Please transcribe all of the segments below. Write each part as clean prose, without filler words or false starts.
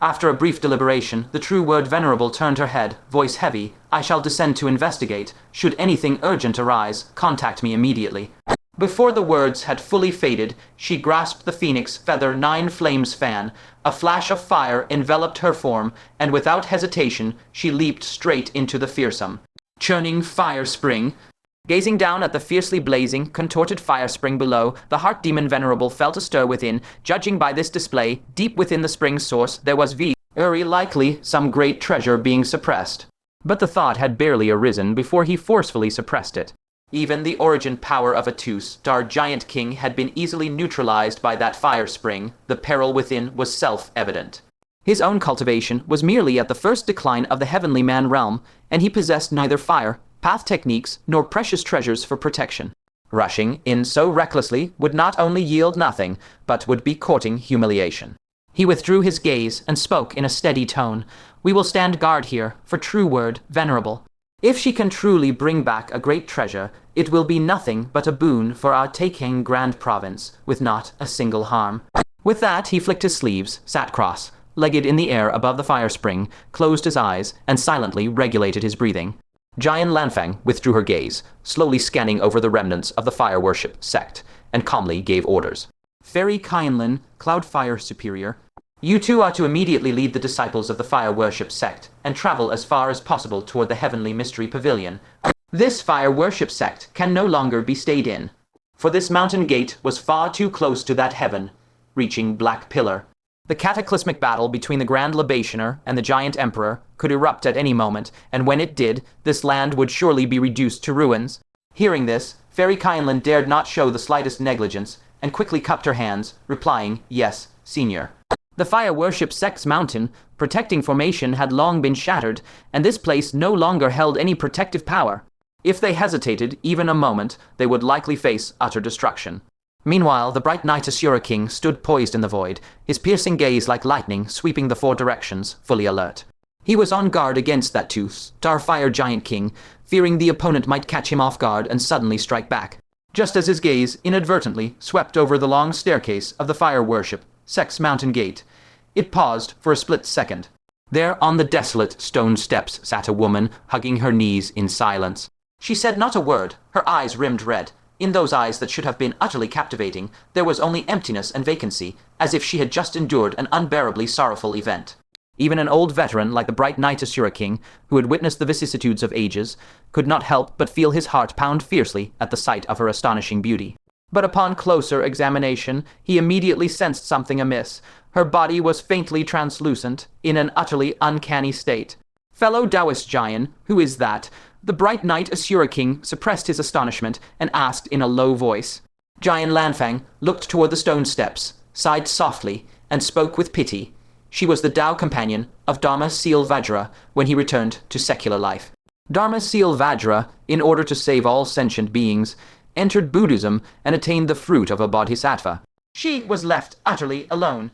After a brief deliberation, the true word venerable turned her head, voice heavy. I shall descend to investigate. Should anything urgent arise, contact me immediately. Before the words had fully faded, she grasped the phoenix feather 9 flames fan. A flash of fire enveloped her form, and without hesitation, she leaped straight into the fearsome, churning fire spring. Gazing down at the fiercely blazing, contorted fire spring below, the heart demon venerable felt a stir within. Judging by this display, deep within the spring's source, there was very likely some great treasure being suppressed. But the thought had barely arisen before he forcefully suppressed it. Even the origin power of a two-star giant king had been easily neutralized by that fire spring. The peril within was self-evident. His own cultivation was merely at the first decline of the heavenly man realm, and he possessed neither fire, path techniques, nor precious treasures for protection. Rushing in so recklessly would not only yield nothing, but would be courting humiliation. He withdrew his gaze and spoke in a steady tone. We will stand guard here, for true word, venerable. If she can truly bring back a great treasure, it will be nothing but a boon for our Taicang Grand Province, with not a single harm. With that, he flicked his sleeves, sat cross-legged in the air above the fire spring, closed his eyes, and silently regulated his breathing. Jian Lanfang withdrew her gaze, slowly scanning over the remnants of the fire worship sect, and calmly gave orders. Fairy Qianlin, Cloudfire Superior, you two are to immediately lead the disciples of the fire worship sect, and travel as far as possible toward the Heavenly Mystery Pavilion. This fire worship sect can no longer be stayed in, for this mountain gate was far too close to that heaven-reaching black pillar. The cataclysmic battle between the Grand Libationer and the Giant Emperor could erupt at any moment, and when it did, this land would surely be reduced to ruins. Hearing this, Fairy Qianlin dared not show the slightest negligence, and quickly cupped her hands, replying, Yes, Senior. The fire worship sect's mountain protecting formation had long been shattered, and this place no longer held any protective power. If they hesitated even a moment, they would likely face utter destruction. Meanwhile, the bright knight Asura King stood poised in the void, his piercing gaze like lightning sweeping the 4 directions, fully alert. He was on guard against that two-star giant king, fearing the opponent might catch him off guard and suddenly strike back. Just as his gaze inadvertently swept over the long staircase of the fire worship sect's mountain gate, it paused for a split second. There on the desolate stone steps sat a woman, hugging her knees in silence. She said not a word, her eyes rimmed red. In those eyes that should have been utterly captivating, there was only emptiness and vacancy, as if she had just endured an unbearably sorrowful event. Even an old veteran like the bright knight Asura King, who had witnessed the vicissitudes of ages, could not help but feel his heart pound fiercely at the sight of her astonishing beauty. But upon closer examination, he immediately sensed something amiss. Her body was faintly translucent, in an utterly uncanny state. Fellow Taoist Jian, who is that? The bright knight Asura King suppressed his astonishment and asked in a low voice. Jian Lanfang looked toward the stone steps, sighed softly, and spoke with pity. She was the Tao companion of Dharma Seal Vajra when he returned to secular life. Dharma Seal Vajra, in order to save all sentient beings, entered Buddhism and attained the fruit of a bodhisattva. She was left utterly alone.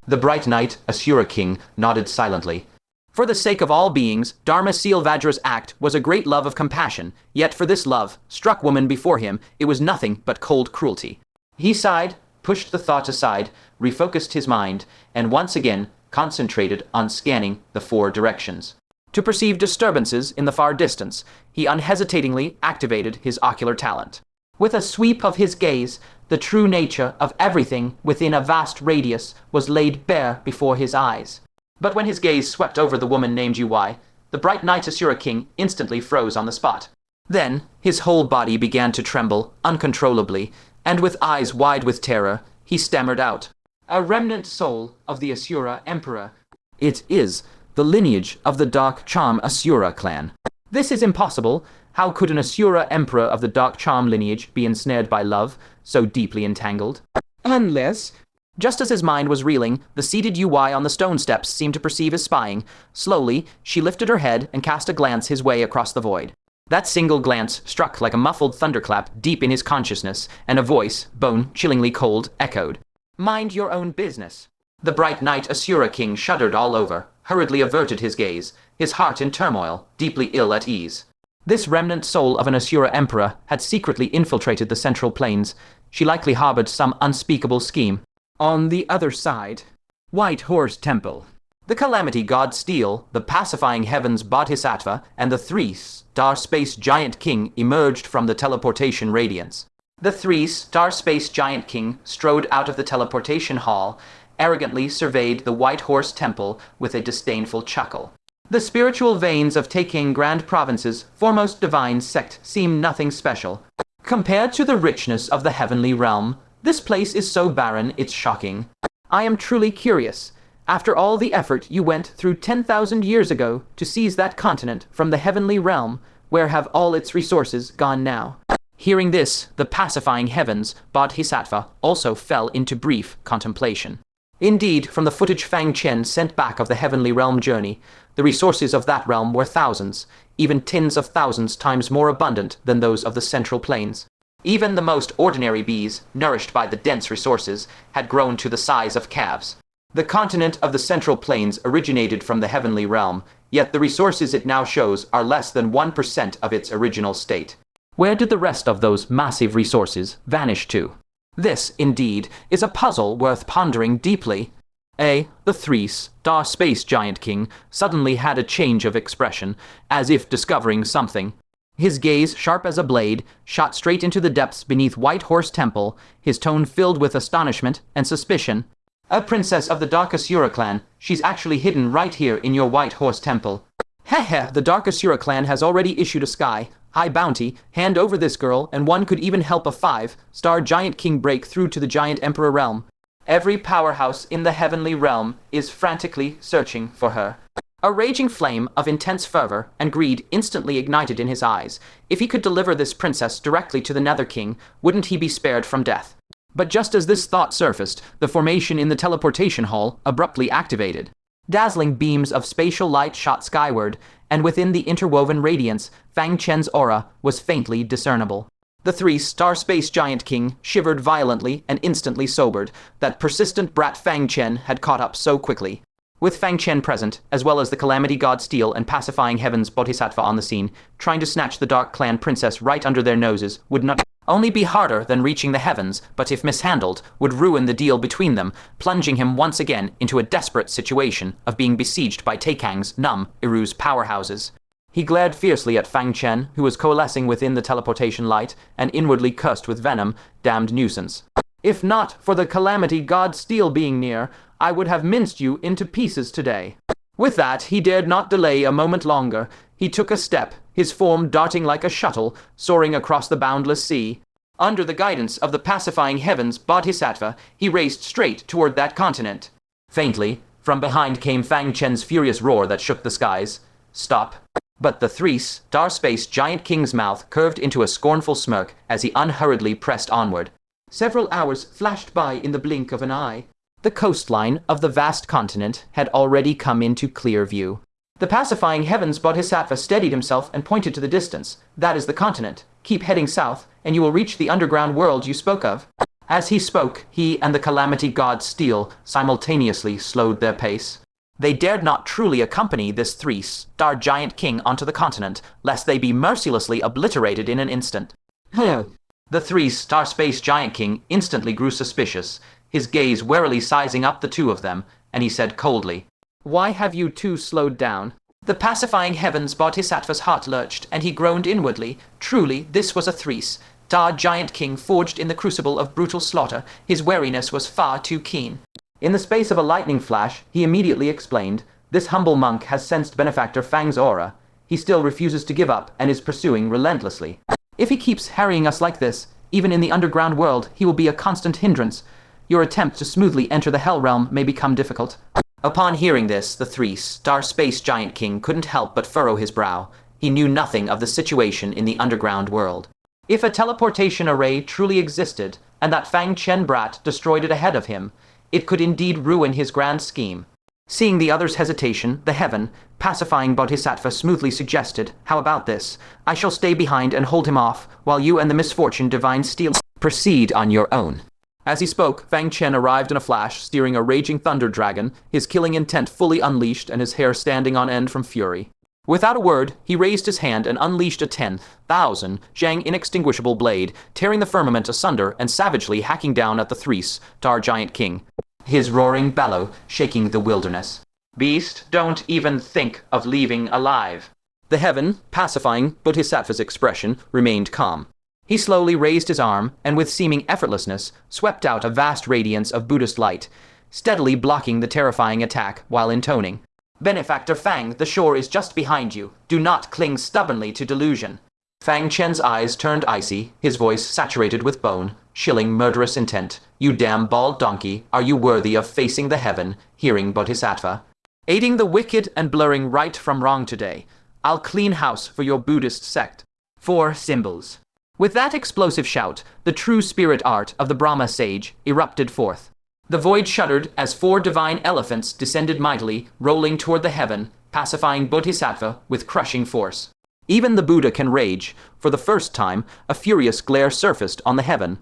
The bright knight, Asura King, nodded silently. For the sake of all beings, Dharma Seal Vajra's act was a great love of compassion, yet for this love, struck woman before him, it was nothing but cold cruelty. He sighed, pushed the thought aside, refocused his mind, and once again concentrated on scanning the 4 directions. To perceive disturbances in the far distance, he unhesitatingly activated his ocular talent. With a sweep of his gaze, the true nature of everything within a vast radius was laid bare before his eyes. But when his gaze swept over the woman named Ui, the bright knight Asura King instantly froze on the spot. Then his whole body began to tremble uncontrollably, and with eyes wide with terror, he stammered out, A remnant soul of the Asura Emperor. It is the lineage of the Dark Charm Asura clan. This is impossible. How could an Asura Emperor of the Dark Charm lineage be ensnared by love, so deeply entangled? Unless... Just as his mind was reeling, the seated Ui on the stone steps seemed to perceive his spying. Slowly, she lifted her head and cast a glance his way across the void. That single glance struck like a muffled thunderclap deep in his consciousness, and a voice, bone-chillingly cold, echoed. Mind your own business. The bright knight Asura King shuddered all over, hurriedly averted his gaze, his heart in turmoil, deeply ill at ease. This remnant soul of an Asura emperor had secretly infiltrated the central plains. She likely harbored some unspeakable scheme. On the other side, White Horse Temple. The Calamity God Steel, the Pacifying Heavens Bodhisattva, and the three-star space giant king emerged from the teleportation radiance. The three-star space giant king strode out of the teleportation hall, arrogantly surveyed the White Horse Temple with a disdainful chuckle. The spiritual veins of Taicang Grand Province's foremost divine sect seem nothing special. Compared to the richness of the heavenly realm, this place is so barren it's shocking. I am truly curious. After all the effort you went through 10,000 years ago to seize that continent from the heavenly realm, where have all its resources gone now? Hearing this, the Pacifying Heavens Bodhisattva also fell into brief contemplation. Indeed, from the footage Fang Chen sent back of the heavenly realm journey, the resources of that realm were thousands, even tens of thousands times more abundant than those of the central plains. Even the most ordinary bees, nourished by the dense resources, had grown to the size of calves. The continent of the Central Plains originated from the heavenly realm, yet the resources it now shows are less than 1% of its original state. Where did the rest of those massive resources vanish to? This, indeed, is a puzzle worth pondering deeply. The three-star space giant king suddenly had a change of expression, as if discovering something. His gaze, sharp as a blade, shot straight into the depths beneath White Horse Temple, his tone filled with astonishment and suspicion. A princess of the Dark Asura clan. She's actually hidden right here in your White Horse Temple. Heh, the Dark Asura clan has already issued a high bounty. Hand over this girl, and one could even help a 5-star giant king break through to the giant emperor realm. Every powerhouse in the heavenly realm is frantically searching for her. A raging flame of intense fervor and greed instantly ignited in his eyes. If he could deliver this princess directly to the Nether King, wouldn't he be spared from death? But just as this thought surfaced, the formation in the teleportation hall abruptly activated. Dazzling beams of spatial light shot skyward, and within the interwoven radiance, Fang Chen's aura was faintly discernible. The three-star space giant king shivered violently and instantly sobered. That persistent brat Fang Chen had caught up so quickly. With Fang Chen present, as well as the Calamity God Steel and Pacifying Heavens Bodhisattva on the scene, trying to snatch the Dark Clan princess right under their noses would not only be harder than reaching the heavens, but if mishandled, would ruin the deal between them, plunging him once again into a desperate situation of being besieged by Taicang's Iru's powerhouses. He glared fiercely at Fang Chen, who was coalescing within the teleportation light, and inwardly cursed with venom, damned nuisance. If not for the Calamity God Steel being near, I would have minced you into pieces today. With that, he dared not delay a moment longer. He took a step, his form darting like a shuttle, soaring across the boundless sea. Under the guidance of the Pacifying Heavens Bodhisattva, he raced straight toward that continent. Faintly, from behind came Fang Chen's furious roar that shook the skies. Stop. But the three-star space giant king's mouth curved into a scornful smirk as he unhurriedly pressed onward. Several hours flashed by in the blink of an eye. The coastline of the vast continent had already come into clear view. The Pacifying Heavens Bodhisattva steadied himself and pointed to the distance. That is the continent. Keep heading south, and you will reach the underground world you spoke of. As he spoke, he and the Calamity God Steel simultaneously slowed their pace. They dared not truly accompany this three-star giant king onto the continent, lest they be mercilessly obliterated in an instant. Hello. The three-star space giant king instantly grew suspicious, his gaze warily sizing up the two of them, and he said coldly, "Why have you two slowed down?" The Pacifying Heavens Bodhisattva's heart lurched, and he groaned inwardly. Truly, this was a three-star giant king forged in the crucible of brutal slaughter. His wariness was far too keen. In the space of a lightning flash, he immediately explained, "This humble monk has sensed benefactor Fang's aura. He still refuses to give up and is pursuing relentlessly. If he keeps harrying us like this, even in the underground world, he will be a constant hindrance. Your attempt to smoothly enter the Hell Realm may become difficult." Upon hearing this, the three-star space giant king couldn't help but furrow his brow. He knew nothing of the situation in the underground world. If a teleportation array truly existed, and that Fang Chen brat destroyed it ahead of him, it could indeed ruin his grand scheme. Seeing the other's hesitation, the Heaven, Pacifying Bodhisattva smoothly suggested, "How about this? I shall stay behind and hold him off, while you and the misfortune Divine Steel proceed on your own." As he spoke, Fang Chen arrived in a flash, steering a raging thunder dragon, his killing intent fully unleashed and his hair standing on end from fury. Without a word, he raised his hand and unleashed a 10,000 Zhang inextinguishable blade, tearing the firmament asunder and savagely hacking down at the three-star giant king, his roaring bellow shaking the wilderness. Beast, don't even think of leaving alive. The heaven, pacifying Bodhisattva's expression, remained calm. He slowly raised his arm and with seeming effortlessness swept out a vast radiance of Buddhist light, steadily blocking the terrifying attack while intoning, "Benefactor Fang, the shore is just behind you. Do not cling stubbornly to delusion." Fang Chen's eyes turned icy, his voice saturated with bone, chilling murderous intent. "You damn bald donkey, are you worthy of facing the heaven, hearing Bodhisattva? Aiding the wicked and blurring right from wrong today. I'll clean house for your Buddhist sect. 4 symbols." With that explosive shout, the true spirit art of the Brahma sage erupted forth. The void shuddered as 4 divine elephants descended mightily, rolling toward the heaven, pacifying Bodhisattva with crushing force. Even the Buddha can rage. For the first time, a furious glare surfaced on the heaven,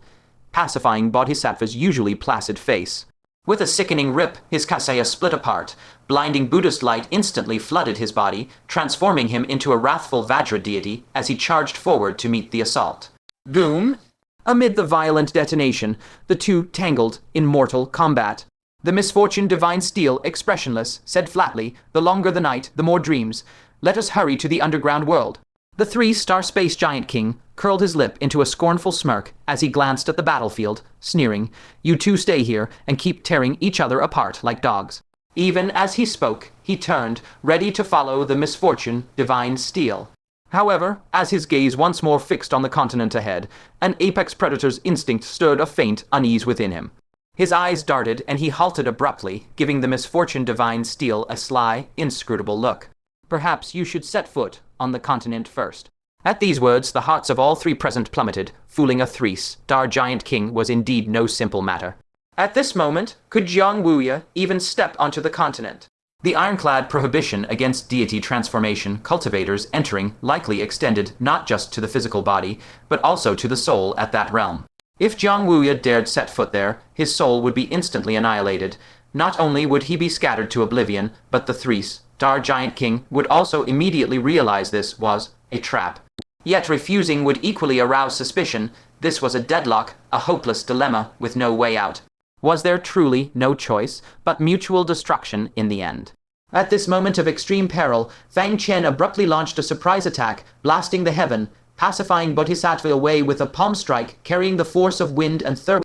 pacifying Bodhisattva's usually placid face. With a sickening rip, his kasaya split apart. Blinding Buddhist light instantly flooded his body, transforming him into a wrathful Vajra deity as he charged forward to meet the assault. Boom! Amid the violent detonation, the two tangled in mortal combat. The misfortune divine steel, expressionless, said flatly, "The longer the night, the more dreams. Let us hurry to the underground world." The 3-star space giant king curled his lip into a scornful smirk as he glanced at the battlefield, sneering, "You two stay here and keep tearing each other apart like dogs." Even as he spoke, he turned, ready to follow the misfortune divine steel. However, as his gaze once more fixed on the continent ahead, an apex predator's instinct stirred a faint unease within him. His eyes darted and he halted abruptly, giving the misfortune divine steel a sly, inscrutable look. "Perhaps you should set foot on the continent first." At these words, the hearts of all 3 present plummeted. Fooling a 3-star giant king was indeed no simple matter. At this moment, could Jiang Wuya even step onto the continent? The ironclad prohibition against deity transformation cultivators entering likely extended not just to the physical body, but also to the soul at that realm. If Jiang Wuya dared set foot there, his soul would be instantly annihilated. Not only would he be scattered to oblivion, but the 3-star giant king would also immediately realize this was a trap. Yet refusing would equally arouse suspicion. This was a deadlock, a hopeless dilemma with no way out. Was there truly no choice but mutual destruction in the end? At this moment of extreme peril, Fang Chen abruptly launched a surprise attack, blasting the heaven, pacifying Bodhisattva away with a palm strike carrying the force of wind and thermal.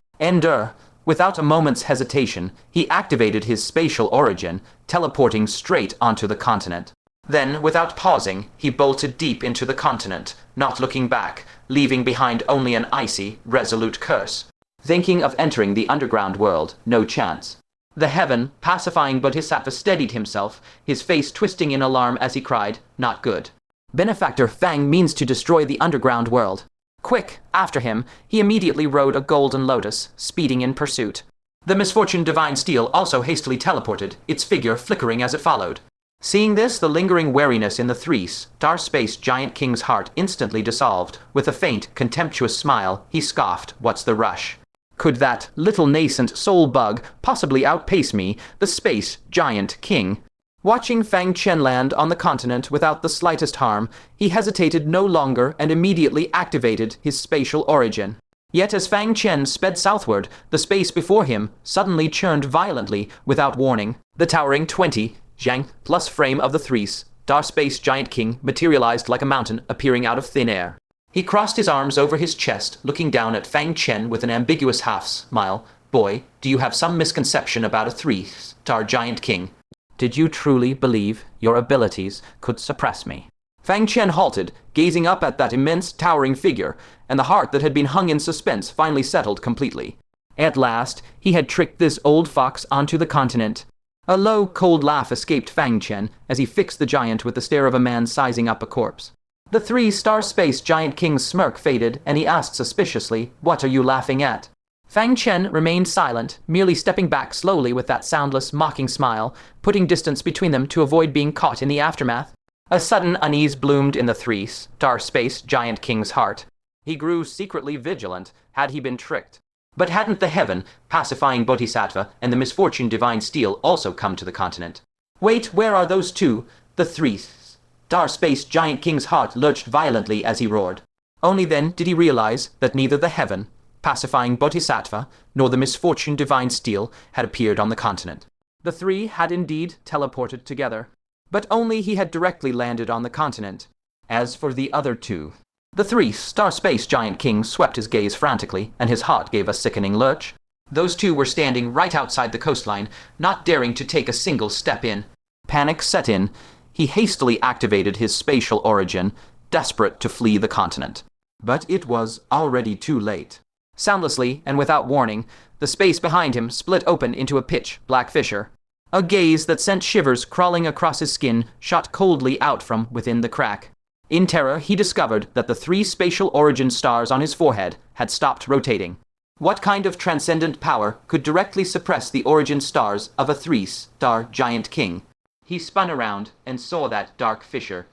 Without a moment's hesitation, he activated his spatial origin, teleporting straight onto the continent. Then, without pausing, he bolted deep into the continent, not looking back, leaving behind only an icy, resolute curse. Thinking of entering the underground world, no chance. The heaven, pacifying Bodhisattva, steadied himself, his face twisting in alarm as he cried, "Not good. Benefactor Fang means to destroy the underground world." Quick, after him, he immediately rode a golden lotus, speeding in pursuit. The misfortune divine steel also hastily teleported, its figure flickering as it followed. Seeing this, the lingering wariness in the 3-star space giant king's heart instantly dissolved. With a faint, contemptuous smile, he scoffed, "What's the rush? Could that little nascent soul bug possibly outpace me, the space giant king?" Watching Fang Chen land on the continent without the slightest harm, he hesitated no longer and immediately activated his spatial origin. Yet as Fang Chen sped southward, the space before him suddenly churned violently without warning. The towering 20 Zhang plus frame of the 3-star space giant king materialized like a mountain appearing out of thin air. He crossed his arms over his chest, looking down at Fang Chen with an ambiguous half-smile. "Boy, do you have some misconception about a 3-star giant king? Did you truly believe your abilities could suppress me?" Fang Chen halted, gazing up at that immense towering figure, and the heart that had been hung in suspense finally settled completely. At last, he had tricked this old fox onto the continent. A low, cold laugh escaped Fang Chen as he fixed the giant with the stare of a man sizing up a corpse. The 3-star space giant king's smirk faded, and he asked suspiciously, "What are you laughing at?" Fang Chen remained silent, merely stepping back slowly with that soundless, mocking smile, putting distance between them to avoid being caught in the aftermath. A sudden unease bloomed in the 3-star space giant king's heart. He grew secretly vigilant. Had he been tricked? But hadn't the heaven, pacifying Bodhisattva, and the misfortune divine steel also come to the continent? Wait, where are those two? The 3-star Star Space Giant King's heart lurched violently as he roared. Only then did he realize that neither the heaven, pacifying Bodhisattva, nor the misfortune divine steel had appeared on the continent. The three had indeed teleported together, but only he had directly landed on the continent. As for the other two, the three Star Space Giant King swept his gaze frantically, and his heart gave a sickening lurch. Those two were standing right outside the coastline, not daring to take a single step in. Panic set in. He hastily activated his spatial origin, desperate to flee the continent. But it was already too late. Soundlessly and without warning, the space behind him split open into a pitch-black fissure. A gaze that sent shivers crawling across his skin shot coldly out from within the crack. In terror, he discovered that the three spatial origin stars on his forehead had stopped rotating. What kind of transcendent power could directly suppress the origin stars of a three-star giant king? He spun around and saw that dark fissure.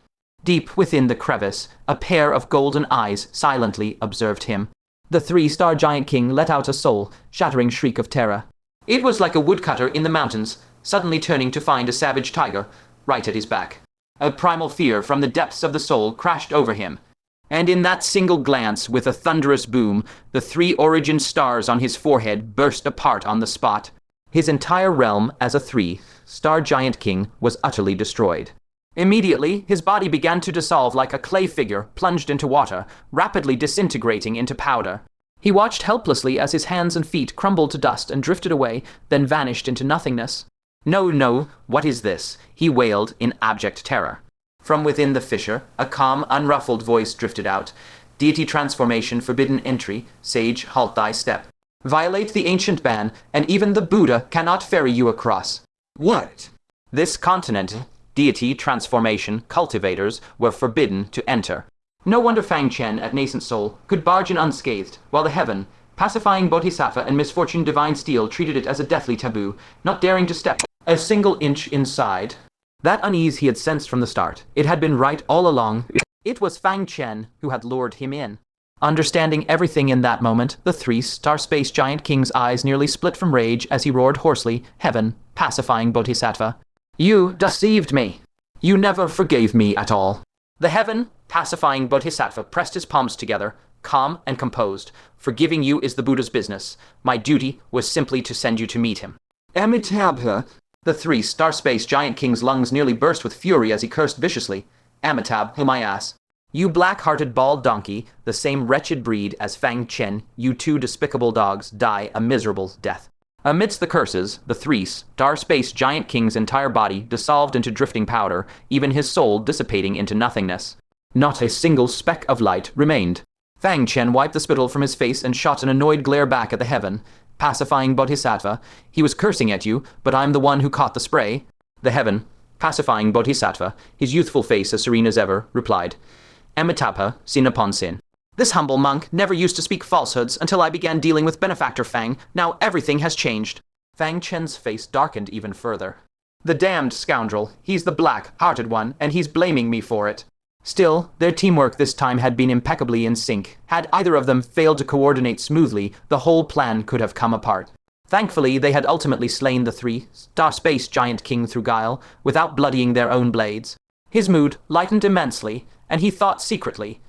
Deep within the crevice, a pair of golden eyes silently observed him. The three-star giant king let out a soul-shattering shriek of terror. It was like a woodcutter in the mountains, suddenly turning to find a savage tiger right at his back. A primal fear from the depths of the soul crashed over him. And in that single glance, with a thunderous boom, the three origin stars on his forehead burst apart on the spot. His entire realm as a three-star giant king was utterly destroyed. Immediately, his body began to dissolve like a clay figure plunged into water, rapidly disintegrating into powder. He watched helplessly as his hands and feet crumbled to dust and drifted away, then vanished into nothingness. "No, no, what is this?" he wailed in abject terror. From within the fissure, a calm, unruffled voice drifted out. "Deity transformation forbidden entry, sage, halt thy step. Violate the ancient ban, and even the Buddha cannot ferry you across." What? This continent, deity transformation cultivators were forbidden to enter. No wonder Fang Chen at Nascent Soul could barge in unscathed, while the heaven, pacifying Bodhisattva and misfortune divine steel treated it as a deathly taboo, not daring to step a single inch inside. That unease he had sensed from the start. It had been right all along. It was Fang Chen who had lured him in. Understanding everything in that moment, the three-star space giant king's eyes nearly split from rage as he roared hoarsely, "Heaven, pacifying Bodhisattva. You deceived me. You never forgave me at all." The heaven, pacifying Bodhisattva pressed his palms together, calm and composed. "Forgiving you is the Buddha's business. My duty was simply to send you to meet him." Amitabha. The three-star space giant king's lungs nearly burst with fury as he cursed viciously. "Amitabh, whom I ass. You black-hearted bald donkey, the same wretched breed as Fang Chen, you two despicable dogs, die a miserable death." Amidst the curses, the three-star space giant king's entire body dissolved into drifting powder, even his soul dissipating into nothingness. Not a single speck of light remained. Fang Chen wiped the spittle from his face and shot an annoyed glare back at the heaven. "Pacifying Bodhisattva, he was cursing at you, but I'm the one who caught the spray." The heaven, pacifying Bodhisattva, his youthful face as serene as ever, replied, "Amitabha, sin upon sin. This humble monk never used to speak falsehoods until I began dealing with benefactor Fang. Now everything has changed." Fang Chen's face darkened even further. "The damned scoundrel. He's the black-hearted one, and he's blaming me for it." Still, their teamwork this time had been impeccably in sync. Had either of them failed to coordinate smoothly, the whole plan could have come apart. Thankfully, they had ultimately slain the three-star space giant king through guile, without bloodying their own blades. His mood lightened immensely, and he thought secretly,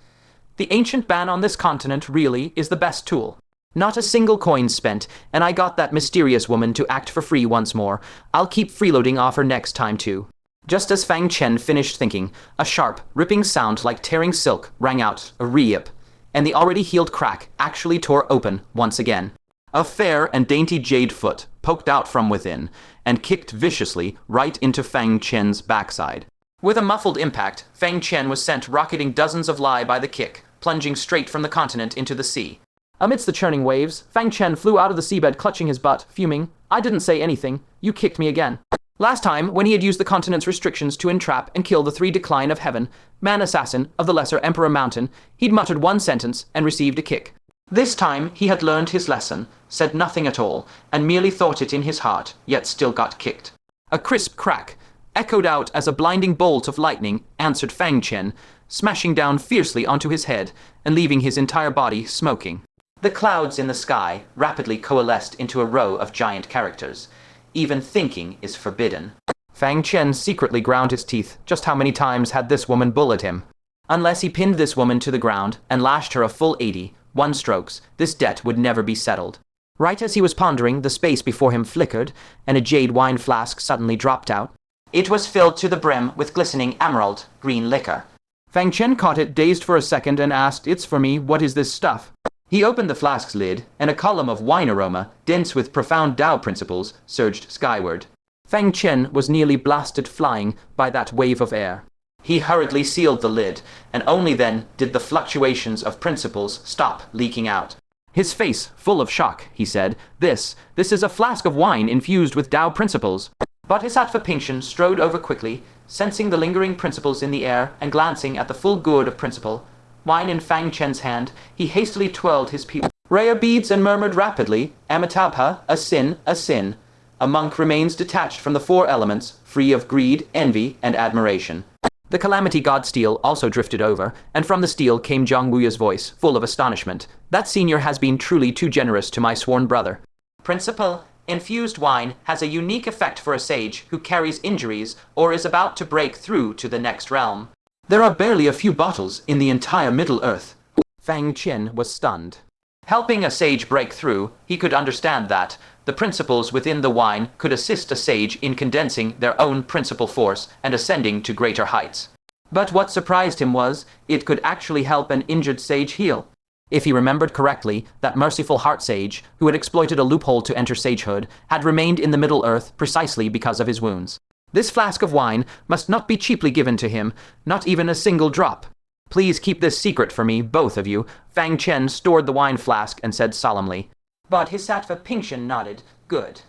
"The ancient ban on this continent really is the best tool. Not a single coin spent, and I got that mysterious woman to act for free once more. I'll keep freeloading off her next time too." Just as Fang Chen finished thinking, a sharp, ripping sound like tearing silk rang out, a re-yip, and the already healed crack actually tore open once again. A fair and dainty jade foot poked out from within and kicked viciously right into Fang Chen's backside. With a muffled impact, Fang Chen was sent rocketing dozens of li by the kick, plunging straight from the continent into the sea. Amidst the churning waves, Fang Chen flew out of the seabed clutching his butt, fuming, "I didn't say anything. You kicked me again." Last time, when he had used the continent's restrictions to entrap and kill the three decline of heaven, man assassin of the Lesser Emperor Mountain, he'd muttered one sentence and received a kick. This time, he had learned his lesson, said nothing at all, and merely thought it in his heart, yet still got kicked. A crisp crack, echoed out as a blinding bolt of lightning, answered Fang Chen, smashing down fiercely onto his head and leaving his entire body smoking. The clouds in the sky rapidly coalesced into a row of giant characters. "Even thinking is forbidden." Fang Chen secretly ground his teeth. Just how many times had this woman bullied him? Unless he pinned this woman to the ground and lashed her a full 81 strokes, this debt would never be settled. Right as he was pondering, the space before him flickered, and a jade wine flask suddenly dropped out. It was filled to the brim with glistening emerald green liquor. Fang Chen caught it, dazed for a second, and asked, "It's for me, what is this stuff?" He opened the flask's lid, and a column of wine aroma, dense with profound Tao principles, surged skyward. Fang Chen was nearly blasted flying by that wave of air. He hurriedly sealed the lid, and only then did the fluctuations of principles stop leaking out. His face full of shock, he said, This is a flask of wine infused with Tao principles." Bodhisattva Pingchen strode over quickly, sensing the lingering principles in the air and glancing at the full gourd of principle. Wine in Fang Chen's hand, he hastily twirled his rare beads and murmured rapidly, "Amitabha, a sin, a sin. A monk remains detached from the four elements, free of greed, envy, and admiration." The Calamity God steel also drifted over, and from the steel came Zhang Wuya's voice, full of astonishment. "That senior has been truly too generous to my sworn brother. Principal, infused wine has a unique effect for a sage who carries injuries or is about to break through to the next realm. There are barely a few bottles in the entire Middle Earth." Fang Chen was stunned. Helping a sage break through, he could understand that the principles within the wine could assist a sage in condensing their own principal force and ascending to greater heights. But what surprised him was, it could actually help an injured sage heal. If he remembered correctly, that merciful heart sage, who had exploited a loophole to enter sagehood, had remained in the Middle Earth precisely because of his wounds. This flask of wine must not be cheaply given to him, not even a single drop. "Please keep this secret for me, both of you." Fang Chen stored the wine flask and said solemnly. Bodhisattva Pingchen nodded. "Good."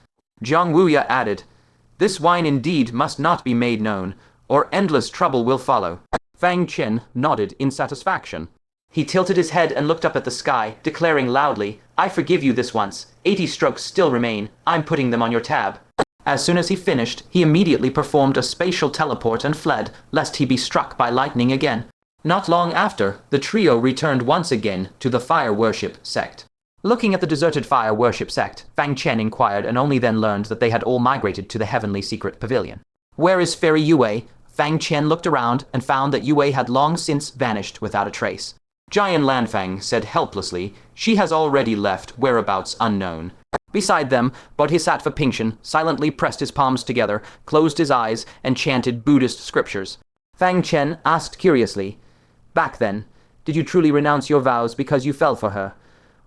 Zhang Wuya added, "This wine indeed must not be made known, or endless trouble will follow." Fang Chen nodded in satisfaction. He tilted his head and looked up at the sky, declaring loudly, "I forgive you this once. 80 strokes still remain. I'm putting them on your tab." As soon as he finished, he immediately performed a spatial teleport and fled, lest he be struck by lightning again. Not long after, the trio returned once again to the fire worship sect. Looking at the deserted fire worship sect, Fang Chen inquired and only then learned that they had all migrated to the heavenly secret pavilion. "Where is Fairy Yue?" Fang Chen looked around and found that Yue had long since vanished without a trace. Giant Lanfang said helplessly, "She has already left, whereabouts unknown." Beside them, Bodhisattva Pingchen silently pressed his palms together, closed his eyes, and chanted Buddhist scriptures. Fang Chen asked curiously, "Back then, did you truly renounce your vows because you fell for her?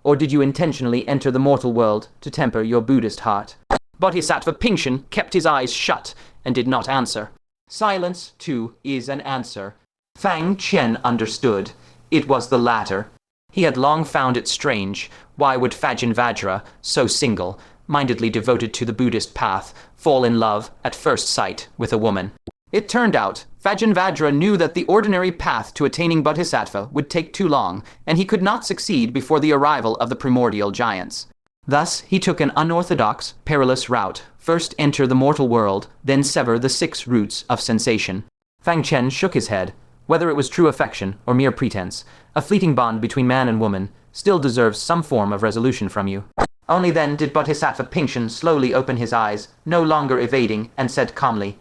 Or did you intentionally enter the mortal world to temper your Buddhist heart?" Bodhisattva Pingchen kept his eyes shut and did not answer. Silence, too, is an answer. Fang Chen understood. It was the latter. He had long found it strange. Why would Fangshan Vajra, so single-mindedly devoted to the Buddhist path, fall in love at first sight with a woman? It turned out, Fangshan Vajra knew that the ordinary path to attaining Bodhisattva would take too long, and he could not succeed before the arrival of the primordial giants. Thus, he took an unorthodox, perilous route. First enter the mortal world, then sever the 6 roots of sensation. Fang Chen shook his head. Whether it was true affection or mere pretense, a fleeting bond between man and woman still deserves some form of resolution from you. Only then did Bodhisattva Pingchen slowly open his eyes, no longer evading, and said calmly,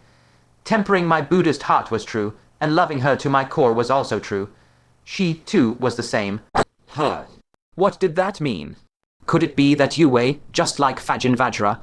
"Tempering my Buddhist heart was true, and loving her to my core was also true. She, too, was the same." Huh. What did that mean? Could it be that Yue, just like Fangshan Vajra,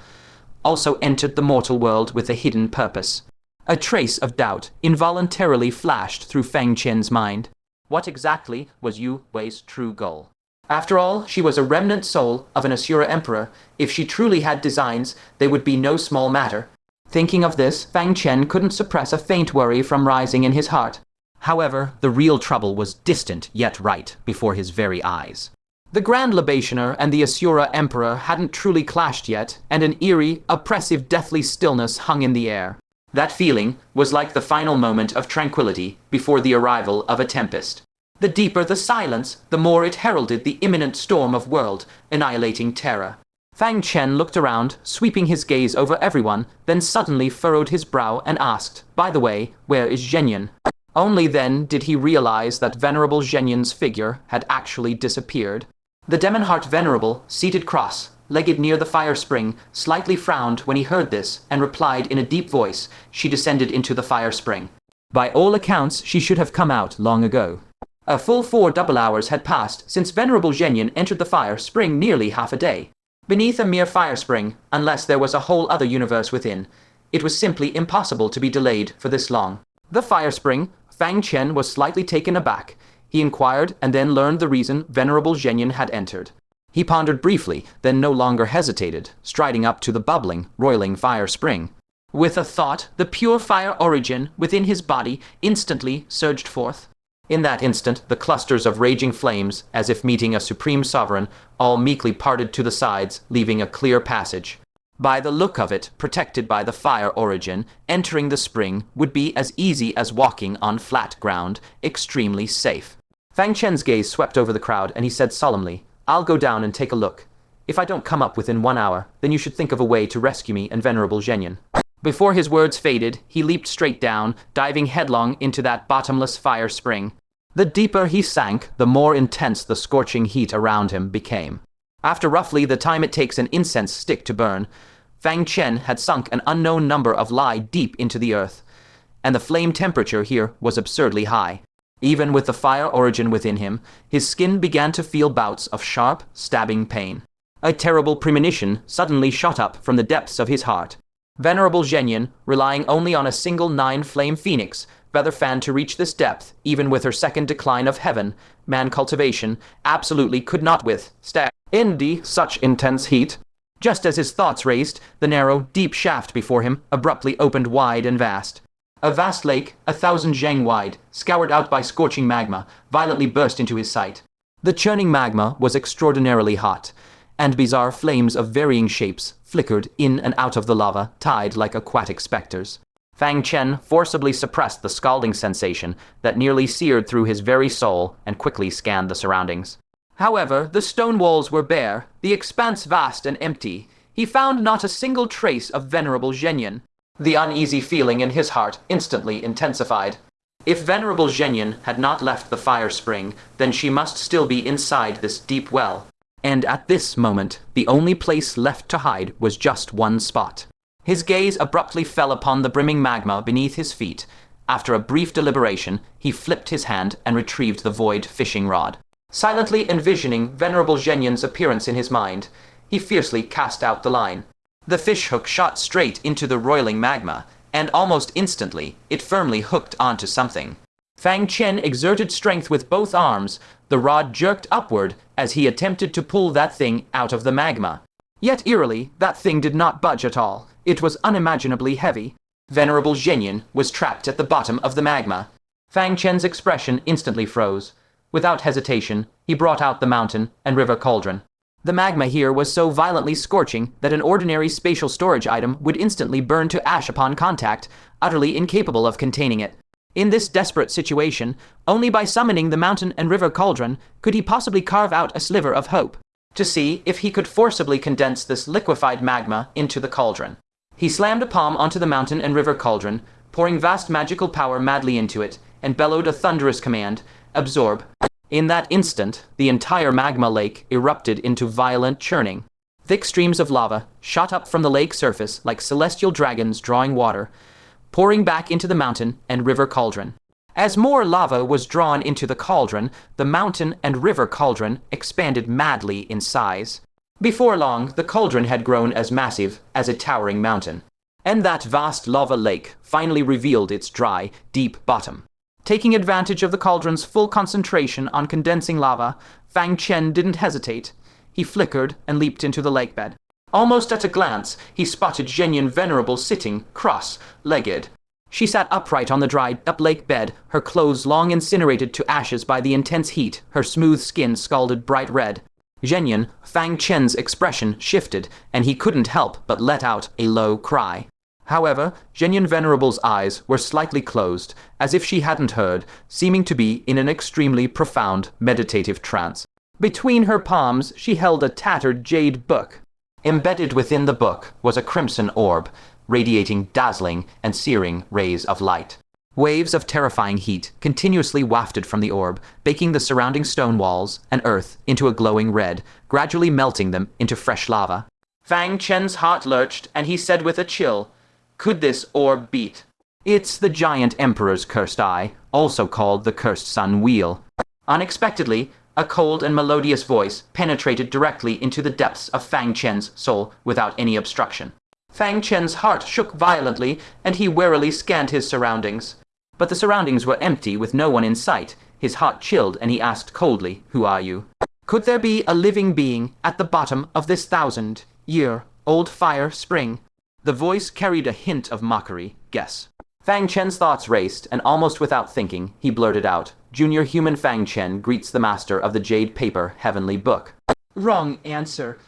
also entered the mortal world with a hidden purpose? A trace of doubt involuntarily flashed through Fang Chen's mind. What exactly was Yue's true goal? After all, she was a remnant soul of an Asura emperor. If she truly had designs, they would be no small matter. Thinking of this, Fang Chen couldn't suppress a faint worry from rising in his heart. However, the real trouble was distant yet right before his very eyes. The Grand Libationer and the Asura emperor hadn't truly clashed yet, and an eerie, oppressive, deathly stillness hung in the air. That feeling was like the final moment of tranquility before the arrival of a tempest. The deeper the silence, the more it heralded the imminent storm of world-annihilating terror. Fang Chen looked around, sweeping his gaze over everyone, then suddenly furrowed his brow and asked, "By the way, where is Zhenyan?" Only then did he realize that Venerable Zhenyan's figure had actually disappeared. The Demon Heart Venerable, seated cross, legged near the fire spring, slightly frowned when he heard this and replied in a deep voice. She descended into the fire spring. By all accounts, she should have come out long ago. A full 4 double hours had passed since Venerable Zhenyan entered the fire spring nearly half a day. Beneath a mere fire spring, unless there was a whole other universe within, it was simply impossible to be delayed for this long. The fire spring, Fang Chen was slightly taken aback. He inquired and then learned the reason Venerable Zhenyan had entered. He pondered briefly, then no longer hesitated, striding up to the bubbling, roiling fire spring. With a thought, the pure fire origin within his body instantly surged forth. In that instant, the clusters of raging flames, as if meeting a supreme sovereign, all meekly parted to the sides, leaving a clear passage. By the look of it, protected by the fire origin, entering the spring would be as easy as walking on flat ground, extremely safe. Fang Chen's gaze swept over the crowd, and he said solemnly, "I'll go down and take a look. If I don't come up within 1 hour, then you should think of a way to rescue me and Venerable Zhenyan." Before his words faded, he leaped straight down, diving headlong into that bottomless fire spring. The deeper he sank, the more intense the scorching heat around him became. After roughly the time it takes an incense stick to burn, Fang Chen had sunk an unknown number of li deep into the earth, and the flame temperature here was absurdly high. Even with the fire origin within him, his skin began to feel bouts of sharp, stabbing pain. A terrible premonition suddenly shot up from the depths of his heart. Venerable Zhenyan, relying only on a single 9-flame phoenix, feather fan to reach this depth, even with her second decline of heaven, man cultivation, absolutely could not withstand such intense heat. Just as his thoughts raced, the narrow, deep shaft before him abruptly opened wide and vast. A vast lake, 1,000 zhang wide, scoured out by scorching magma, violently burst into his sight. The churning magma was extraordinarily hot, and bizarre flames of varying shapes flickered in and out of the lava, tied like aquatic specters. Fang Chen forcibly suppressed the scalding sensation that nearly seared through his very soul and quickly scanned the surroundings. However, the stone walls were bare, the expanse vast and empty. He found not a single trace of Venerable Zhenyan. The uneasy feeling in his heart instantly intensified. If Venerable Zhenyan had not left the fire spring, then she must still be inside this deep well. And at this moment, the only place left to hide was just one spot. His gaze abruptly fell upon the brimming magma beneath his feet. After a brief deliberation, he flipped his hand and retrieved the void fishing rod. Silently envisioning Venerable Zhenyan's appearance in his mind, he fiercely cast out the line. The fishhook shot straight into the roiling magma, and almost instantly, it firmly hooked onto something. Fang Chen exerted strength with both arms. The rod jerked upward as he attempted to pull that thing out of the magma. Yet eerily, that thing did not budge at all. It was unimaginably heavy. Venerable Zhenyan was trapped at the bottom of the magma. Fang Chen's expression instantly froze. Without hesitation, he brought out the mountain and river cauldron. The magma here was so violently scorching that an ordinary spatial storage item would instantly burn to ash upon contact, utterly incapable of containing it. In this desperate situation, only by summoning the mountain and river cauldron could he possibly carve out a sliver of hope, to see if he could forcibly condense this liquefied magma into the cauldron. He slammed a palm onto the mountain and river cauldron, pouring vast magical power madly into it, and bellowed a thunderous command, "Absorb." In that instant, the entire magma lake erupted into violent churning. Thick streams of lava shot up from the lake surface like celestial dragons drawing water, pouring back into the mountain and river cauldron. As more lava was drawn into the cauldron, the mountain and river cauldron expanded madly in size. Before long, the cauldron had grown as massive as a towering mountain, and that vast lava lake finally revealed its dry, deep bottom. Taking advantage of the cauldron's full concentration on condensing lava, Fang Chen didn't hesitate. He flickered and leaped into the lake bed. Almost at a glance, he spotted Zhenyan Venerable sitting, cross-legged. She sat upright on the dried-up lake bed, her clothes long incinerated to ashes by the intense heat, her smooth skin scalded bright red. Zhenyan, Fang Chen's expression shifted, and he couldn't help but let out a low cry. However, Zhenyan Venerable's eyes were slightly closed, as if she hadn't heard, seeming to be in an extremely profound meditative trance. Between her palms, she held a tattered jade book. Embedded within the book was a crimson orb, radiating dazzling and searing rays of light. Waves of terrifying heat continuously wafted from the orb, baking the surrounding stone walls and earth into a glowing red, gradually melting them into fresh lava. Fang Chen's heart lurched, and he said with a chill, "Could this orb beat?" "It's the giant emperor's cursed eye, also called the cursed sun wheel." Unexpectedly, a cold and melodious voice penetrated directly into the depths of Fang Chen's soul without any obstruction. Fang Chen's heart shook violently, and he warily scanned his surroundings. But the surroundings were empty with no one in sight. His heart chilled, and he asked coldly, "Who are you?" "Could there be a living being at the bottom of this 1,000-year-old fire spring?" The voice carried a hint of mockery. "Guess." Fang Chen's thoughts raced, and almost without thinking, he blurted out, "Junior human Fang Chen greets the master of the jade paper heavenly book." Wrong answer.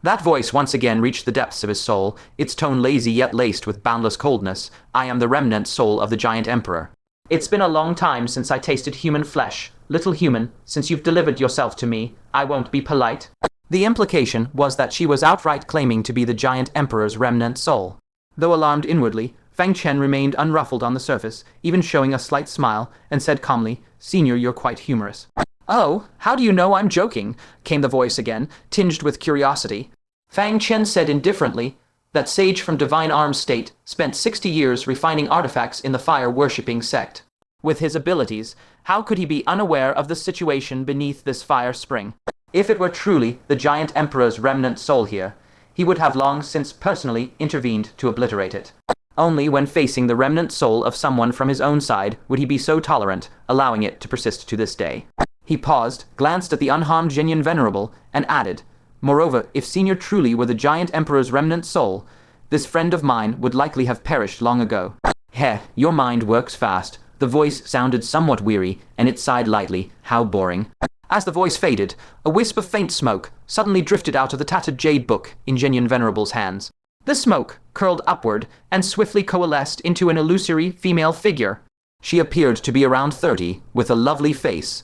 That voice once again reached the depths of his soul, its tone lazy yet laced with boundless coldness. "I am the remnant soul of the giant emperor. It's been a long time since I tasted human flesh. Little human, since you've delivered yourself to me, I won't be polite." The implication was that she was outright claiming to be the giant emperor's remnant soul. Though alarmed inwardly, Fang Chen remained unruffled on the surface, even showing a slight smile, and said calmly, "Senior, you're quite humorous." "Oh, how do you know I'm joking?" came the voice again, tinged with curiosity. Fang Chen said indifferently, "That sage from Divine Arms State spent 60 years refining artifacts in the fire-worshipping sect. With his abilities, how could he be unaware of the situation beneath this fire spring? If it were truly the giant emperor's remnant soul here, he would have long since personally intervened to obliterate it. Only when facing the remnant soul of someone from his own side would he be so tolerant, allowing it to persist to this day." He paused, glanced at the unharmed Zhenyan Venerable, and added, "Moreover, if Senior truly were the giant emperor's remnant soul, this friend of mine would likely have perished long ago." "Heh, your mind works fast." The voice sounded somewhat weary, and it sighed lightly. "How boring." As the voice faded, a wisp of faint smoke suddenly drifted out of the tattered jade book in Zhenyan Venerable's hands. The smoke curled upward and swiftly coalesced into an illusory female figure. She appeared to be around 30, with a lovely face,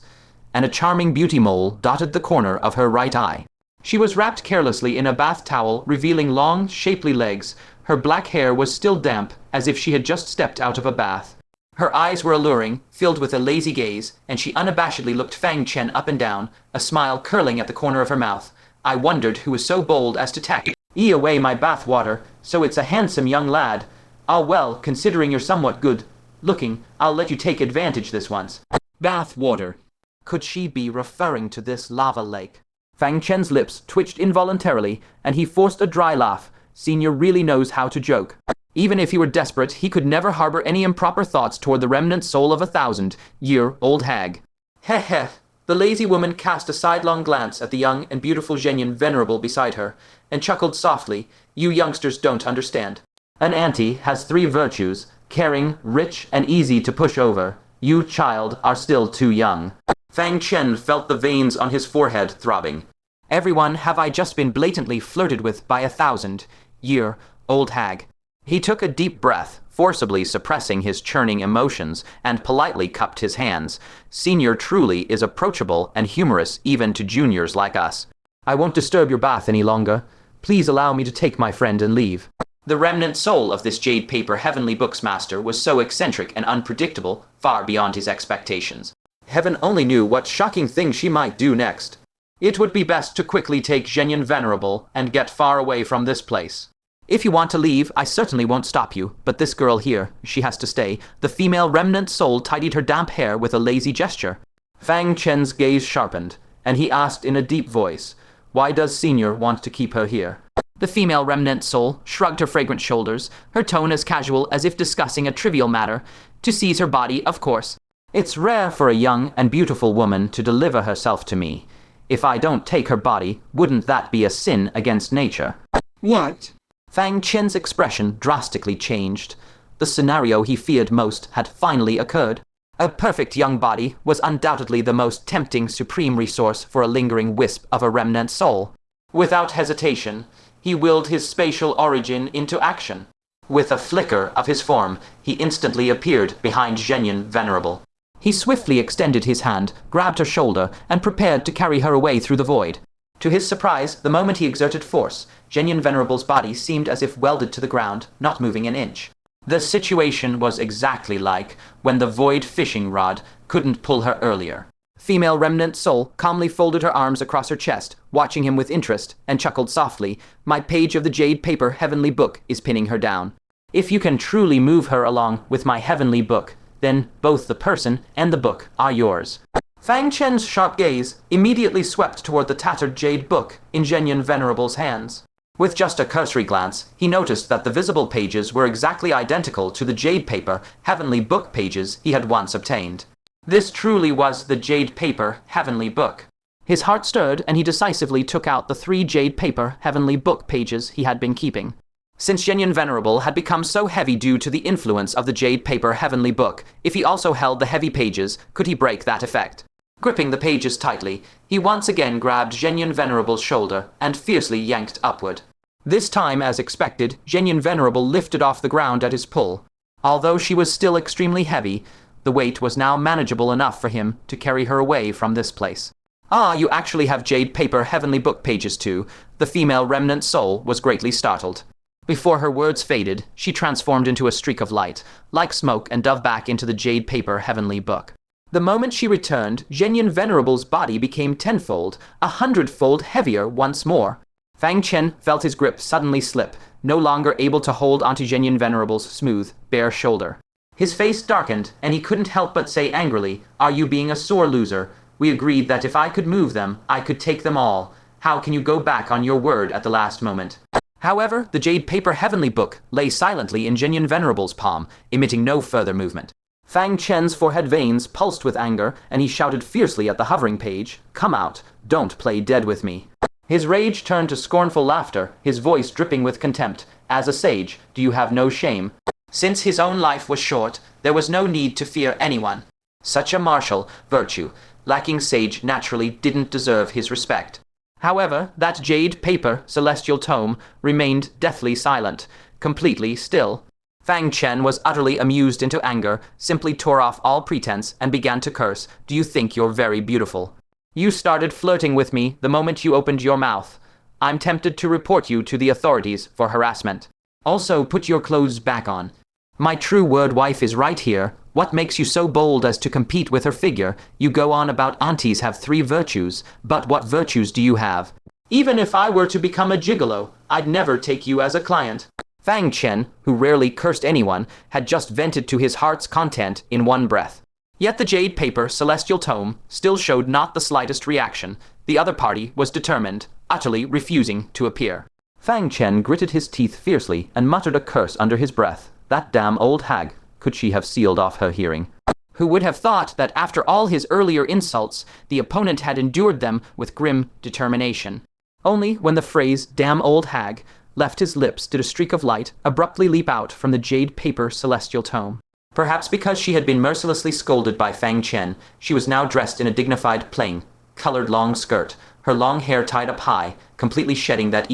and a charming beauty mole dotted the corner of her right eye. She was wrapped carelessly in a bath towel, revealing long, shapely legs. Her black hair was still damp, as if she had just stepped out of a bath. Her eyes were alluring, filled with a lazy gaze, and she unabashedly looked Fang Chen up and down, a smile curling at the corner of her mouth. I wondered who was so bold as to tack away my bath water, so it's a handsome young lad. Ah well, considering you're somewhat good-looking, I'll let you take advantage this once. Bath water. Could she be referring to this lava lake? Fang Chen's lips twitched involuntarily, and he forced a dry laugh. Senior really knows how to joke. Even if he were desperate, he could never harbor any improper thoughts toward the remnant soul of a 1,000-year-old hag. Heh heh. The lazy woman cast a sidelong glance at the young and beautiful Zhenyan Venerable beside her, and chuckled softly. "You youngsters don't understand. An auntie has 3 virtues: caring, rich, and easy to push over. You, child, are still too young." Fang Chen felt the veins on his forehead throbbing. "Everyone have I just been blatantly flirted with by a 1,000-year-old hag." He took a deep breath, forcibly suppressing his churning emotions, and politely cupped his hands. Senior truly is approachable and humorous even to juniors like us. "I won't disturb your bath any longer. Please allow me to take my friend and leave." The remnant soul of this jade paper heavenly books master was so eccentric and unpredictable, far beyond his expectations. Heaven only knew what shocking thing she might do next. It would be best to quickly take Zhenyan Venerable and get far away from this place. "If you want to leave, I certainly won't stop you, but this girl here, she has to stay." The female remnant soul tidied her damp hair with a lazy gesture. Fang Chen's gaze sharpened, and he asked in a deep voice, "Why does Senior want to keep her here?" The female remnant soul shrugged her fragrant shoulders, her tone as casual as if discussing a trivial matter. "To seize her body, of course. It's rare for a young and beautiful woman to deliver herself to me. If I don't take her body, wouldn't that be a sin against nature?" What? Fang Chen's expression drastically changed. The scenario he feared most had finally occurred. A perfect young body was undoubtedly the most tempting supreme resource for a lingering wisp of a remnant soul. Without hesitation, he willed his spatial origin into action. With a flicker of his form, he instantly appeared behind Zhenyan Venerable. He swiftly extended his hand, grabbed her shoulder, and prepared to carry her away through the void. To his surprise, the moment he exerted force, Zhenyan Venerable's body seemed as if welded to the ground, not moving an inch. The situation was exactly like when the void fishing rod couldn't pull her earlier. Female remnant soul calmly folded her arms across her chest, watching him with interest, and chuckled softly. My page of the jade paper heavenly book is pinning her down. If you can truly move her along with my heavenly book, then both the person and the book are yours. Fang Chen's sharp gaze immediately swept toward the tattered jade book in Zhenyan Venerable's hands. With just a cursory glance, he noticed that the visible pages were exactly identical to the jade paper heavenly book pages he had once obtained. This truly was the jade paper heavenly book. His heart stirred, and he decisively took out the 3 jade paper heavenly book pages he had been keeping. Since Zhenyan Venerable had become so heavy due to the influence of the jade paper heavenly book, if he also held the heavy pages, could he break that effect? Gripping the pages tightly, he once again grabbed Zhenyan Venerable's shoulder and fiercely yanked upward. This time, as expected, Zhenyan Venerable lifted off the ground at his pull. Although she was still extremely heavy, the weight was now manageable enough for him to carry her away from this place. Ah, you actually have jade paper heavenly book pages too. The female remnant soul was greatly startled. Before her words faded, she transformed into a streak of light, like smoke, and dove back into the jade paper heavenly book. The moment she returned, Zhenyan Venerable's body became 10-fold, 100-fold heavier once more. Fang Chen felt his grip suddenly slip, no longer able to hold onto Zhenyan Venerable's smooth, bare shoulder. His face darkened, and he couldn't help but say angrily, "Are you being a sore loser? We agreed that if I could move them, I could take them all. How can you go back on your word at the last moment?" However, the jade paper heavenly book lay silently in Zhenyan Venerable's palm, emitting no further movement. Fang Chen's forehead veins pulsed with anger, and he shouted fiercely at the hovering page, "Come out, don't play dead with me." His rage turned to scornful laughter, his voice dripping with contempt. "As a sage, do you have no shame?" Since his own life was short, there was no need to fear anyone. Such a martial virtue, lacking sage, naturally didn't deserve his respect. However, that jade paper celestial tome remained deathly silent, completely still. Fang Chen was utterly amused into anger, simply tore off all pretense, and began to curse. "Do you think you're very beautiful? You started flirting with me the moment you opened your mouth. I'm tempted to report you to the authorities for harassment. Also, put your clothes back on. My true word wife is right here. What makes you so bold as to compete with her figure? You go on about aunties have 3 virtues, but what virtues do you have? Even if I were to become a gigolo, I'd never take you as a client." Fang Chen, who rarely cursed anyone, had just vented to his heart's content in one breath. Yet the jade paper celestial tome still showed not the slightest reaction. The other party was determined, utterly refusing to appear. Fang Chen gritted his teeth fiercely and muttered a curse under his breath. That damn old hag, could she have sealed off her hearing? Who would have thought that after all his earlier insults, the opponent had endured them with grim determination? Only when the phrase, "damn old hag," left his lips did a streak of light abruptly leap out from the jade paper celestial tome. Perhaps because she had been mercilessly scolded by Fang Chen, she was now dressed in a dignified plain, colored long skirt, her long hair tied up high, completely shedding that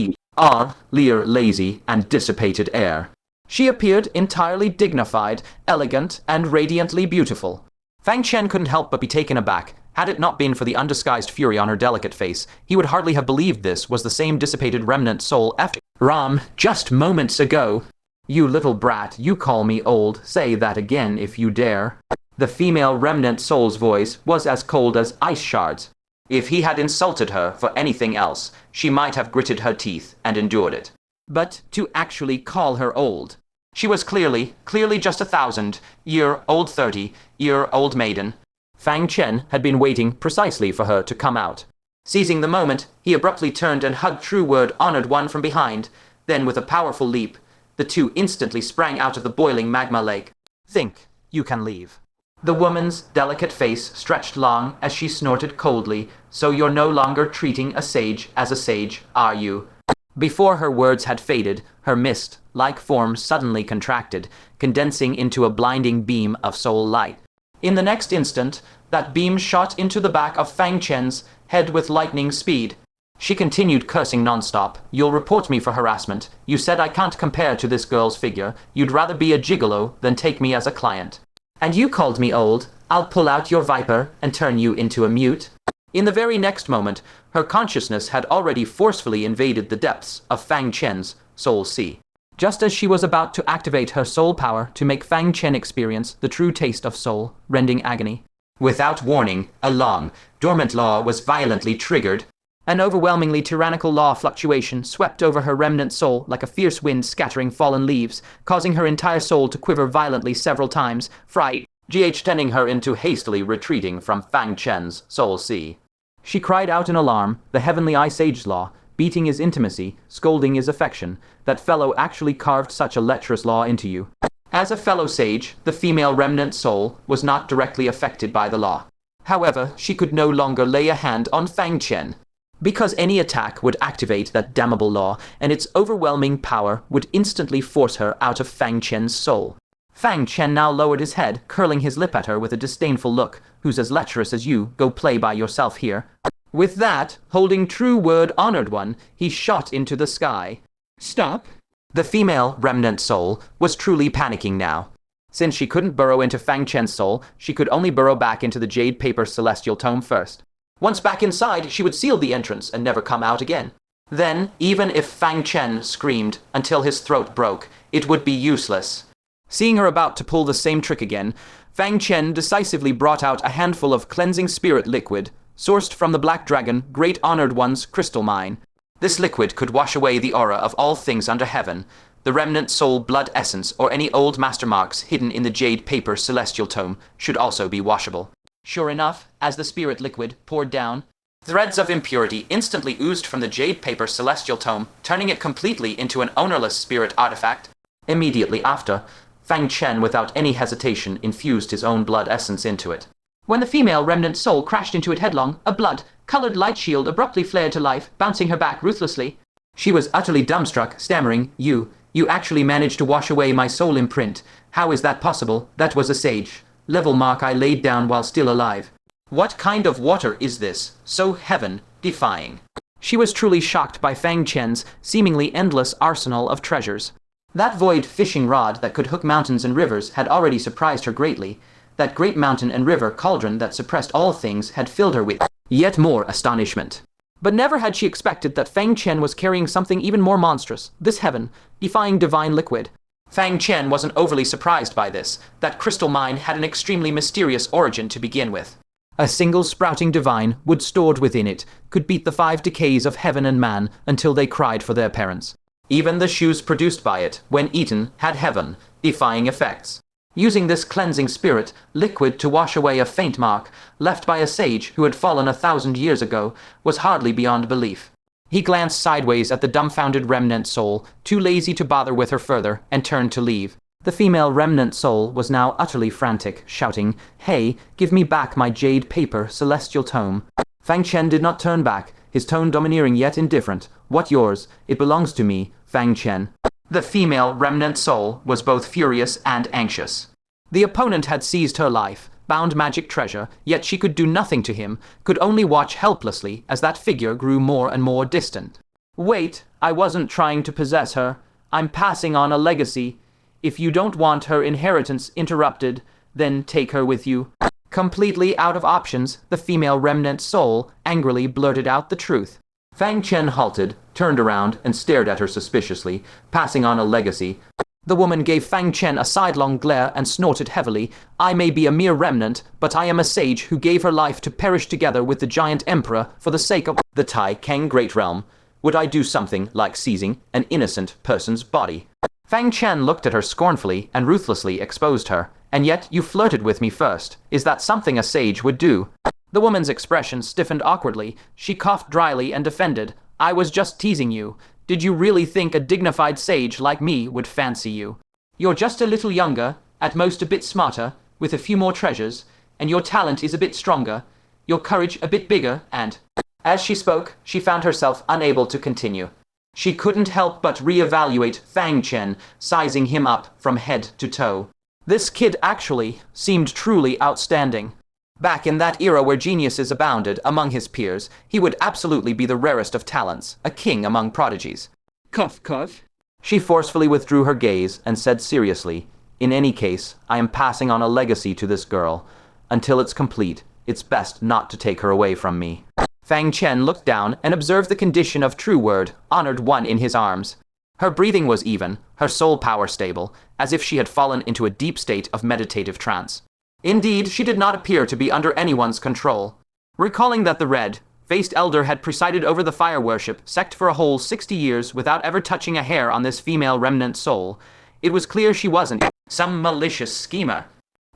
leer, lazy, and dissipated air. She appeared entirely dignified, elegant, and radiantly beautiful. Fang Chen couldn't help but be taken aback. Had it not been for the undisguised fury on her delicate face, he would hardly have believed this was the same dissipated remnant soul after Ram, just moments ago. "You little brat, you call me old. Say that again if you dare." The female remnant soul's voice was as cold as ice shards. If he had insulted her for anything else, she might have gritted her teeth and endured it. But to actually call her old. She was clearly just 1,000-year-old 30-year-old maiden. Fang Chen had been waiting precisely for her to come out. Seizing the moment, he abruptly turned and hugged True Word Honored One from behind. Then, with a powerful leap, the two instantly sprang out of the boiling magma lake. "Think you can leave." The woman's delicate face stretched long as she snorted coldly. "So you're no longer treating a sage as a sage, are you?" Before her words had faded, her mist-like form suddenly contracted, condensing into a blinding beam of soul light. In the next instant, that beam shot into the back of Fang Chen's head with lightning speed. She continued cursing nonstop. "You'll report me for harassment. You said I can't compare to this girl's figure. You'd rather be a gigolo than take me as a client. And you called me old. I'll pull out your viper and turn you into a mute." In the very next moment, her consciousness had already forcefully invaded the depths of Fang Chen's soul sea. Just as she was about to activate her soul power to make Fang Chen experience the true taste of soul-rending agony. Without warning, a long, dormant law was violently triggered. An overwhelmingly tyrannical law fluctuation swept over her remnant soul like a fierce wind scattering fallen leaves, causing her entire soul to quiver violently several times, sending her into hastily retreating from Fang Chen's soul sea. She cried out in alarm, the heavenly Ice Age law, beating his intimacy, scolding his affection. That fellow actually carved such a lecherous law into you. As a fellow sage, the female remnant soul was not directly affected by the law. However, she could no longer lay a hand on Fang Chen, because any attack would activate that damnable law, and its overwhelming power would instantly force her out of Fang Chen's soul. Fang Chen now lowered his head, curling his lip at her with a disdainful look. Who's as lecherous as you? Go play by yourself here. With that, holding true word honored one, he shot into the sky. Stop. The female remnant soul was truly panicking now. Since she couldn't burrow into Fang Chen's soul, she could only burrow back into the jade paper celestial tome first. Once back inside, she would seal the entrance and never come out again. Then, even if Fang Chen screamed until his throat broke, it would be useless. Seeing her about to pull the same trick again, Fang Chen decisively brought out a handful of cleansing spirit liquid, sourced from the Black Dragon, Great Honored One's crystal mine. This liquid could wash away the aura of all things under heaven, the remnant soul blood essence or any old master marks hidden in the jade paper celestial tome should also be washable. Sure enough, as the spirit liquid poured down, threads of impurity instantly oozed from the jade paper celestial tome, turning it completely into an ownerless spirit artifact. Immediately after, Fang Chen without any hesitation infused his own blood essence into it. When the female remnant soul crashed into it headlong, a blood-colored light shield abruptly flared to life, bouncing her back ruthlessly. She was utterly dumbstruck, stammering, You actually managed to wash away my soul imprint. How is that possible? That was a sage level mark I laid down while still alive. What kind of water is this? So heaven-defying. She was truly shocked by Fang Chen's seemingly endless arsenal of treasures. That void fishing rod that could hook mountains and rivers had already surprised her greatly. That great mountain and river cauldron that suppressed all things had filled her with yet more astonishment. But never had she expected that Fang Chen was carrying something even more monstrous, this heaven-defying divine liquid. Fang Chen wasn't overly surprised by this. That crystal mine had an extremely mysterious origin to begin with. A single sprouting divine, wood stored within it, could beat the 5 decays of heaven and man until they cried for their parents. Even the shoes produced by it, when eaten, had heaven-defying effects. Using this cleansing spirit liquid to wash away a faint mark left by a sage who had fallen 1,000 years ago was hardly beyond belief. He glanced sideways at the dumbfounded remnant soul, too lazy to bother with her further, and turned to leave. The female remnant soul was now utterly frantic, shouting, Hey, give me back my jade paper celestial tome. Fang Chen did not turn back, his tone domineering yet indifferent. What yours? It belongs to me, Fang Chen. The female remnant soul was both furious and anxious. The opponent had seized her life, bound magic treasure, yet she could do nothing to him, could only watch helplessly as that figure grew more and more distant. Wait, I wasn't trying to possess her. I'm passing on a legacy. If you don't want her inheritance interrupted, then take her with you. Completely out of options, the female remnant soul angrily blurted out the truth. Fang Chen halted, turned around, and stared at her suspiciously, passing on a legacy. The woman gave Fang Chen a sidelong glare and snorted heavily. I may be a mere remnant, but I am a sage who gave her life to perish together with the giant emperor for the sake of the Taicang Great Realm. Would I do something like seizing an innocent person's body? Fang Chen looked at her scornfully and ruthlessly exposed her. And yet you flirted with me first. Is that something a sage would do? The woman's expression stiffened awkwardly. She coughed dryly and defended. I was just teasing you. Did you really think a dignified sage like me would fancy you? You're just a little younger, at most a bit smarter, with a few more treasures, and your talent is a bit stronger, your courage a bit bigger, and... As she spoke, she found herself unable to continue. She couldn't help but reevaluate Fang Chen, sizing him up from head to toe. This kid actually seemed truly outstanding. Back in that era where geniuses abounded among his peers, he would absolutely be the rarest of talents, a king among prodigies. Cough, cough. She forcefully withdrew her gaze and said seriously, In any case, I am passing on a legacy to this girl. Until it's complete, it's best not to take her away from me. Fang Chen looked down and observed the condition of true word, honored one in his arms. Her breathing was even, her soul power stable, as if she had fallen into a deep state of meditative trance. Indeed, she did not appear to be under anyone's control. Recalling that the red-faced elder had presided over the fire worship sect for a whole 60 years without ever touching a hair on this female remnant soul, it was clear she wasn't some malicious schemer.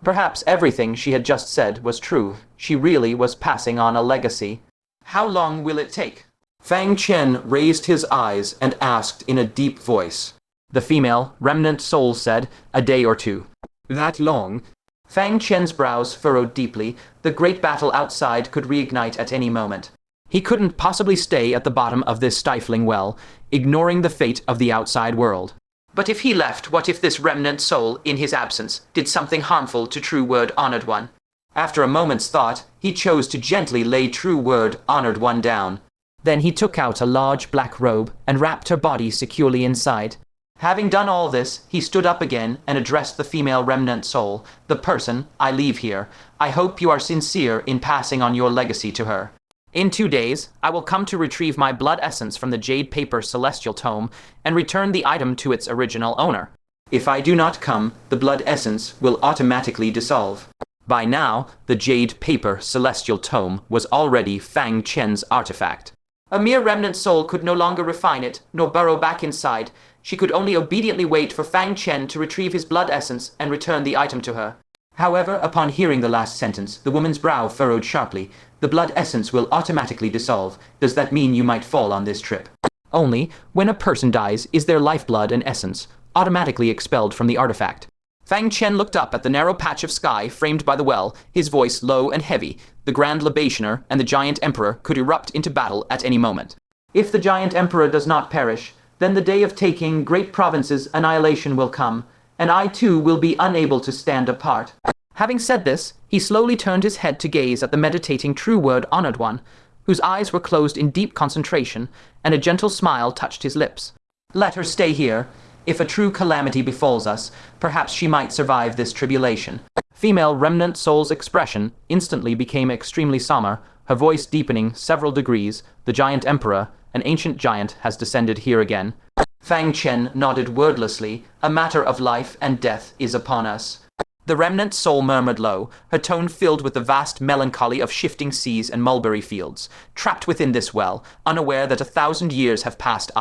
Perhaps everything she had just said was true. She really was passing on a legacy. How long will it take? Fang Chen raised his eyes and asked in a deep voice. The female remnant soul said, "A day or two." That long? Fang Chen's brows furrowed deeply. The great battle outside could reignite at any moment. He couldn't possibly stay at the bottom of this stifling well, ignoring the fate of the outside world. But if he left, what if this remnant soul, in his absence, did something harmful to True Word Honored One? After a moment's thought, he chose to gently lay True Word Honored One down. Then he took out a large black robe and wrapped her body securely inside. Having done all this, he stood up again and addressed the female remnant soul. "The person I leave here. I hope you are sincere in passing on your legacy to her. In 2 days, I will come to retrieve my blood essence from the jade paper celestial tome and return the item to its original owner. If I do not come, the blood essence will automatically dissolve." By now, the jade paper celestial tome was already Fang Chen's artifact. A mere remnant soul could no longer refine it, nor burrow back inside. She could only obediently wait for Fang Chen to retrieve his blood essence and return the item to her. However, upon hearing the last sentence, the woman's brow furrowed sharply. "The blood essence will automatically dissolve. Does that mean you might fall on this trip?" Only, when a person dies, is their lifeblood and essence automatically expelled from the artifact. Fang Chen looked up at the narrow patch of sky framed by the well, his voice low and heavy. The Grand Libationer and the Giant Emperor could erupt into battle at any moment. If the Giant Emperor does not perish, then the day of taking great provinces' annihilation will come, and I too will be unable to stand apart. Having said this, he slowly turned his head to gaze at the meditating True Word Honored One, whose eyes were closed in deep concentration, and a gentle smile touched his lips. "Let her stay here. If a true calamity befalls us, perhaps she might survive this tribulation." Female remnant soul's expression instantly became extremely somber, her voice deepening several degrees. "The Giant Emperor, an ancient giant, has descended here again." Fang Chen nodded wordlessly. "A matter of life and death is upon us." The remnant soul murmured low, her tone filled with the vast melancholy of shifting seas and mulberry fields. "Trapped within this well, unaware that 1,000 years have passed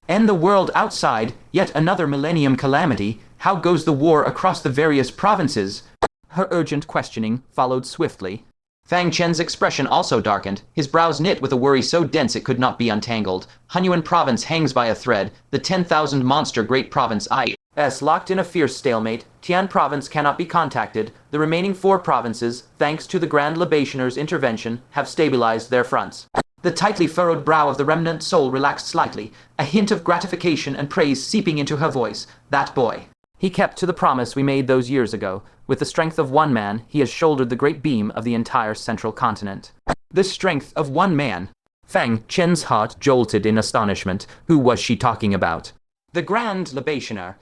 and the world outside, yet another millennium calamity. How goes the war across the various provinces?" Her urgent questioning followed swiftly. Fang Chen's expression also darkened, his brows knit with a worry so dense it could not be untangled. Hunyuan province hangs by a thread, the 10,000 monster great province is locked in a fierce stalemate. Tian province cannot be contacted. The remaining 4 provinces, thanks to the Grand Libationer's intervention, have stabilized their fronts. The tightly furrowed brow of the remnant soul relaxed slightly, a hint of gratification and praise seeping into her voice. "That boy. He kept to the promise we made those years ago. With the strength of one man, he has shouldered the great beam of the entire central continent." The strength of one man? Fang Chen's heart jolted in astonishment. Who was she talking about? The Grand Libationer.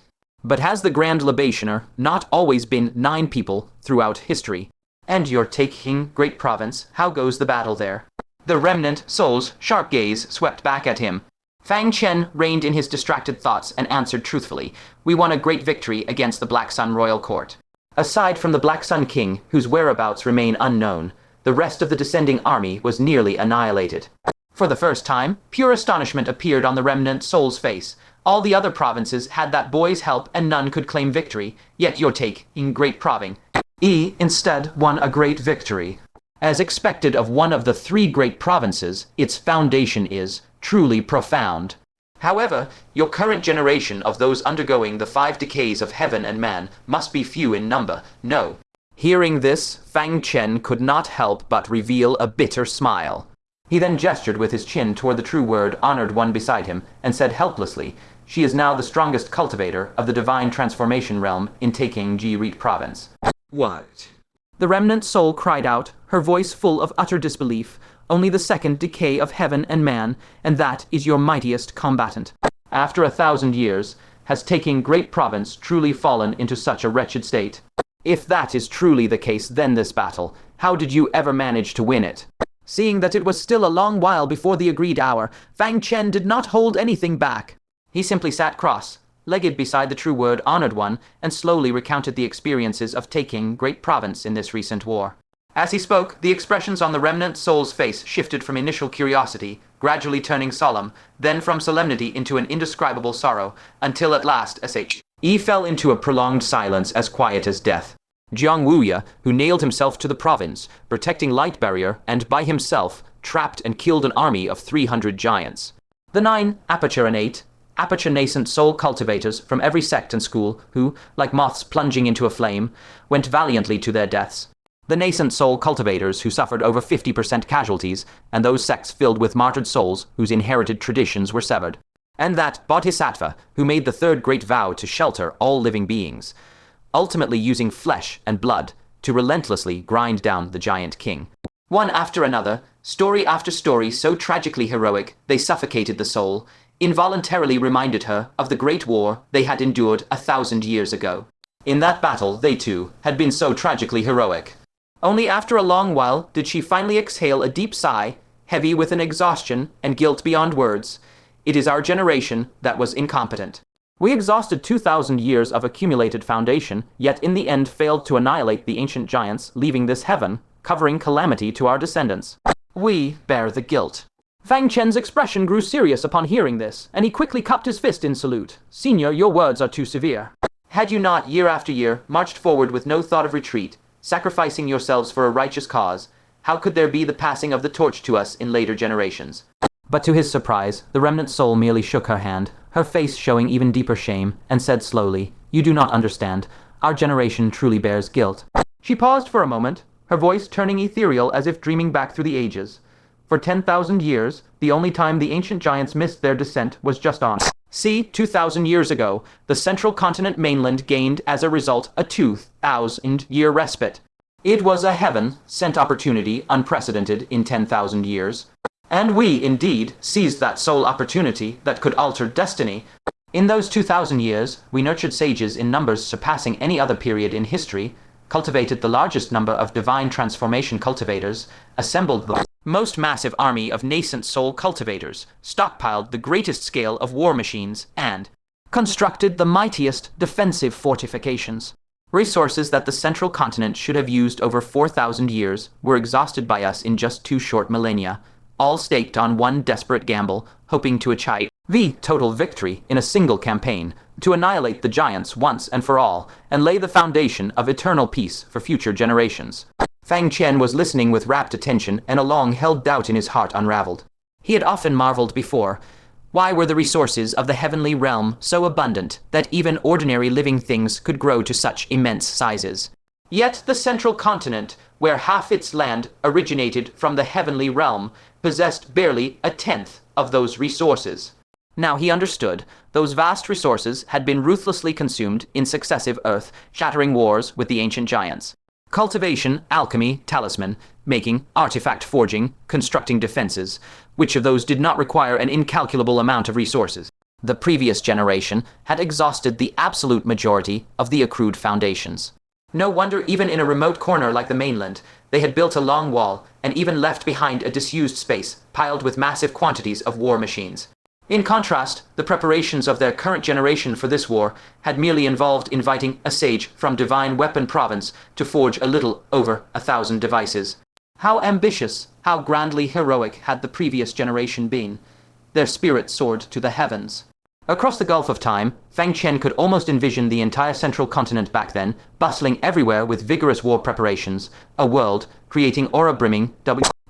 But has the Grand Libationer not always been 9 people throughout history? "And you're taking great province. How goes the battle there?" The remnant soul's sharp gaze swept back at him. Fang Chen reined in his distracted thoughts and answered truthfully. "We won a great victory against the Black Sun Royal Court. Aside from the Black Sun King, whose whereabouts remain unknown, the rest of the descending army was nearly annihilated." For the first time, pure astonishment appeared on the remnant soul's face. All the other provinces had that boy's help and none could claim victory, yet your take in Great Province instead won a great victory. As expected of one of the 3 great provinces, its foundation is truly profound. However, your current generation of those undergoing the 5 decays of heaven and man must be few in number, no. Hearing this, Fang Chen could not help but reveal a bitter smile. He then gestured with his chin toward the True Word Honored One beside him, and said helplessly, "She is now the strongest cultivator of the divine transformation realm in Taicang Ji province." What? The remnant soul cried out, her voice full of utter disbelief. "Only the 2nd decay of heaven and man, and that is your mightiest combatant. After 1,000 years, has Taicang great province truly fallen into such a wretched state? If that is truly the case, then this battle, how did you ever manage to win it?" Seeing that it was still a long while before the agreed hour, Fang Chen did not hold anything back. He simply sat cross-legged beside the true word honored one and slowly recounted the experiences of taking great province in this recent war. As he spoke, the expressions on the remnant soul's face shifted from initial curiosity, gradually turning solemn, then from solemnity into an indescribable sorrow, until at last He fell into a prolonged silence as quiet as death. Jiang Wuya, who nailed himself to the province, protecting light barrier, and by himself, trapped and killed an army of 300 giants. The 9 aperture innate, aperture nascent soul cultivators from every sect and school who, like moths plunging into a flame, went valiantly to their deaths. The nascent soul cultivators who suffered over 50% casualties, and those sects filled with martyred souls whose inherited traditions were severed. And that bodhisattva who made the third great vow to shelter all living beings, ultimately using flesh and blood to relentlessly grind down the giant king. One after another, story after story so tragically heroic they suffocated the soul, involuntarily reminded her of the great war they had endured 1,000 years ago. In that battle, they too had been so tragically heroic. Only after a long while did she finally exhale a deep sigh, heavy with an exhaustion and guilt beyond words. It is our generation that was incompetent. We exhausted 2,000 years of accumulated foundation, yet in the end failed to annihilate the ancient giants, leaving this heaven, covering calamity to our descendants. We bear the guilt. Fang Chen's expression grew serious upon hearing this, and he quickly cupped his fist in salute. Senior, your words are too severe. Had you not, year after year, marched forward with no thought of retreat, sacrificing yourselves for a righteous cause, how could there be the passing of the torch to us in later generations? But to his surprise, the remnant soul merely shook her hand, her face showing even deeper shame, and said slowly, "You do not understand. Our generation truly bears guilt." She paused for a moment, her voice turning ethereal as if dreaming back through the ages. For 10,000 years, the only time the ancient giants missed their descent was just on. See, 2,000 years ago, the central continent mainland gained, as a result, a 2,000-year respite. It was a heaven-sent opportunity unprecedented in 10,000 years. And we, indeed, seized that sole opportunity that could alter destiny. In those 2,000 years, we nurtured sages in numbers surpassing any other period in history, cultivated the largest number of divine transformation cultivators, assembled the most massive army of nascent soul cultivators, stockpiled the greatest scale of war machines, and constructed the mightiest defensive fortifications. Resources that the central continent should have used over 4,000 years were exhausted by us in just 2 short millennia, all staked on one desperate gamble, hoping to achieve the total victory in a single campaign, to annihilate the giants once and for all, and lay the foundation of eternal peace for future generations. Fang Chen was listening with rapt attention, and a long-held doubt in his heart unraveled. He had often marveled before. Why were the resources of the heavenly realm so abundant that even ordinary living things could grow to such immense sizes? Yet the central continent, where half its land originated from the heavenly realm, possessed barely a tenth of those resources. Now he understood. Those vast resources had been ruthlessly consumed in successive earth-shattering wars with the ancient giants. Cultivation, alchemy, talisman, making, artifact forging, constructing defenses. Which of those did not require an incalculable amount of resources? The previous generation had exhausted the absolute majority of the accrued foundations. No wonder even in a remote corner like the mainland, they had built a long wall and even left behind a disused space piled with massive quantities of war machines. In contrast, the preparations of their current generation for this war had merely involved inviting a sage from Divine Weapon Province to forge a little over 1,000 devices. How ambitious, how grandly heroic had the previous generation been. Their spirit soared to the heavens. Across the gulf of time, Fang Chen could almost envision the entire central continent back then, bustling everywhere with vigorous war preparations, a world creating aura-brimming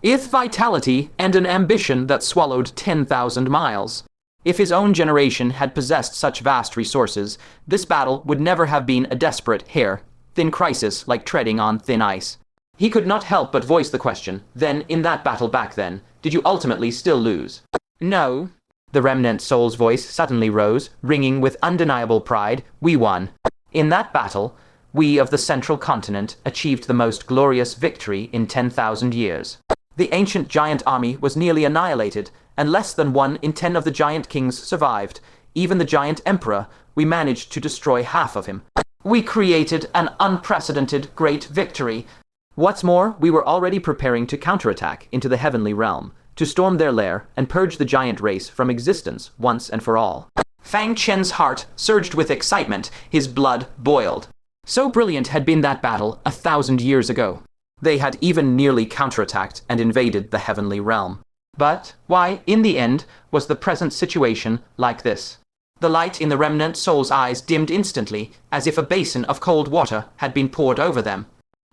with vitality and an ambition that swallowed 10,000 miles. If his own generation had possessed such vast resources, this battle would never have been a desperate, hair-thin crisis like treading on thin ice. He could not help but voice the question, then, in that battle back then, did you ultimately still lose? No. The remnant soul's voice suddenly rose, ringing with undeniable pride. We won. In that battle, we of the central continent achieved the most glorious victory in 10,000 years. The ancient giant army was nearly annihilated, and less than 1 in 10 of the giant kings survived. Even the giant emperor, we managed to destroy half of him. We created an unprecedented great victory. What's more, we were already preparing to counterattack into the heavenly realm, to storm their lair and purge the giant race from existence once and for all. Fang Chen's heart surged with excitement, his blood boiled. So brilliant had been that battle 1,000 years ago. They had even nearly counterattacked and invaded the heavenly realm. But why, in the end, was the present situation like this? The light in the remnant soul's eyes dimmed instantly, as if a basin of cold water had been poured over them.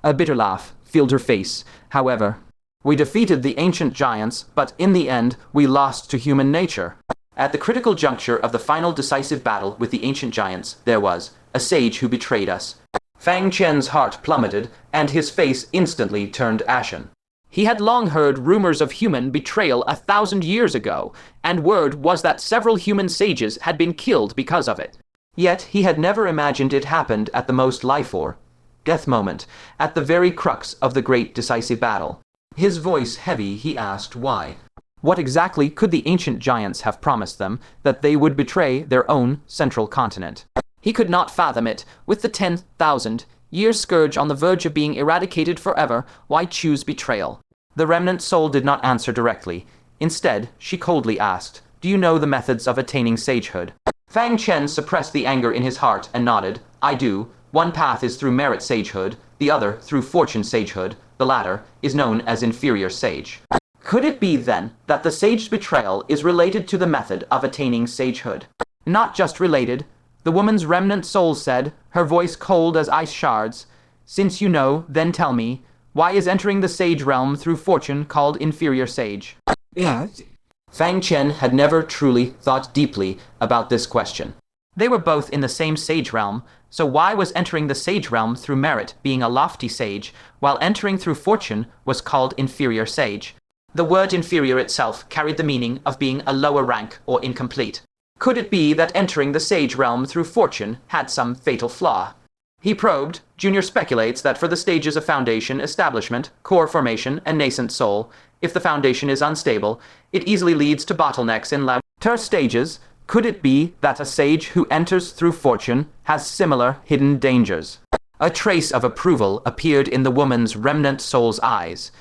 A bitter laugh filled her face. However, we defeated the ancient giants, but in the end, we lost to human nature. At the critical juncture of the final decisive battle with the ancient giants, there was a sage who betrayed us. Fang Chen's heart plummeted, and his face instantly turned ashen. He had long heard rumors of human betrayal 1,000 years ago, and word was that several human sages had been killed because of it. Yet he had never imagined it happened at the most life-or death moment, at the very crux of the great decisive battle. His voice heavy, he asked why. What exactly could the ancient giants have promised them that they would betray their own central continent? He could not fathom it. With the 10,000-year scourge on the verge of being eradicated forever, why choose betrayal? The remnant soul did not answer directly. Instead, she coldly asked, "Do you know the methods of attaining sagehood?" Fang Chen suppressed the anger in his heart and nodded. "I do. One path is through merit sagehood, the other through fortune sagehood. The latter is known as inferior sage." Could it be, then, that the sage's betrayal is related to the method of attaining sagehood? Not just related. The woman's remnant soul said, her voice cold as ice shards, "Since you know, then tell me, why is entering the sage realm through fortune called inferior sage?" Yes. Fang Chen had never truly thought deeply about this question. They were both in the same sage realm, so why was entering the sage realm through merit being a lofty sage, while entering through fortune was called inferior sage? The word inferior itself carried the meaning of being a lower rank or incomplete. Could it be that entering the sage realm through fortune had some fatal flaw? He probed. Junior speculates that for the stages of foundation, establishment, core formation, and nascent soul, if the foundation is unstable, it easily leads to bottlenecks in later stages. Could it be that a sage who enters through fortune has similar hidden dangers? A trace of approval appeared in the woman's remnant soul's eyes.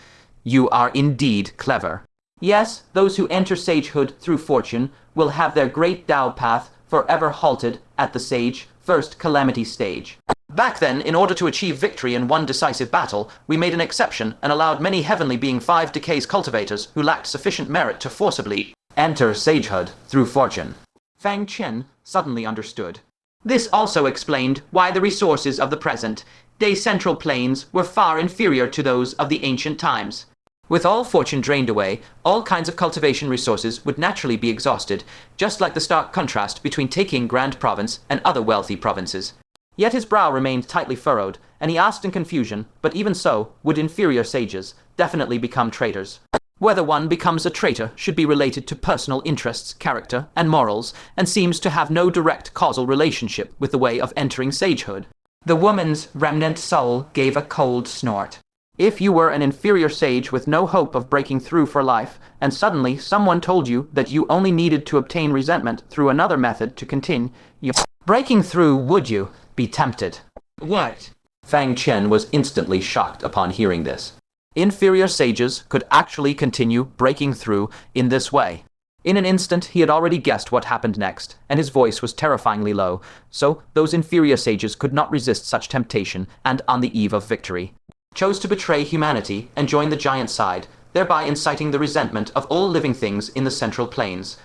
"You are indeed clever." Yes, those who enter sagehood through fortune will have their great Tao path forever halted at the sage first calamity stage. Back then, in order to achieve victory in one decisive battle, we made an exception and allowed many heavenly being 5 decays cultivators who lacked sufficient merit to forcibly enter sagehood through fortune. Fang Chen suddenly understood. This also explained why the resources of the present day central plains were far inferior to those of the ancient times. With all fortune drained away, all kinds of cultivation resources would naturally be exhausted, just like the stark contrast between Taicang Grand Province and other wealthy provinces. Yet his brow remained tightly furrowed, and he asked in confusion, but even so, would inferior sages definitely become traitors? Whether one becomes a traitor should be related to personal interests, character, and morals, and seems to have no direct causal relationship with the way of entering sagehood. The woman's remnant soul gave a cold snort. If you were an inferior sage with no hope of breaking through for life, and suddenly someone told you that you only needed to obtain resentment through another method to continue breaking through, would you be tempted? What? Fang Chen was instantly shocked upon hearing this. Inferior sages could actually continue breaking through in this way. In an instant, he had already guessed what happened next, and his voice was terrifyingly low, so those inferior sages could not resist such temptation, and on the eve of victory, chose to betray humanity and join the giant side, thereby inciting the resentment of all living things in the central plains.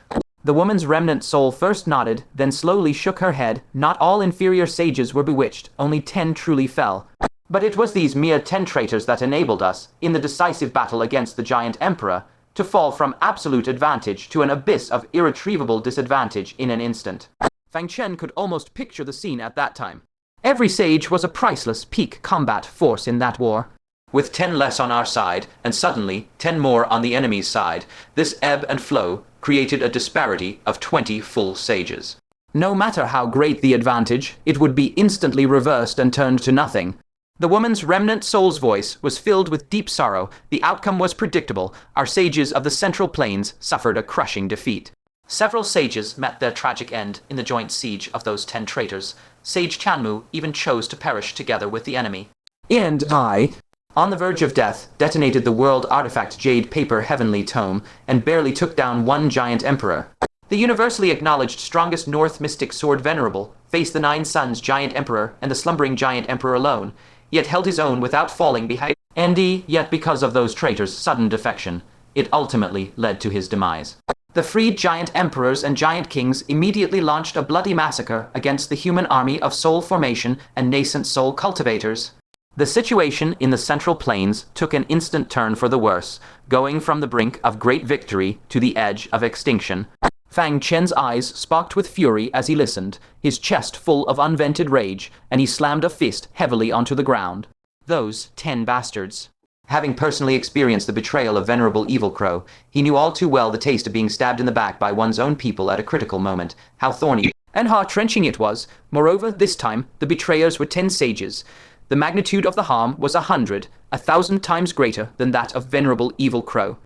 The woman's remnant soul first nodded, then slowly shook her head. Not all inferior sages were bewitched, only 10 truly fell. But it was these mere 10 traitors that enabled us, in the decisive battle against the giant emperor, to fall from absolute advantage to an abyss of irretrievable disadvantage in an instant. Fang Chen could almost picture the scene at that time. Every sage was a priceless peak combat force in that war. With 10 less on our side, and suddenly 10 more on the enemy's side, this ebb and flow created a disparity of 20 full sages. No matter how great the advantage, it would be instantly reversed and turned to nothing. The woman's remnant soul's voice was filled with deep sorrow. The outcome was predictable. Our sages of the Central Plains suffered a crushing defeat. Several sages met their tragic end in the joint siege of those 10 traitors. Sage Chanmu even chose to perish together with the enemy. And I, on the verge of death, detonated the world artifact Jade Paper Heavenly Tome and barely took down one giant emperor. The universally acknowledged strongest North mystic sword Venerable faced the 9 Suns Giant Emperor and the slumbering Giant Emperor alone, yet held his own without falling behind Andy, yet because of those traitors' sudden defection, it ultimately led to his demise. The freed Giant Emperors and Giant Kings immediately launched a bloody massacre against the human army of soul formation and nascent soul cultivators. The situation in the Central Plains took an instant turn for the worse, going from the brink of great victory to the edge of extinction. Fang Chen's eyes sparkled with fury as he listened, his chest full of unvented rage, and he slammed a fist heavily onto the ground. Those 10 bastards. Having personally experienced the betrayal of Venerable Evil Crow, he knew all too well the taste of being stabbed in the back by one's own people at a critical moment, how thorny and heart-wrenching it was. Moreover, this time, the betrayers were 10 sages. The magnitude of the harm was 100, 1,000 times greater than that of Venerable Evil Crow.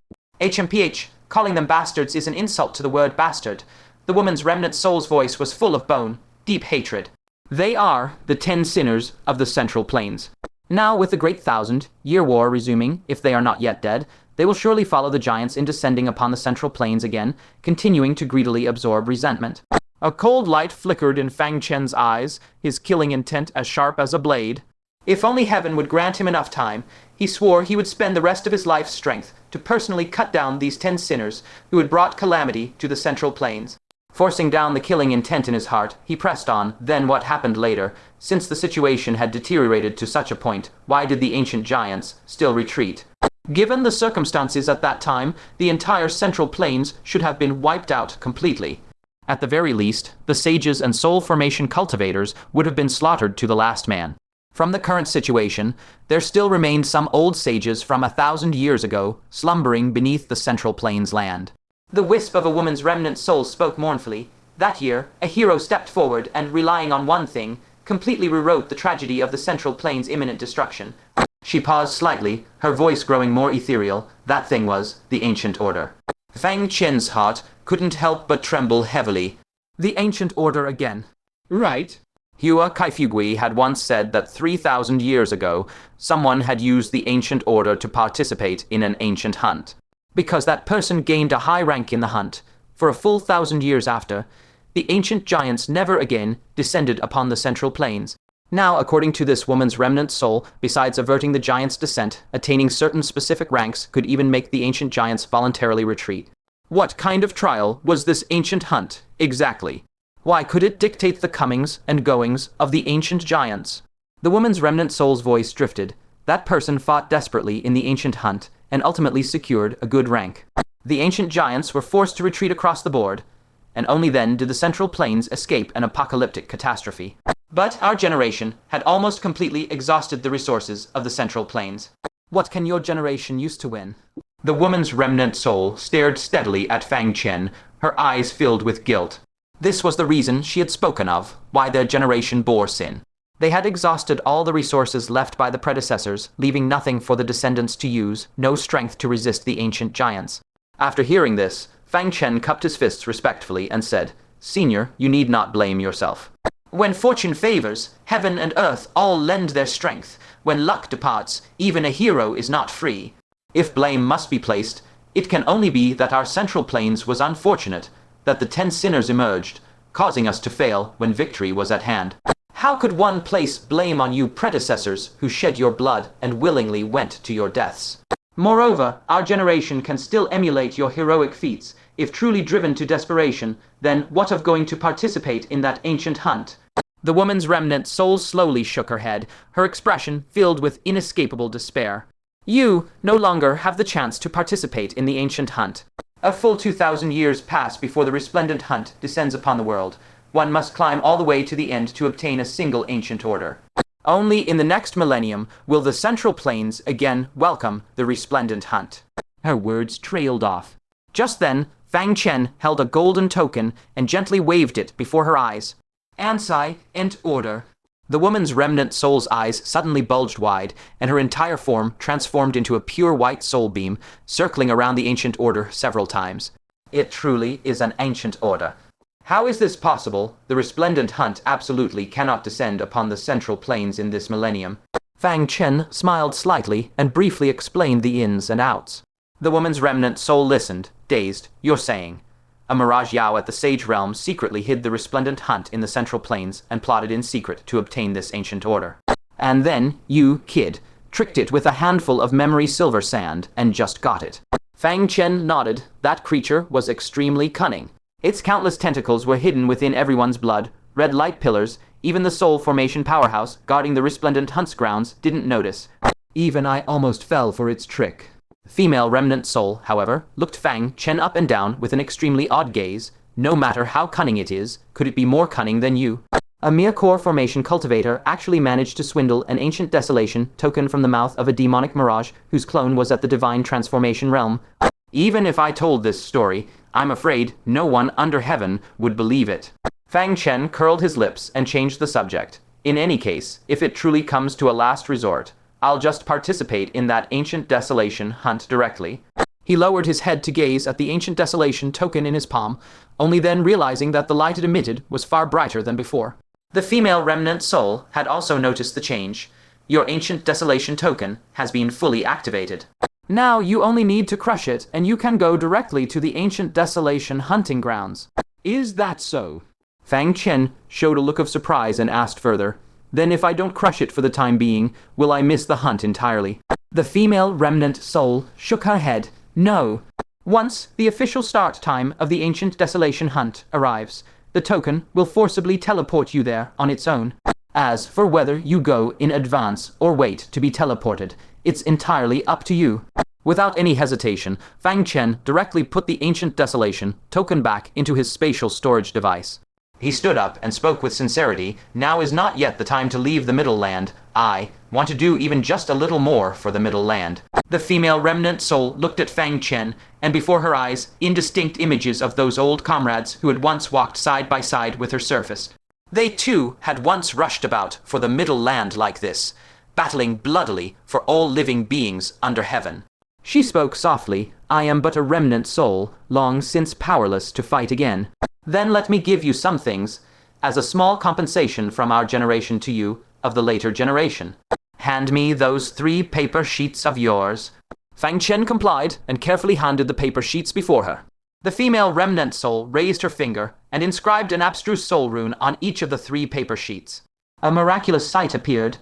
HMPH, calling them bastards is an insult to the word bastard. The woman's remnant soul's voice was full of bone, deep hatred. They are the 10 sinners of the Central Plains. Now, with the great 1,000-year war resuming, if they are not yet dead, they will surely follow the giants in descending upon the Central Plains again, continuing to greedily absorb resentment. A cold light flickered in Fang Chen's eyes, his killing intent as sharp as a blade. If only heaven would grant him enough time, he swore he would spend the rest of his life's strength to personally cut down these 10 sinners who had brought calamity to the Central Plains. Forcing down the killing intent in his heart, he pressed on. Then what happened later? Since the situation had deteriorated to such a point, why did the ancient giants still retreat? Given the circumstances at that time, the entire Central Plains should have been wiped out completely. At the very least, the sages and soul formation cultivators would have been slaughtered to the last man. From the current situation, there still remained some old sages from 1,000 years ago, slumbering beneath the Central Plains land. The wisp of a woman's remnant soul spoke mournfully. That year, a hero stepped forward and, relying on one thing, completely rewrote the tragedy of the Central Plains' imminent destruction. She paused slightly, her voice growing more ethereal. That thing was the Ancient Order. Fang Chen's heart couldn't help but tremble heavily. The Ancient Order again. Right. Hua Kaifugui had once said that 3,000 years ago, someone had used the Ancient Order to participate in an ancient hunt. Because that person gained a high rank in the hunt, for a full 1,000 years after, the ancient giants never again descended upon the Central Plains. Now, according to this woman's remnant soul, besides averting the giants' descent, attaining certain specific ranks could even make the ancient giants voluntarily retreat. What kind of trial was this ancient hunt, exactly? Why could it dictate the comings and goings of the ancient giants? The woman's remnant soul's voice drifted. That person fought desperately in the ancient hunt and ultimately secured a good rank. The ancient giants were forced to retreat across the board, and only then did the Central Plains escape an apocalyptic catastrophe. But our generation had almost completely exhausted the resources of the Central Plains. What can your generation use to win? The woman's remnant soul stared steadily at Fang Chen, her eyes filled with guilt. This was the reason she had spoken of, why their generation bore sin. They had exhausted all the resources left by the predecessors, leaving nothing for the descendants to use, no strength to resist the ancient giants. After hearing this, Fang Chen cupped his fists respectfully and said, "Senior, you need not blame yourself. When fortune favors, heaven and earth all lend their strength. When luck departs, even a hero is not free. If blame must be placed, it can only be that our Central Plains was unfortunate, that the 10 sinners emerged, causing us to fail when victory was at hand. How could one place blame on you predecessors who shed your blood and willingly went to your deaths? Moreover, our generation can still emulate your heroic feats. If truly driven to desperation, then what of going to participate in that ancient hunt?" The woman's remnant soul slowly shook her head, her expression filled with inescapable despair. "You no longer have the chance to participate in the ancient hunt. A full 2,000 years pass before the resplendent hunt descends upon the world. One must climb all the way to the end to obtain a single ancient order. Only in the next millennium will the Central Plains again welcome the resplendent hunt." Her words trailed off. Just then, Fang Chen held a golden token and gently waved it before her eyes. "Ansai ent order." The woman's remnant soul's eyes suddenly bulged wide, and her entire form transformed into a pure white soul beam, circling around the ancient order several times. It truly is an ancient order. How is this possible? The resplendent hunt absolutely cannot descend upon the Central Plains in this millennium. Fang Chen smiled slightly and briefly explained the ins and outs. The woman's remnant soul listened, dazed. "You're saying A Mirage Yao at the Sage Realm secretly hid the resplendent hunt in the Central Plains and plotted in secret to obtain this ancient order. And then, you, kid, tricked it with a handful of memory silver sand and just got it. Fang Chen nodded. That creature was extremely cunning. Its countless tentacles were hidden within everyone's blood, red light pillars. Even the soul formation powerhouse guarding the resplendent hunt's grounds didn't notice. Even I almost fell for its trick. Female remnant soul, however, looked Fang Chen up and down with an extremely odd gaze. No matter how cunning it is, could it be more cunning than you? A mere core formation cultivator actually managed to swindle an ancient desolation token from the mouth of a demonic mirage whose clone was at the divine transformation realm. Even if I told this story, I'm afraid no one under heaven would believe it. Fang Chen curled his lips and changed the subject. In any case, if it truly comes to a last resort, I'll just participate in that ancient desolation hunt directly. He lowered his head to gaze at the ancient desolation token in his palm, only then realizing that the light it emitted was far brighter than before. The female remnant soul had also noticed the change. Your ancient desolation token has been fully activated. Now you only need to crush it, and you can go directly to the ancient desolation hunting grounds. Is that so? Fang Chen showed a look of surprise and asked further, then if I don't crush it for the time being, will I miss the hunt entirely? The female remnant soul shook her head. No. Once the official start time of the ancient desolation hunt arrives, the token will forcibly teleport you there on its own. As for whether you go in advance or wait to be teleported, it's entirely up to you. Without any hesitation, Fang Chen directly put the ancient desolation token back into his spatial storage device. He stood up and spoke with sincerity. Now is not yet the time to leave the Middle Land. I want to do even just a little more for the Middle Land. The female remnant soul looked at Fang Chen, and before her eyes, indistinct images of those old comrades who had once walked side by side with her surfaced. They too had once rushed about for the Middle Land like this, battling bloodily for all living beings under heaven. She spoke softly. I am but a remnant soul, long since powerless to fight again. Then let me give you some things, as a small compensation from our generation to you, of the later generation. Hand me those 3 paper sheets of yours. Fang Chen complied and carefully handed the paper sheets before her. The female remnant soul raised her finger and inscribed an abstruse soul rune on each of the 3 paper sheets. A miraculous sight appeared.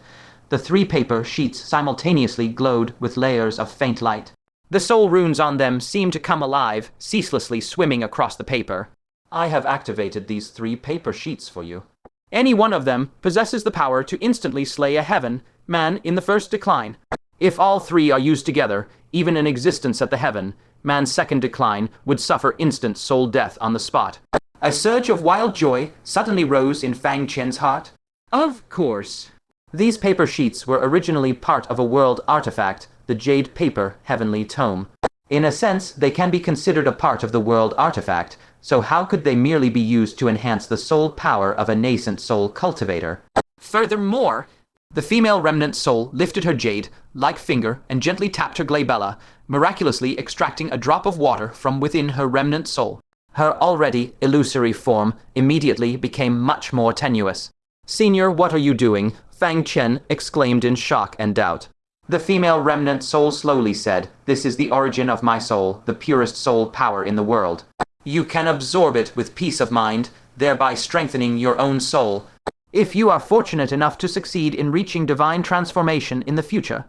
The 3 paper sheets simultaneously glowed with layers of faint light. The soul runes on them seemed to come alive, ceaselessly swimming across the paper. I have activated these 3 paper sheets for you. Any one of them possesses the power to instantly slay a heaven, man in the first decline. If all 3 are used together, even in existence at the heaven, man's second decline would suffer instant soul death on the spot. A surge of wild joy suddenly rose in Fang Chen's heart. Of course. These paper sheets were originally part of a world artifact, the Jade Paper Heavenly Tome. In a sense, they can be considered a part of the world artifact, so how could they merely be used to enhance the soul power of a nascent soul cultivator? Furthermore, the female remnant soul lifted her jade-like finger and gently tapped her glabella, miraculously extracting a drop of water from within her remnant soul. Her already illusory form immediately became much more tenuous. Senior, what are you doing? Fang Chen exclaimed in shock and doubt. The female remnant soul slowly said, this is the origin of my soul, the purest soul power in the world. You can absorb it with peace of mind, thereby strengthening your own soul. If you are fortunate enough to succeed in reaching divine transformation in the future,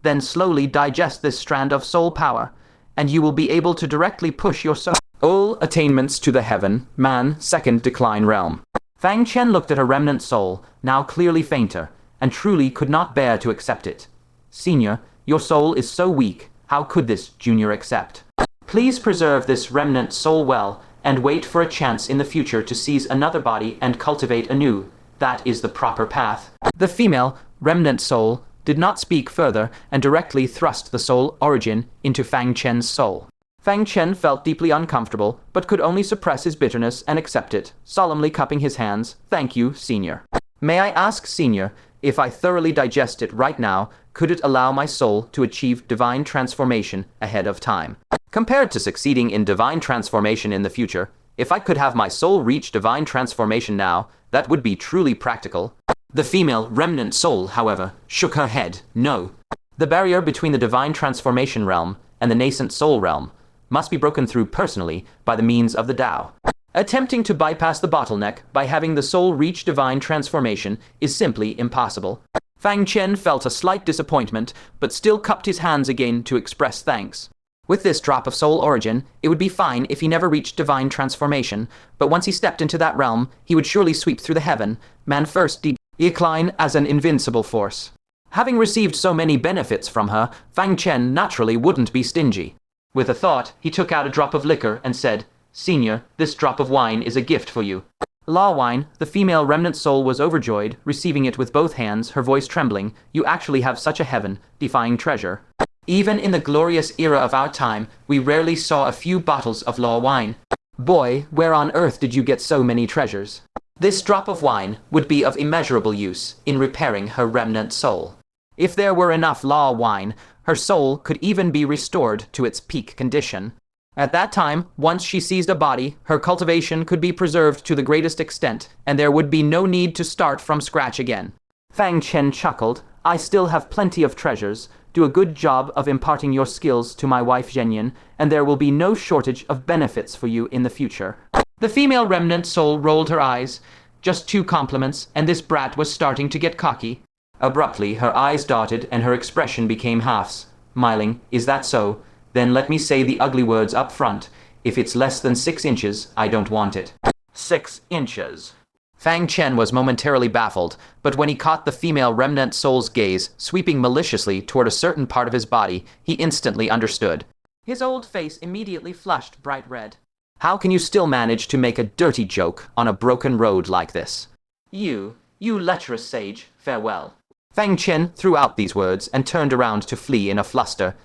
then slowly digest this strand of soul power, and you will be able to directly push your soul attainments to the heaven, man, second decline realm. Fang Chen looked at her remnant soul, now clearly fainter, and truly could not bear to accept it. Senior, your soul is so weak, how could this junior accept? Please preserve this remnant soul well, and wait for a chance in the future to seize another body and cultivate anew. That is the proper path. The female remnant soul did not speak further and directly thrust the soul origin into Fang Chen's soul. Fang Chen felt deeply uncomfortable, but could only suppress his bitterness and accept it, solemnly cupping his hands. Thank you, Senior. May I ask, Senior, if I thoroughly digest it right now, could it allow my soul to achieve divine transformation ahead of time? Compared to succeeding in divine transformation in the future, if I could have my soul reach divine transformation now, that would be truly practical. The female remnant soul, however, shook her head. No. The barrier between the divine transformation realm and the nascent soul realm must be broken through personally by the means of the Tao. Attempting to bypass the bottleneck by having the soul reach divine transformation is simply impossible. Fang Chen felt a slight disappointment, but still cupped his hands again to express thanks. With this drop of soul origin, it would be fine if he never reached divine transformation, but once he stepped into that realm, he would surely sweep through the heaven, man first decline as an invincible force. Having received so many benefits from her, Fang Chen naturally wouldn't be stingy. With a thought, he took out a drop of liquor and said, "Senior, this drop of wine is a gift for you." Law Wine, the female remnant soul was overjoyed, receiving it with both hands, her voice trembling. "You actually have such a heaven-defying treasure. Even in the glorious era of our time, we rarely saw a few bottles of law wine. Boy, where on earth did you get so many treasures?" This drop of wine would be of immeasurable use in repairing her remnant soul. If there were enough law wine, her soul could even be restored to its peak condition. At that time, once she seized a body, her cultivation could be preserved to the greatest extent, and there would be no need to start from scratch again. Fang Chen chuckled. "I still have plenty of treasures. Do a good job of imparting your skills to my wife Zhenyan, and there will be no shortage of benefits for you in the future." The female remnant soul rolled her eyes. Just 2 compliments, and this brat was starting to get cocky. Abruptly, her eyes darted, and her expression became half smiling. "Is that so? Then let me say the ugly words up front. If it's less than 6 inches, I don't want it." 6 inches. Fang Chen was momentarily baffled, but when he caught the female remnant soul's gaze sweeping maliciously toward a certain part of his body, he instantly understood. His old face immediately flushed bright red. "How can you still manage to make a dirty joke on a broken road like this? You lecherous sage, farewell." Fang Chen threw out these words and turned around to flee in a fluster.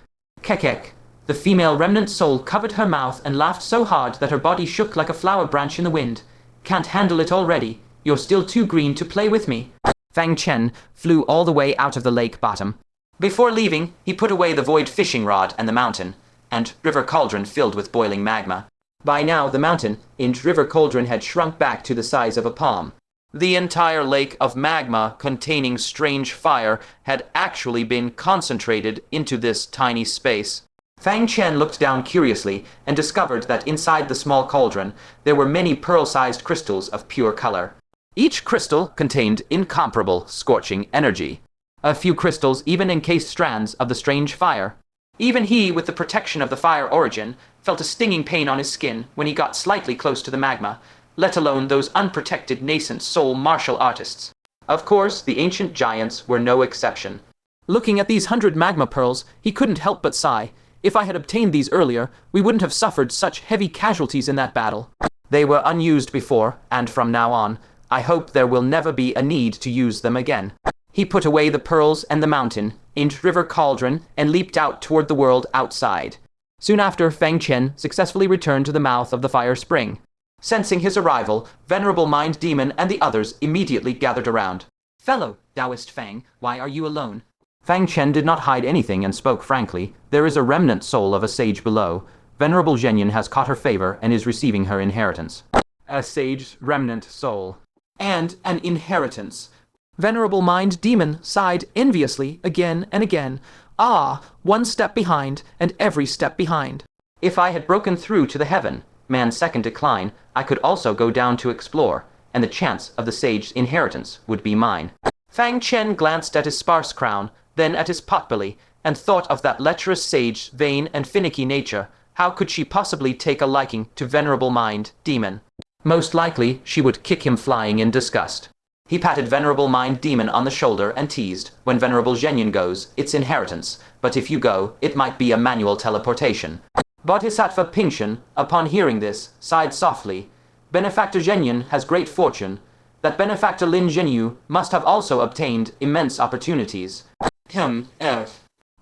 Kekek. The female remnant soul covered her mouth and laughed so hard that her body shook like a flower branch in the wind. "Can't handle it already? You're still too green to play with me." Fang Chen flew all the way out of the lake bottom. Before leaving, he put away the void fishing rod and the mountain, and river cauldron filled with boiling magma. By now, the mountain and river cauldron had shrunk back to the size of a palm. The entire lake of magma containing strange fire had actually been concentrated into this tiny space. Fang Chen looked down curiously and discovered that inside the small cauldron there were many pearl-sized crystals of pure color. Each crystal contained incomparable scorching energy. A few crystals even encased strands of the strange fire. Even he, with the protection of the fire origin, felt a stinging pain on his skin when he got slightly close to the magma, let alone those unprotected nascent soul martial artists. Of course, the ancient giants were no exception. Looking at these 100 magma pearls, he couldn't help but sigh. If I had obtained these earlier, we wouldn't have suffered such heavy casualties in that battle. They were unused before, and from now on, I hope there will never be a need to use them again. He put away the pearls and the mountain, into river cauldron, and leaped out toward the world outside. Soon after, Fang Chen successfully returned to the mouth of the fire spring. Sensing his arrival, Venerable Mind Demon and the others immediately gathered around. "Fellow Taoist Fang, why are you alone?" Fang Chen did not hide anything and spoke frankly. "There is a remnant soul of a sage below. Venerable Zhenyan has caught her favor and is receiving her inheritance." A sage's remnant soul. And an inheritance. Venerable Mind Demon sighed enviously again and again. "Ah, 1 step behind, and every step behind. If I had broken through to the heaven, man's second decline, I could also go down to explore, and the chance of the sage's inheritance would be mine." Fang Chen glanced at his sparse crown, then at his potbelly, and thought of that lecherous sage's vain and finicky nature. How could she possibly take a liking to Venerable Mind Demon? Most likely, she would kick him flying in disgust. He patted Venerable Mind Demon on the shoulder and teased, "When Venerable Zhenyan goes, it's inheritance, but if you go, it might be a manual teleportation." Bodhisattva Pingshan, upon hearing this, sighed softly. "Benefactor Zhenyan has great fortune. That benefactor Lin Zhenyu must have also obtained immense opportunities."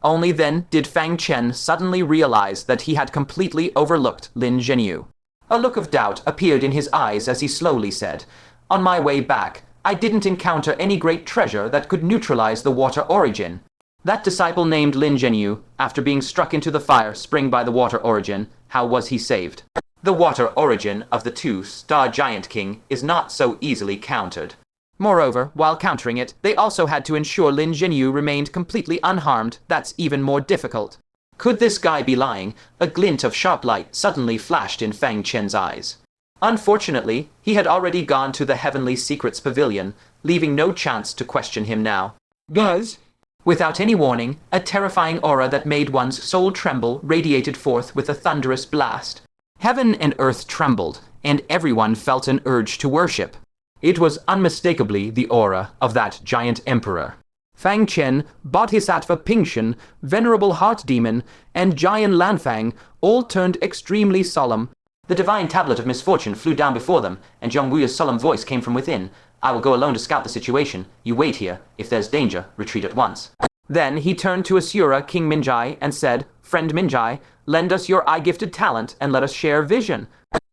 Only then did Fang Chen suddenly realize that he had completely overlooked Lin Zhenyu. A look of doubt appeared in his eyes as he slowly said, "On my way back, I didn't encounter any great treasure that could neutralize the water origin. That disciple named Lin Zhenyu, after being struck into the fire spring by the water origin, how was he saved? The water origin of the 2-star giant king is not so easily countered. Moreover, while countering it, they also had to ensure Lin Zhenyu remained completely unharmed. That's even more difficult. Could this guy be lying? A glint of sharp light suddenly flashed in Fang Chen's eyes. Unfortunately, he had already gone to the Heavenly Secrets Pavilion, leaving no chance to question him now. Buzz? Without any warning, a terrifying aura that made one's soul tremble radiated forth with a thunderous blast. Heaven and earth trembled, and everyone felt an urge to worship. It was unmistakably the aura of that giant emperor. Fang Chen, Bodhisattva Pingshan, Venerable Heart Demon, and Giant Lanfang all turned extremely solemn. The divine tablet of misfortune flew down before them, and Zhong Wu's solemn voice came from within. I will go alone to scout the situation. You wait here. If there's danger, retreat at once. Then he turned to Asura King Minjai and said, Friend Minjai, lend us your eye-gifted talent and let us share vision.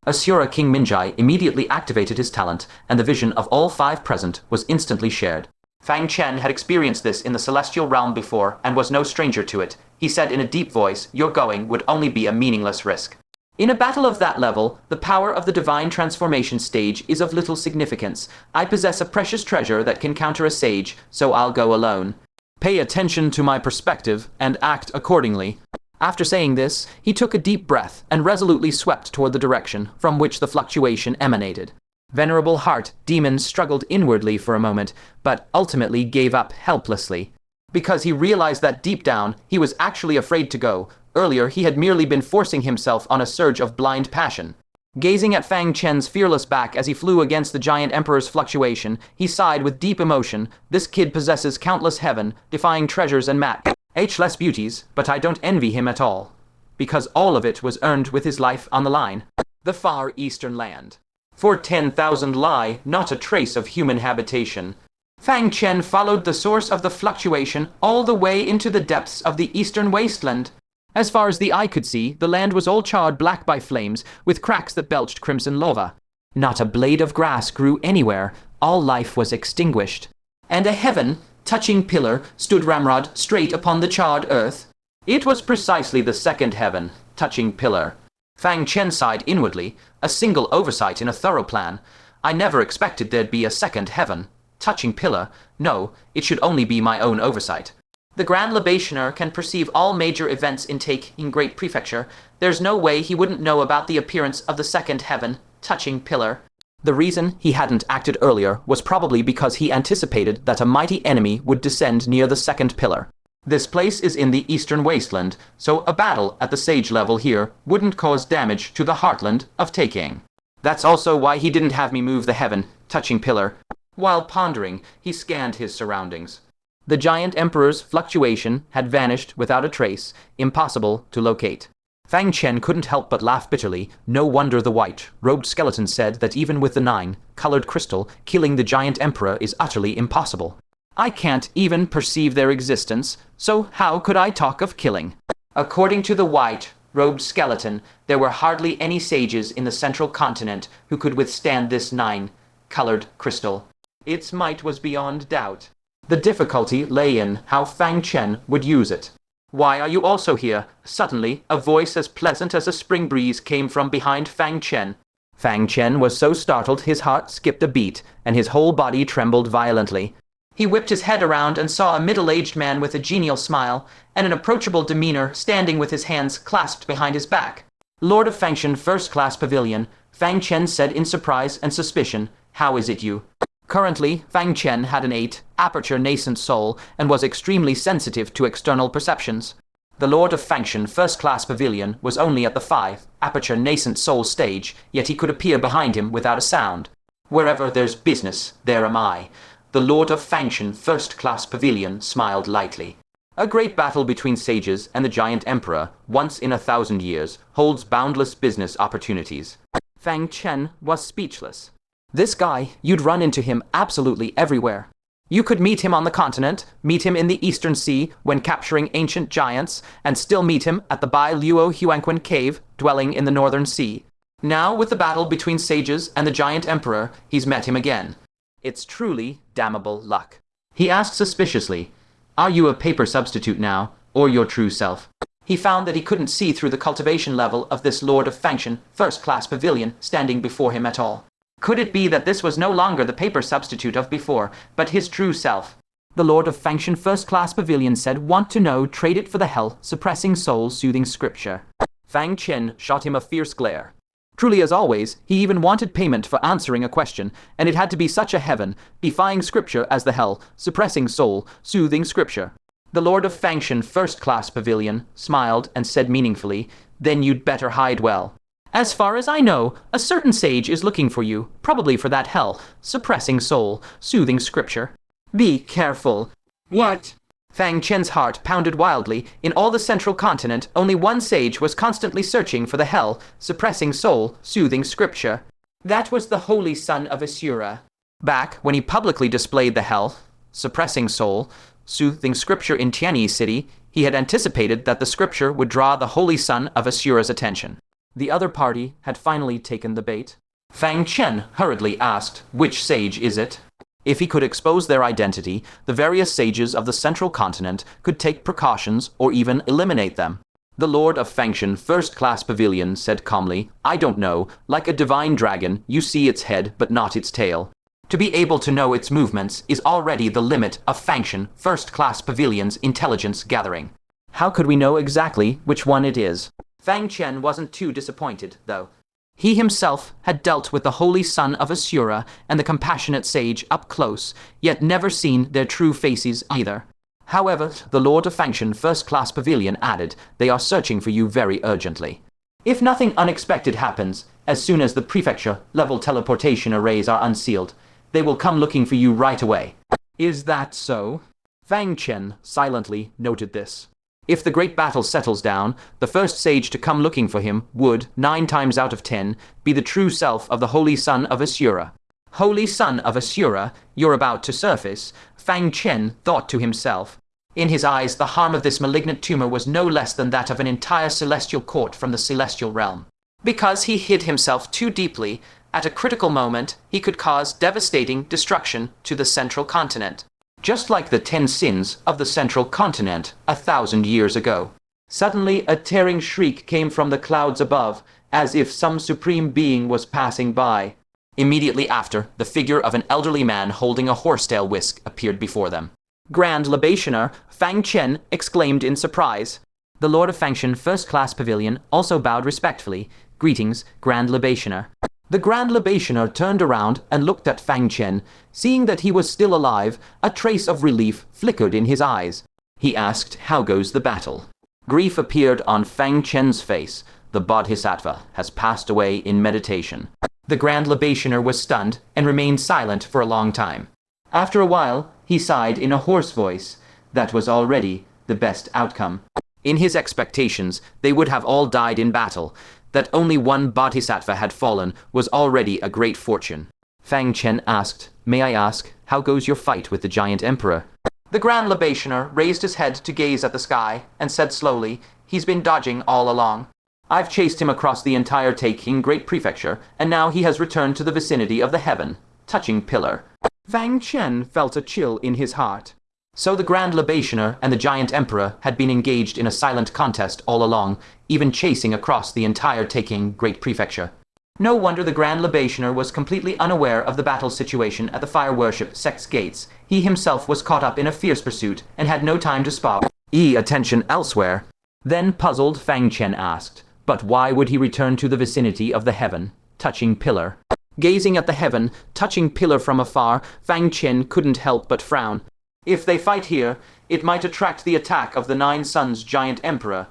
Asura King Minjai immediately activated his talent, and the vision of all 5 present was instantly shared. Fang Chen had experienced this in the celestial realm before and was no stranger to it. He said in a deep voice, your going would only be a meaningless risk. In a battle of that level, the power of the divine transformation stage is of little significance. I possess a precious treasure that can counter a sage, so I'll go alone. Pay attention to my perspective and act accordingly. After saying this, he took a deep breath and resolutely swept toward the direction from which the fluctuation emanated. Venerable Heart Demon struggled inwardly for a moment, but ultimately gave up helplessly. Because he realized that deep down, he was actually afraid to go. Earlier, he had merely been forcing himself on a surge of blind passion. Gazing at Fang Chen's fearless back as he flew against the giant emperor's fluctuation, he sighed with deep emotion. This kid possesses countless heaven-defying treasures and matchless beauties, but I don't envy him at all. Because all of it was earned with his life on the line. The far eastern land. For 10,000 lie, not a trace of human habitation. Fang Chen followed the source of the fluctuation all the way into the depths of the eastern wasteland. As far as the eye could see, the land was all charred black by flames, with cracks that belched crimson lava. Not a blade of grass grew anywhere. All life was extinguished. And a heaven-touching pillar stood ramrod straight upon the charred earth. It was precisely the second heaven-touching pillar. Fang Chen sighed inwardly, a single oversight in a thorough plan. I never expected there'd be a second heaven-touching pillar. No, it should only be my own oversight. The Grand Libationer can perceive all major events in Taicang Great Prefecture. There's no way he wouldn't know about the appearance of the second heaven-touching pillar. The reason he hadn't acted earlier was probably because he anticipated that a mighty enemy would descend near the second pillar. This place is in the eastern wasteland, so a battle at the sage level here wouldn't cause damage to the heartland of Taicang. That's also why he didn't have me move the heaven-touching pillar. While pondering, he scanned his surroundings. The giant emperor's fluctuation had vanished without a trace, impossible to locate. Fang Chen couldn't help but laugh bitterly. No wonder the white-robed skeleton said that even with the 9-colored crystal, killing the giant emperor is utterly impossible. I can't even perceive their existence, so how could I talk of killing? According to the white-robed skeleton, there were hardly any sages in the central continent who could withstand this 9-colored crystal. Its might was beyond doubt. The difficulty lay in how Fang Chen would use it. Why are you also here? Suddenly, a voice as pleasant as a spring breeze came from behind Fang Chen. Fang Chen was so startled his heart skipped a beat, and his whole body trembled violently. He whipped his head around and saw a middle-aged man with a genial smile and an approachable demeanor standing with his hands clasped behind his back. Lord of Fangshan First-Class Pavilion, Fang Chen said in surprise and suspicion, how is it you? Currently, Fang Chen had an 8-aperture nascent soul and was extremely sensitive to external perceptions. The Lord of Fangshan First-Class Pavilion was only at the 5-aperture nascent soul stage, yet he could appear behind him without a sound. Wherever there's business, there am I. The Lord of Fangshan First-Class Pavilion smiled lightly. A great battle between sages and the giant emperor, once in 1,000 years, holds boundless business opportunities. Fang Chen was speechless. This guy, you'd run into him absolutely everywhere. You could meet him on the continent, meet him in the Eastern Sea when capturing ancient giants, and still meet him at the Bai Luo Huanquan cave dwelling in the Northern Sea. Now, with the battle between sages and the giant emperor, he's met him again. It's truly damnable luck. He asked suspiciously, are you a paper substitute now, or your true self? He found that he couldn't see through the cultivation level of this Lord of Fangshan First-Class Pavilion standing before him at all. Could it be that this was no longer the paper substitute of before, but his true self? The Lord of Fangshan First-Class Pavilion said, "Want to know, trade it for the hell, suppressing soul, soothing scripture." Fang Chen shot him a fierce glare. Truly, as always, he even wanted payment for answering a question, and it had to be such a heaven, defying scripture as the hell, suppressing soul, soothing scripture. The Lord of Fangshan First-Class Pavilion smiled and said meaningfully, "Then you'd better hide well. As far as I know, a certain sage is looking for you, probably for that hell, suppressing soul, soothing scripture. Be careful." What? Fang Chen's heart pounded wildly. In all the central continent, only one sage was constantly searching for the hell, suppressing soul, soothing scripture. That was the holy son of Asura. Back when he publicly displayed the hell, suppressing soul, soothing scripture in Tianyi City, he had anticipated that the scripture would draw the holy son of Asura's attention. The other party had finally taken the bait. Fang Chen hurriedly asked, "Which sage is it?" If he could expose their identity, the various sages of the central continent could take precautions or even eliminate them. The Lord of Fangshan First-Class Pavilion said calmly, "I don't know. Like a divine dragon, you see its head but not its tail. To be able to know its movements is already the limit of Fangshan First-Class Pavilion's intelligence gathering. How could we know exactly which one it is?" Fang Chen wasn't too disappointed, though. He himself had dealt with the holy son of Asura and the compassionate sage up close, yet never seen their true faces either. However, the Lord of Fangshan First-Class Pavilion added, "They are searching for you very urgently. If nothing unexpected happens, as soon as the prefecture-level teleportation arrays are unsealed, they will come looking for you right away." Is that so? Fang Chen silently noted this. If the great battle settles down, the first sage to come looking for him would, 9 times out of 10, be the true self of the holy son of Asura. Holy son of Asura, you're about to surface, Fang Chen thought to himself. In his eyes, the harm of this malignant tumor was no less than that of an entire celestial court from the celestial realm. Because he hid himself too deeply, at a critical moment, he could cause devastating destruction to the central continent. Just like the 10 sins of the central continent 1,000 years ago. Suddenly, a tearing shriek came from the clouds above, as if some supreme being was passing by. Immediately after, the figure of an elderly man holding a horsetail whisk appeared before them. "Grand Libationer," Fang Chen exclaimed in surprise. The Lord of Fangshan First-Class Pavilion also bowed respectfully. "Greetings, Grand Libationer." The Grand Libationer turned around and looked at Fang Chen. Seeing that he was still alive, a trace of relief flickered in his eyes. He asked, "How goes the battle?" Grief appeared on Fang Chen's face. The Bodhisattva has passed away in meditation. The Grand Libationer was stunned and remained silent for a long time. After a while, he sighed in a hoarse voice. That was already the best outcome. In his expectations, they would have all died in battle. That only one Bodhisattva had fallen was already a great fortune. Fang Chen asked, "May I ask, how goes your fight with the giant emperor?" The Grand Libationer raised his head to gaze at the sky and said slowly, "He's been dodging all along. I've chased him across the entire Taicang Great Prefecture, and now he has returned to the vicinity of the heaven, touching pillar." Fang Chen felt a chill in his heart. So the Grand Libationer and the giant emperor had been engaged in a silent contest all along, even chasing across the entire Taicang Great Prefecture. No wonder the Grand Libationer was completely unaware of the battle situation at the fire worship sect's gates. He himself was caught up in a fierce pursuit and had no time to spar. Attention elsewhere. Then puzzled, Fang Chen asked, "But why would he return to the vicinity of the heaven, touching pillar?" Gazing at the heaven, touching pillar from afar, Fang Chen couldn't help but frown. If they fight here, it might attract the attack of the 9 Suns giant emperor,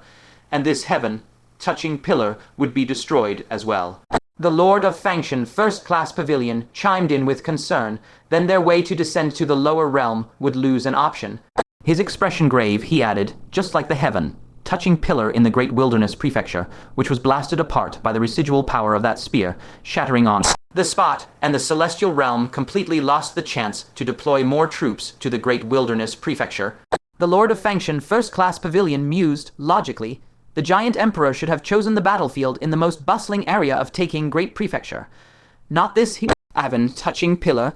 and this heaven, touching pillar, would be destroyed as well. The Lord of Fangshan First-Class Pavilion chimed in with concern. Then their way to descend to the lower realm would lose an option. His expression grave, he added, "Just like the heaven, touching pillar in the Great Wilderness Prefecture, which was blasted apart by the residual power of that spear, shattering on the spot, and the celestial realm completely lost the chance to deploy more troops to the Great Wilderness Prefecture." The Lord of Fangshan First-Class Pavilion mused logically. The giant emperor should have chosen the battlefield in the most bustling area of Taicang Great Prefecture. Not this heaven touching pillar.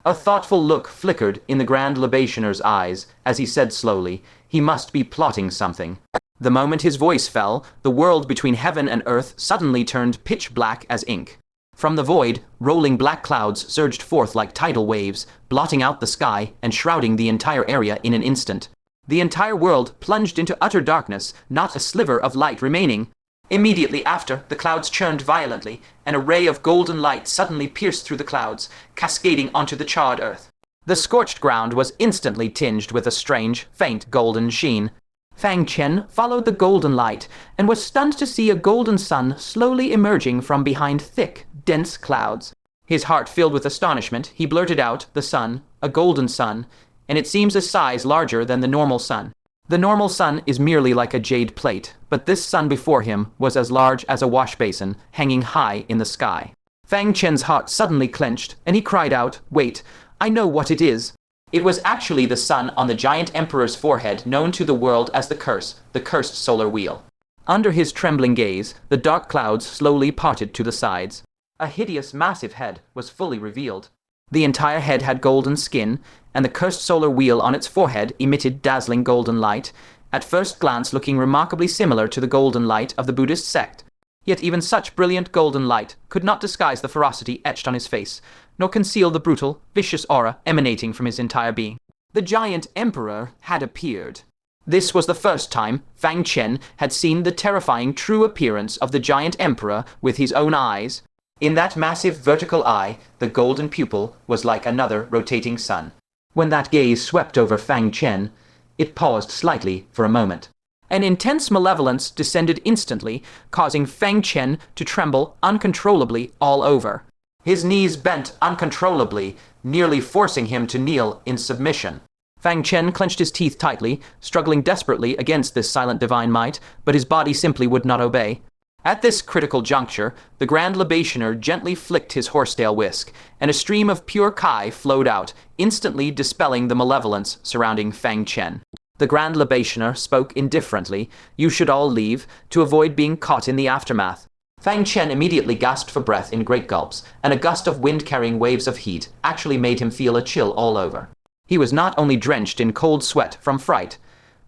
A thoughtful look flickered in the Grand Libationer's eyes as he said slowly, "He must be plotting something." The moment his voice fell, the world between heaven and earth suddenly turned pitch black as ink. From the void, rolling black clouds surged forth like tidal waves, blotting out the sky and shrouding the entire area in an instant. The entire world plunged into utter darkness, not a sliver of light remaining. Immediately after, the clouds churned violently, and a ray of golden light suddenly pierced through the clouds, cascading onto the charred earth. The scorched ground was instantly tinged with a strange, faint golden sheen. Fang Chen followed the golden light, and was stunned to see a golden sun slowly emerging from behind thick, dense clouds. His heart filled with astonishment, he blurted out, "The sun, a golden sun, and it seems a size larger than the normal sun. The normal sun is merely like a jade plate, but this sun before him was as large as a wash basin, hanging high in the sky." Fang Chen's heart suddenly clenched, and he cried out, "Wait, I know what it is." It was actually the sun on the giant emperor's forehead, known to the world as the cursed solar wheel. Under his trembling gaze, the dark clouds slowly parted to the sides. A hideous, massive head was fully revealed. The entire head had golden skin, and the cursed solar wheel on its forehead emitted dazzling golden light, at first glance looking remarkably similar to the golden light of the Buddhist sect. Yet even such brilliant golden light could not disguise the ferocity etched on his face, nor conceal the brutal, vicious aura emanating from his entire being. The giant emperor had appeared. This was the first time Fang Chen had seen the terrifying true appearance of the giant emperor with his own eyes. In that massive vertical eye, the golden pupil was like another rotating sun. When that gaze swept over Fang Chen, it paused slightly for a moment. An intense malevolence descended instantly, causing Fang Chen to tremble uncontrollably all over. His knees bent uncontrollably, nearly forcing him to kneel in submission. Fang Chen clenched his teeth tightly, struggling desperately against this silent divine might, but his body simply would not obey. At this critical juncture, the Grand Libationer gently flicked his horsetail whisk, and a stream of pure Kai flowed out, instantly dispelling the malevolence surrounding Fang Chen. The Grand Libationer spoke indifferently, "You should all leave, to avoid being caught in the aftermath." Fang Chen immediately gasped for breath in great gulps, and a gust of wind carrying waves of heat actually made him feel a chill all over. He was not only drenched in cold sweat from fright,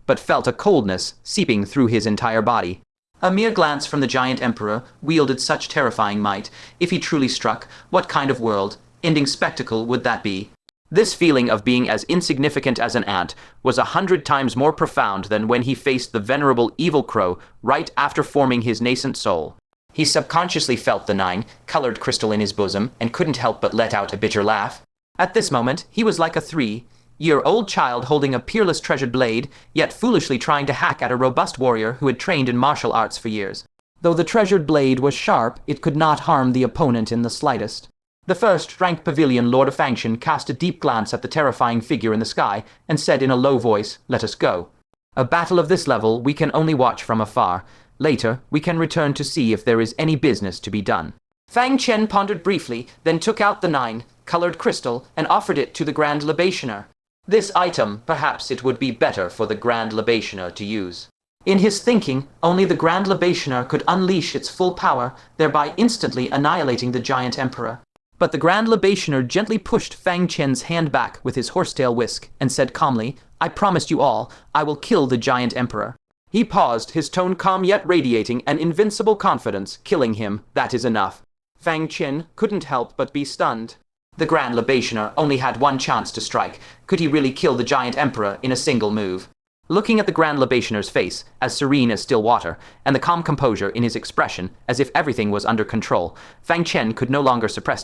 but felt a coldness seeping through his entire body. A mere glance from the giant emperor wielded such terrifying might. If he truly struck, what kind of world-ending spectacle would that be? This feeling of being as insignificant as an ant was 100 times more profound than when he faced the venerable evil crow right after forming his nascent soul. He subconsciously felt the 9-colored crystal in his bosom and couldn't help but let out a bitter laugh. At this moment, he was like a 3-year-old child holding a peerless treasured blade, yet foolishly trying to hack at a robust warrior who had trained in martial arts for years. Though the treasured blade was sharp, it could not harm the opponent in the slightest. The First-Rank Pavilion Lord of Fangshan cast a deep glance at the terrifying figure in the sky and said in a low voice, "Let us go. A battle of this level we can only watch from afar. Later, we can return to see if there is any business to be done." Fang Chen pondered briefly, then took out the 9-colored crystal and offered it to the Grand Libationer. This item, perhaps it would be better for the Grand Libationer to use. In his thinking, only the Grand Libationer could unleash its full power, thereby instantly annihilating the giant emperor. But the Grand Libationer gently pushed Fang Chen's hand back with his horsetail whisk and said calmly, "I promised you all, I will kill the giant emperor." He paused, his tone calm yet radiating an invincible confidence. "Killing him, that is enough." Fang Chen couldn't help but be stunned. The Grand Libationer only had one chance to strike. Could he really kill the giant emperor in a single move? Looking at the Grand Libationer's face, as serene as still water, and the calm composure in his expression, as if everything was under control, Fang Chen could no longer suppress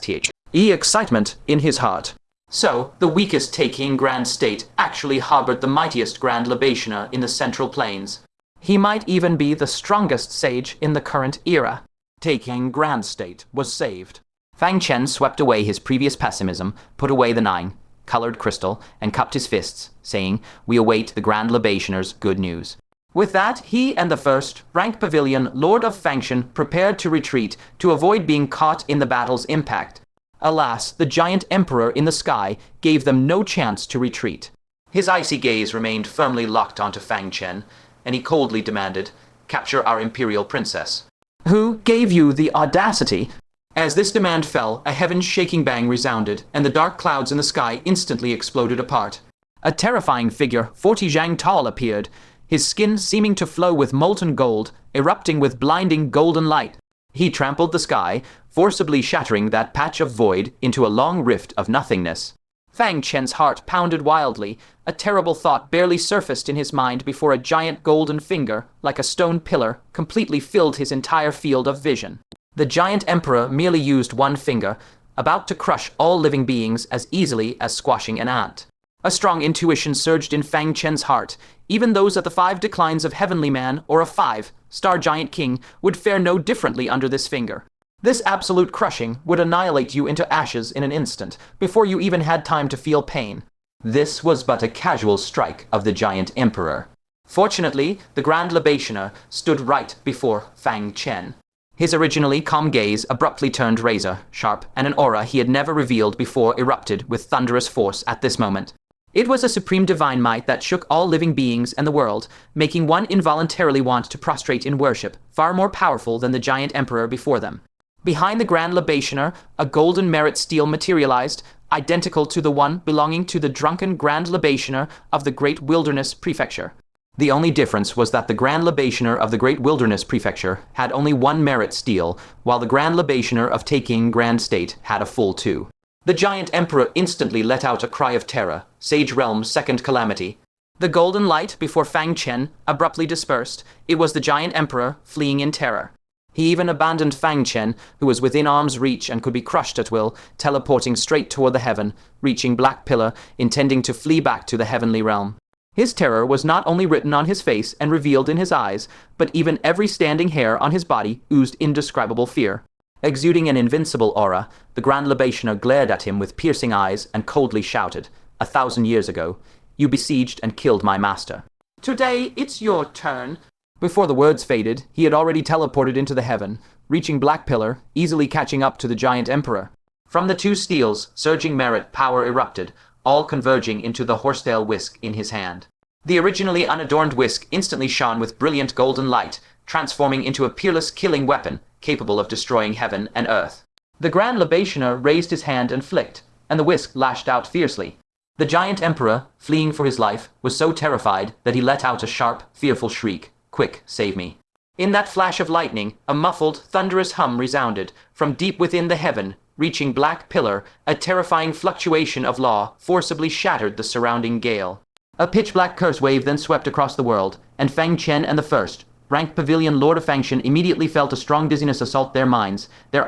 excitement in his heart. So, the weakest Taicang Grand State actually harbored the mightiest Grand Libationer in the Central Plains. He might even be the strongest sage in the current era. Taicang Grand State was saved. Fang Chen swept away his previous pessimism, put away the 9-colored crystal, and cupped his fists, saying, "We await the Grand Libationer's good news." With that, he and the First-Rank Pavilion Lord of Fangshan prepared to retreat to avoid being caught in the battle's impact. Alas, the giant emperor in the sky gave them no chance to retreat. His icy gaze remained firmly locked onto Fang Chen, and he coldly demanded, "Capture our imperial princess." "Who gave you the audacity?" As this demand fell, a heaven-shaking bang resounded, and the dark clouds in the sky instantly exploded apart. A terrifying figure, 40 zhang tall, appeared, his skin seeming to flow with molten gold, erupting with blinding golden light. He trampled the sky, forcibly shattering that patch of void into a long rift of nothingness. Fang Chen's heart pounded wildly. A terrible thought barely surfaced in his mind before a giant golden finger, like a stone pillar, completely filled his entire field of vision. The giant emperor merely used one finger, about to crush all living beings as easily as squashing an ant. A strong intuition surged in Fang Chen's heart. Even those at the 5 declines of Heavenly Man or a 5-star Giant King would fare no differently under this finger. This absolute crushing would annihilate you into ashes in an instant, before you even had time to feel pain. This was but a casual strike of the Giant Emperor. Fortunately, the Grand Libationer stood right before Fang Chen. His originally calm gaze abruptly turned razor-sharp, and an aura he had never revealed before erupted with thunderous force at this moment. It was a supreme divine might that shook all living beings and the world, making one involuntarily want to prostrate in worship, far more powerful than the Giant Emperor before them. Behind the Grand Libationer, a golden merit stele materialized, identical to the one belonging to the drunken Grand Libationer of the Great Wilderness Prefecture. The only difference was that the Grand Libationer of the Great Wilderness Prefecture had only one merit stele, while the Grand Libationer of Taicang Grand State had a full 2. The Giant Emperor instantly let out a cry of terror, Sage Realm's second calamity. The golden light before Fang Chen abruptly dispersed. It was the Giant Emperor fleeing in terror. He even abandoned Fang Chen, who was within arm's reach and could be crushed at will, teleporting straight toward the heaven, reaching Black Pillar, intending to flee back to the heavenly realm. His terror was not only written on his face and revealed in his eyes, but even every standing hair on his body oozed indescribable fear. Exuding an invincible aura, the Grand Libationer glared at him with piercing eyes and coldly shouted, 1,000 years ago, you besieged and killed my master. Today, it's your turn. Before the words faded, he had already teleported into the heaven, reaching Black Pillar, easily catching up to the Giant Emperor. From the 2 steels, surging merit power erupted, all converging into the horsetail whisk in his hand. The originally unadorned whisk instantly shone with brilliant golden light, transforming into a peerless killing weapon, capable of destroying heaven and earth. The Grand Libationer raised his hand and flicked, and the whisk lashed out fiercely. The Giant Emperor, fleeing for his life, was so terrified that he let out a sharp, fearful shriek. Quick, save me. In that flash of lightning, a muffled, thunderous hum resounded from deep within the heaven, reaching Black Pillar. A terrifying fluctuation of law forcibly shattered the surrounding gale. A pitch-black curse wave then swept across the world, and Fang Chen and the First-Rank Pavilion Lord of Fangshan immediately felt a strong dizziness assault their minds, their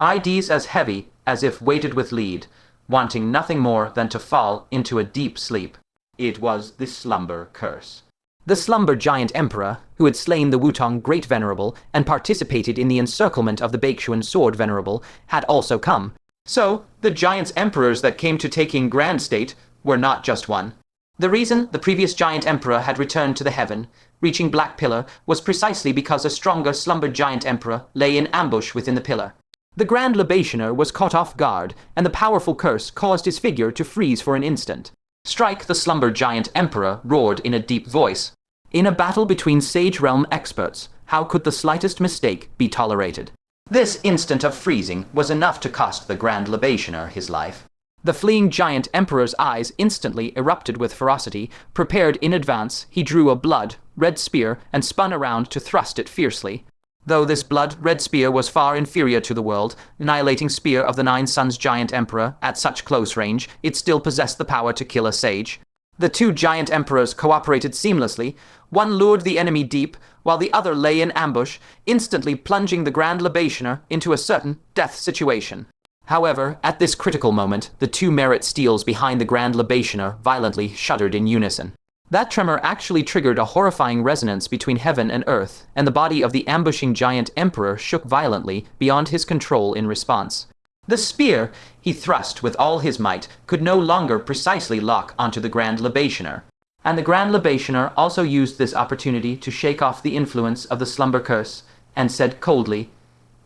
IDs as heavy as if weighted with lead, wanting nothing more than to fall into a deep sleep. It was the slumber curse. The slumber Giant Emperor, who had slain the Wutong Great Venerable and participated in the encirclement of the Baishuan Sword Venerable, had also come. So, the Giants Emperors that came to Taicang Grand State were not just one. The reason the previous Giant Emperor had returned to the heaven, reaching Black Pillar, was precisely because a stronger slumber Giant Emperor lay in ambush within the pillar. The Grand Libationer was caught off guard, and the powerful curse caused his figure to freeze for an instant. Strike, the slumber Giant Emperor roared in a deep voice. In a battle between Sage Realm experts, how could the slightest mistake be tolerated? This instant of freezing was enough to cost the Grand Libationer his life. The fleeing Giant Emperor's eyes instantly erupted with ferocity. Prepared in advance, he drew a blood-red spear and spun around to thrust it fiercely. Though this blood-red spear was far inferior to the world-annihilating spear of the 9 Suns Giant Emperor at such close range, it still possessed the power to kill a sage. The 2 Giant Emperors cooperated seamlessly. One lured the enemy deep, while the other lay in ambush, instantly plunging the Grand Libationer into a certain death situation. However, at this critical moment, the 2 merit steels behind the Grand Libationer violently shuddered in unison. That tremor actually triggered a horrifying resonance between heaven and earth, and the body of the ambushing Giant Emperor shook violently beyond his control in response. The spear he thrust with all his might could no longer precisely lock onto the Grand Libationer, and the Grand Libationer also used this opportunity to shake off the influence of the slumber curse, and said coldly,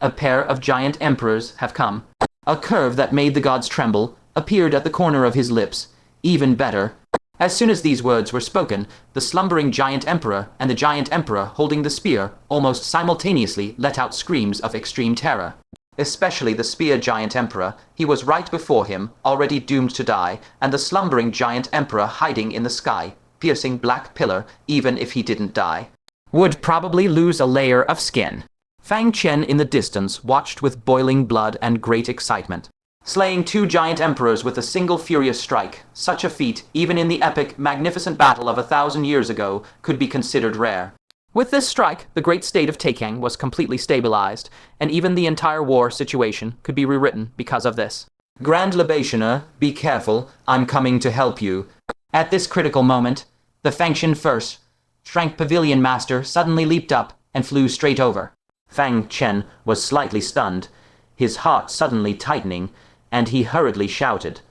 "A pair of Giant Emperors have come." A curve that made the gods tremble appeared at the corner of his lips. Even better. As soon as these words were spoken, the slumbering Giant Emperor and the Giant Emperor holding the spear almost simultaneously let out screams of extreme terror. Especially the spear Giant Emperor. He was right before him, already doomed to die, and the slumbering Giant Emperor hiding in the sky, piercing Black Pillar, even if he didn't die, would probably lose a layer of skin. Fang Chen in the distance watched with boiling blood and great excitement. Slaying 2 giant emperors with a single furious strike, such a feat, even in the epic, magnificent battle of 1,000 years ago, could be considered rare. With this strike, the great state of Taicang was completely stabilized, and even the entire war situation could be rewritten because of this. Grand Libationer, be careful, I'm coming to help you. At this critical moment, the Fangshan First-Rank Pavilion Master suddenly leaped up and flew straight over. Fang Chen was slightly stunned, his heart suddenly tightening, and he hurriedly shouted,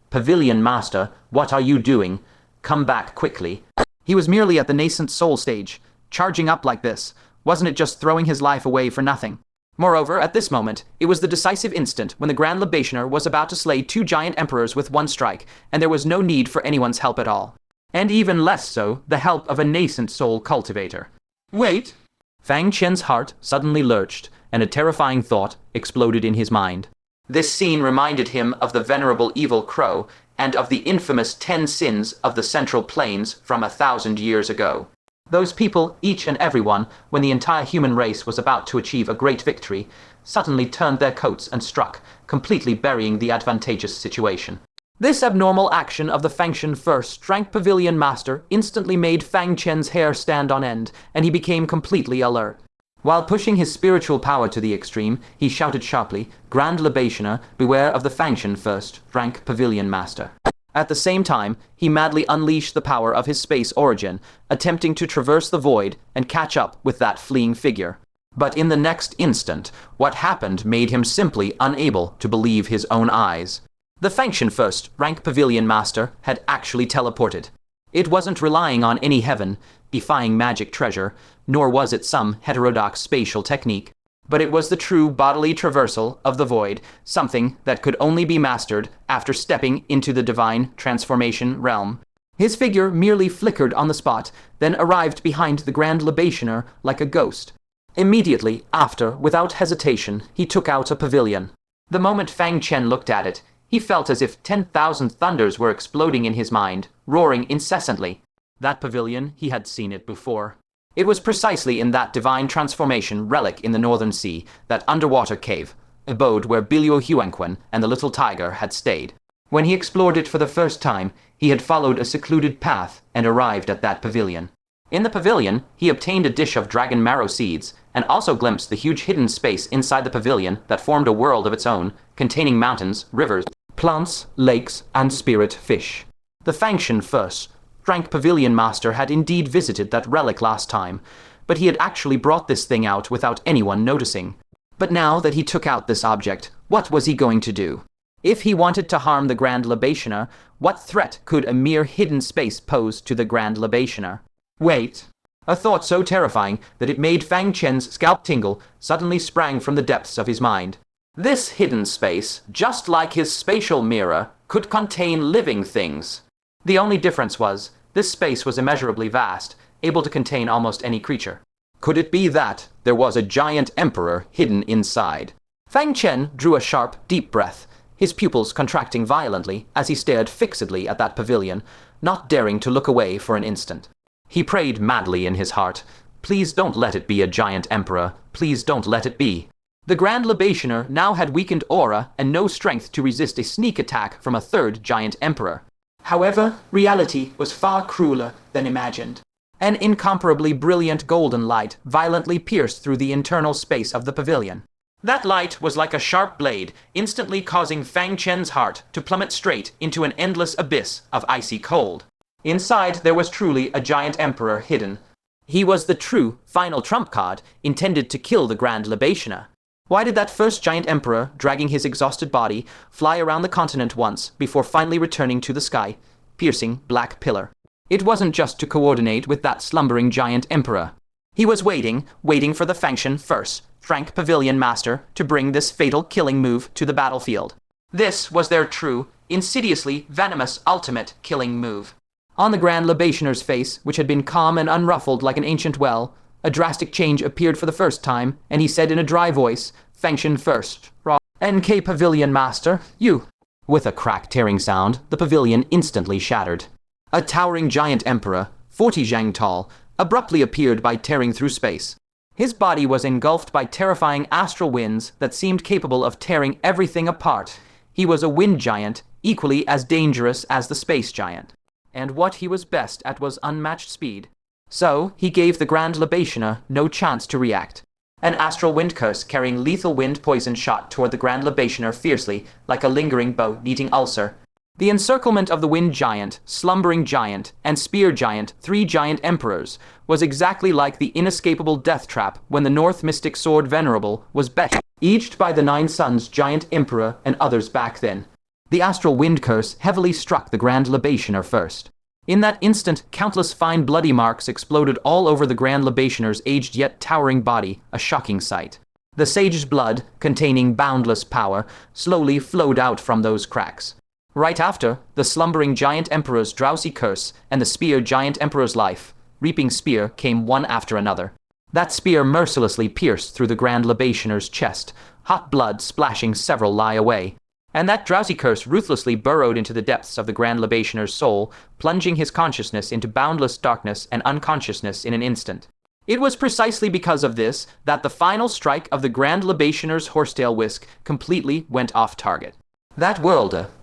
"Pavilion Master, what are you doing? Come back quickly." He was merely at the nascent soul stage. Charging up like this, wasn't it just throwing his life away for nothing? Moreover, at this moment, it was the decisive instant when the Grand Libationer was about to slay 2 giant emperors with 1 strike, and there was no need for anyone's help at all. And even less so, the help of a nascent soul cultivator. Wait! Fang Chen's heart suddenly lurched, and a terrifying thought exploded in his mind. This scene reminded him of the venerable evil crow, and of the infamous 10 sins of the Central Plains from 1,000 years ago. Those people, each and every one, when the entire human race was about to achieve a great victory, suddenly turned their coats and struck, completely burying the advantageous situation. This abnormal action of the Fangshan First-Rank Pavilion Master instantly made Fang Chen's hair stand on end, and he became completely alert. While pushing his spiritual power to the extreme, he shouted sharply, "Grand Libationer, beware of the Fangshan First-Rank Pavilion Master." At the same time, he madly unleashed the power of his space origin, attempting to traverse the void and catch up with that fleeing figure. But in the next instant, what happened made him simply unable to believe his own eyes. The Fangshan First-Rank Pavilion Master had actually teleported. It wasn't relying on any heaven-defying magic treasure, nor was it some heterodox spatial technique, but it was the true bodily traversal of the void, something that could only be mastered after stepping into the divine transformation realm. His figure merely flickered on the spot, then arrived behind the Grand Libationer like a ghost. Immediately after, without hesitation, he took out a pavilion. The moment Fang Chen looked at it, he felt as if 10,000 thunders were exploding in his mind, roaring incessantly. That pavilion, he had seen it before. It was precisely in that divine transformation relic in the Northern Sea, that underwater cave, abode where Bilio Huanquan and the little tiger had stayed. When he explored it for the first time, he had followed a secluded path and arrived at that pavilion. In the pavilion, he obtained a dish of dragon marrow seeds, and also glimpsed the huge hidden space inside the pavilion that formed a world of its own, containing mountains, rivers, plants, lakes, and spirit fish. The Fangshan First-Rank Pavilion Master had indeed visited that relic last time, but he had actually brought this thing out without anyone noticing. But now that he took out this object, what was he going to do? If he wanted to harm the Grand Libationer, what threat could a mere hidden space pose to the Grand Libationer? Wait! A thought so terrifying that it made Fang Chen's scalp tingle suddenly sprang from the depths of his mind. This hidden space, just like his spatial mirror, could contain living things. The only difference was, this space was immeasurably vast, able to contain almost any creature. Could it be that there was a giant emperor hidden inside? Fang Chen drew a sharp, deep breath, his pupils contracting violently as he stared fixedly at that pavilion, not daring to look away for an instant. He prayed madly in his heart, "Please don't let it be a giant emperor, please don't let it be." The Grand Libationer now had weakened aura and no strength to resist a sneak attack from a 3rd giant emperor. However, reality was far crueler than imagined. An incomparably brilliant golden light violently pierced through the internal space of the pavilion. That light was like a sharp blade, instantly causing Fang Chen's heart to plummet straight into an endless abyss of icy cold. Inside there was truly a giant emperor hidden. He was the true, final trump card intended to kill the Grand Libationer. Why did that first giant emperor, dragging his exhausted body, fly around the continent once before finally returning to the sky, piercing black pillar? It wasn't just to coordinate with that slumbering giant emperor. He was waiting for the Fangshan First-Rank Pavilion Master to bring this fatal killing move to the battlefield. This was their true, insidiously venomous ultimate killing move. On the Grand Libationer's face, which had been calm and unruffled like an ancient well, a drastic change appeared for the first time, and he said in a dry voice, "Fangshan First-Rank Pavilion Master, you." With a crack-tearing sound, the pavilion instantly shattered. A towering giant emperor, 40 zhang tall, abruptly appeared by tearing through space. His body was engulfed by terrifying astral winds that seemed capable of tearing everything apart. He was a wind giant, equally as dangerous as the space giant. And what he was best at was unmatched speed. So, he gave the Grand Libationer no chance to react. An astral wind curse carrying lethal wind poison shot toward the Grand Libationer fiercely, like a lingering bow-kneading ulcer. The encirclement of the wind giant, slumbering giant, and spear giant, three giant emperors, was exactly like the inescapable death trap when the North mystic sword Venerable was besieged by the Nine Suns giant emperor and others back then. The astral wind curse heavily struck the Grand Libationer first. In that instant, countless fine bloody marks exploded all over the Grand Libationer's aged yet towering body, a shocking sight. The sage's blood, containing boundless power, slowly flowed out from those cracks. Right after, the slumbering giant emperor's drowsy curse and the spear giant emperor's life, reaping spear, came one after another. That spear mercilessly pierced through the Grand Libationer's chest, hot blood splashing several lie away. And that drowsy curse ruthlessly burrowed into the depths of the Grand Libationer's soul, plunging his consciousness into boundless darkness and unconsciousness in an instant. It was precisely because of this that the final strike of the Grand Libationer's horsetail whisk completely went off target. That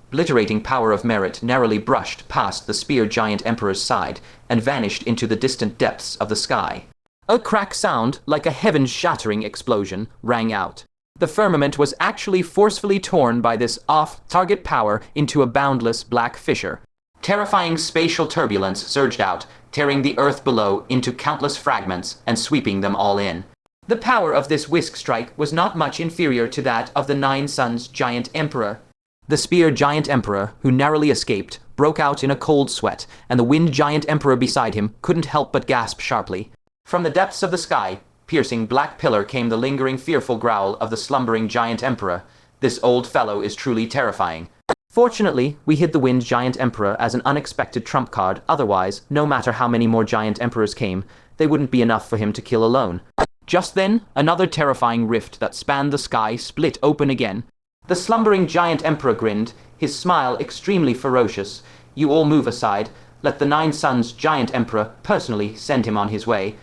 obliterating power of merit narrowly brushed past the spear giant emperor's side and vanished into the distant depths of the sky. A crack sound, like a heaven-shattering explosion, rang out. The firmament was actually forcefully torn by this off-target power into a boundless black fissure. Terrifying spatial turbulence surged out, tearing the earth below into countless fragments and sweeping them all in. The power of this whisk strike was not much inferior to that of the Nine Suns giant emperor. The spear giant emperor, who narrowly escaped, broke out in a cold sweat, and the wind giant emperor beside him couldn't help but gasp sharply. From the depths of the sky, piercing black pillar, came the lingering fearful growl of the slumbering giant emperor. This old fellow is truly terrifying. Fortunately, we hid the wind giant emperor as an unexpected trump card, otherwise, no matter how many more giant emperors came, they wouldn't be enough for him to kill alone. Just then, another terrifying rift that spanned the sky split open again. The slumbering giant emperor grinned, his smile extremely ferocious. You all move aside. Let the Nine Suns giant emperor personally send him on his way.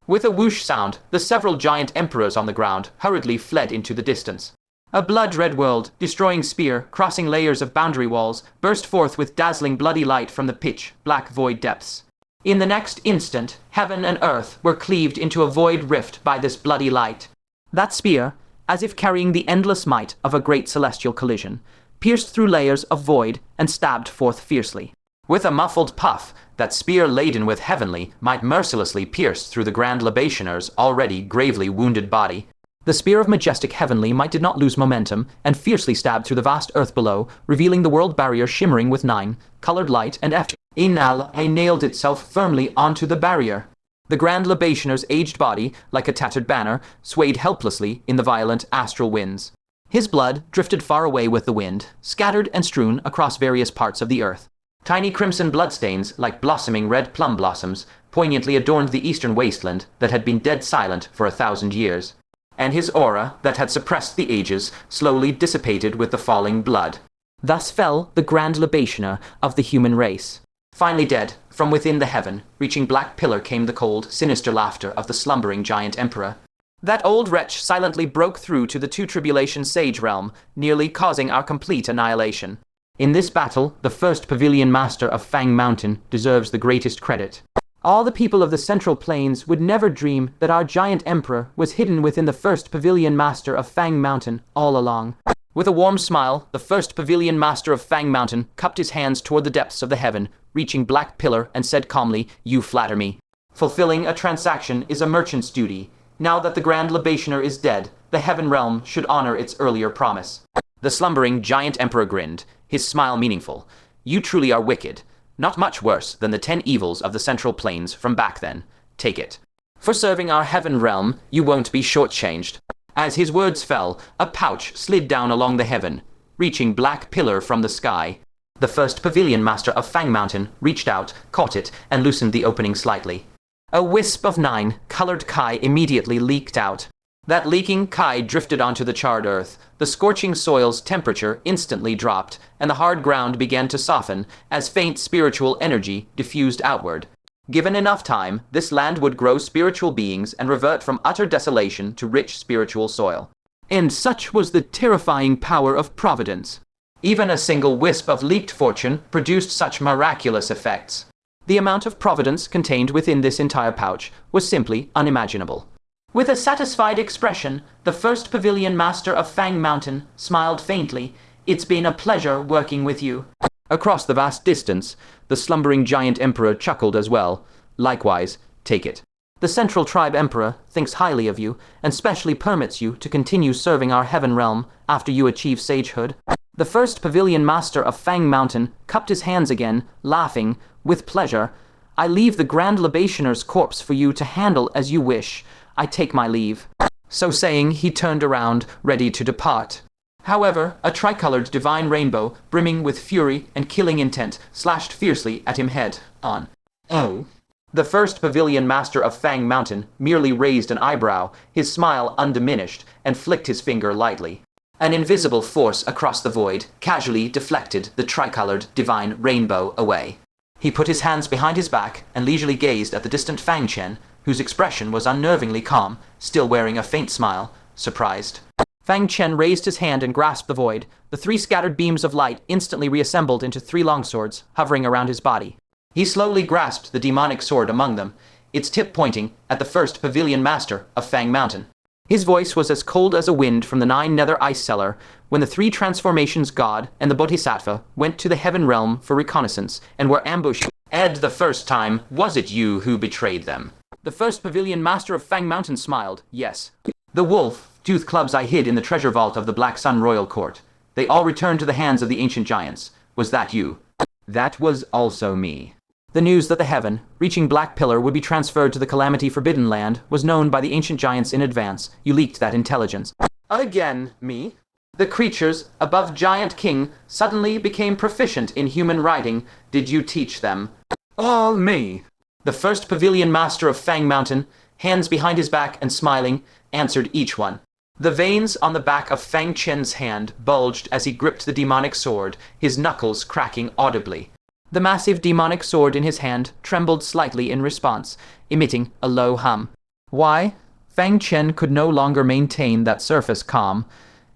With a whoosh sound, the several giant emperors on the ground hurriedly fled into the distance. A blood-red world, destroying spear, crossing layers of boundary walls, burst forth with dazzling bloody light from the pitch-black void depths. In the next instant, heaven and earth were cleaved into a void rift by this bloody light. That spear, as if carrying the endless might of a great celestial collision, pierced through layers of void and stabbed forth fiercely. With a muffled puff, that spear laden with heavenly might mercilessly pierce through the Grand Libationer's already gravely wounded body. The spear of majestic heavenly might did not lose momentum and fiercely stabbed through the vast earth below, revealing the world barrier shimmering with nine, colored light, and after a nailed itself firmly onto the barrier. The Grand Libationer's aged body, like a tattered banner, swayed helplessly in the violent astral winds. His blood drifted far away with the wind, scattered and strewn across various parts of the earth. Tiny crimson bloodstains, like blossoming red plum blossoms, poignantly adorned the eastern wasteland that had been dead silent for 1,000 years. And his aura, that had suppressed the ages, slowly dissipated with the falling blood. Thus fell the Grand Libationer of the human race. Finally dead, from within the heaven, reaching black pillar came the cold, sinister laughter of the slumbering giant emperor. That old wretch silently broke through to the two-tribulation sage realm, nearly causing our complete annihilation. In this battle, the first Pavilion Master of Fang Mountain deserves the greatest credit. All the people of the Central Plains would never dream that our giant emperor was hidden within the first Pavilion Master of Fang Mountain all along. With a warm smile, the first Pavilion Master of Fang Mountain cupped his hands toward the depths of the heaven, reaching black pillar, and said calmly, "You flatter me. Fulfilling a transaction is a merchant's duty. Now that the Grand Libationer is dead, the heaven realm should honor its earlier promise." The slumbering giant emperor grinned, his smile meaningful. "You truly are wicked. Not much worse than the 10 evils of the Central Plains from back then. Take it. For serving our heaven realm, you won't be shortchanged." As his words fell, a pouch slid down along the heaven, reaching black pillar from the sky. The first Pavilion Master of Fang Mountain reached out, caught it, and loosened the opening slightly. A wisp of 9 colored kai immediately leaked out. That leaking kai drifted onto the charred earth. The scorching soil's temperature instantly dropped, and the hard ground began to soften as faint spiritual energy diffused outward. Given enough time, this land would grow spiritual beings and revert from utter desolation to rich spiritual soil. And such was the terrifying power of Providence. Even a single wisp of leaked fortune produced such miraculous effects. The amount of providence contained within this entire pouch was simply unimaginable. With a satisfied expression, the first Pavilion Master of Fang Mountain smiled faintly. "It's been a pleasure working with you." Across the vast distance, the slumbering giant emperor chuckled as well. "Likewise, take it. The Central Tribe Emperor thinks highly of you and specially permits you to continue serving our heaven realm after you achieve sagehood." The first Pavilion Master of Fang Mountain cupped his hands again, laughing. "With pleasure. I leave the Grand Libationer's corpse for you to handle as you wish. I take my leave." So saying, he turned around, ready to depart. However, a tricolored divine rainbow, brimming with fury and killing intent, slashed fiercely at him head on. "Oh." The first Pavilion Master of Fang Mountain merely raised an eyebrow, his smile undiminished, and flicked his finger lightly. An invisible force across the void casually deflected the tricolored divine rainbow away. He put his hands behind his back and leisurely gazed at the distant Fang Chen, whose expression was unnervingly calm, still wearing a faint smile, surprised. Fang Chen raised his hand and grasped the void. The three scattered beams of light instantly reassembled into three longswords, hovering around his body. He slowly grasped the demonic sword among them, its tip pointing at the first Pavilion Master of Fang Mountain. His voice was as cold as a wind from the 9 nether ice cellar when the 3 transformations god and the Bodhisattva went to the heaven realm for reconnaissance and were ambushed. "Ed, the first time, was it you who betrayed them?" The first Pavilion Master of Fang Mountain smiled. "Yes. The wolf-tooth clubs I hid in the treasure vault of the Black Sun Royal Court. They all returned to the hands of the ancient giants. Was that you?" "That was also me." The news that the heaven, reaching Black Pillar, would be transferred to the Calamity Forbidden Land was known by the ancient giants in advance. You leaked that intelligence. "Again, me?" The creatures above Giant King suddenly became proficient in human writing. "Did you teach them?" "All me." The first Pavilion Master of Fang Mountain, hands behind his back and smiling, answered each one. The veins on the back of Fang Chen's hand bulged as he gripped the demonic sword, his knuckles cracking audibly. The massive demonic sword in his hand trembled slightly in response, emitting a low hum. Why? Fang Chen could no longer maintain that surface calm.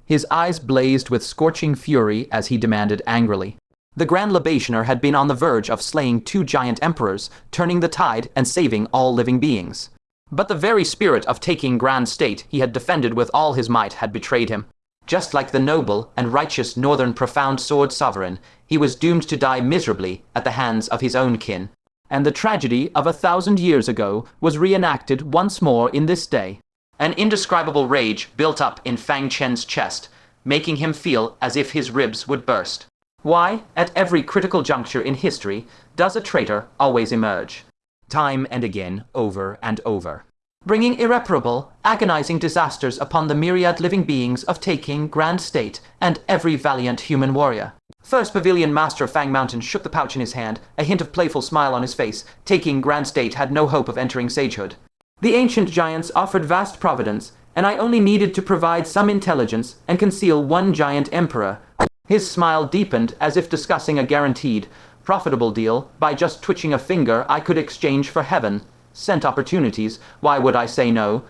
His eyes blazed with scorching fury as he demanded angrily. The Grand Libationer had been on the verge of slaying 2 giant emperors, turning the tide and saving all living beings. But the very spirit of taking Grand State he had defended with all his might had betrayed him. Just like the noble and righteous northern profound sword sovereign, he was doomed to die miserably at the hands of his own kin. And the tragedy of 1,000 years ago was reenacted once more in this day. An indescribable rage built up in Fang Chen's chest, making him feel as if his ribs would burst. Why, at every critical juncture in history, does a traitor always emerge? Time and again, over and over. Bringing irreparable, agonizing disasters upon the myriad living beings of Taicang, Grand State, and every valiant human warrior. First Pavilion Master of Fang Mountain shook the pouch in his hand, a hint of playful smile on his face. Taicang, Grand State had no hope of entering sagehood. The ancient giants offered vast providence, and I only needed to provide some intelligence and conceal 1 giant emperor. His smile deepened as if discussing a guaranteed, profitable deal. By just twitching a finger I could exchange for heaven. Sent opportunities, why would I say no?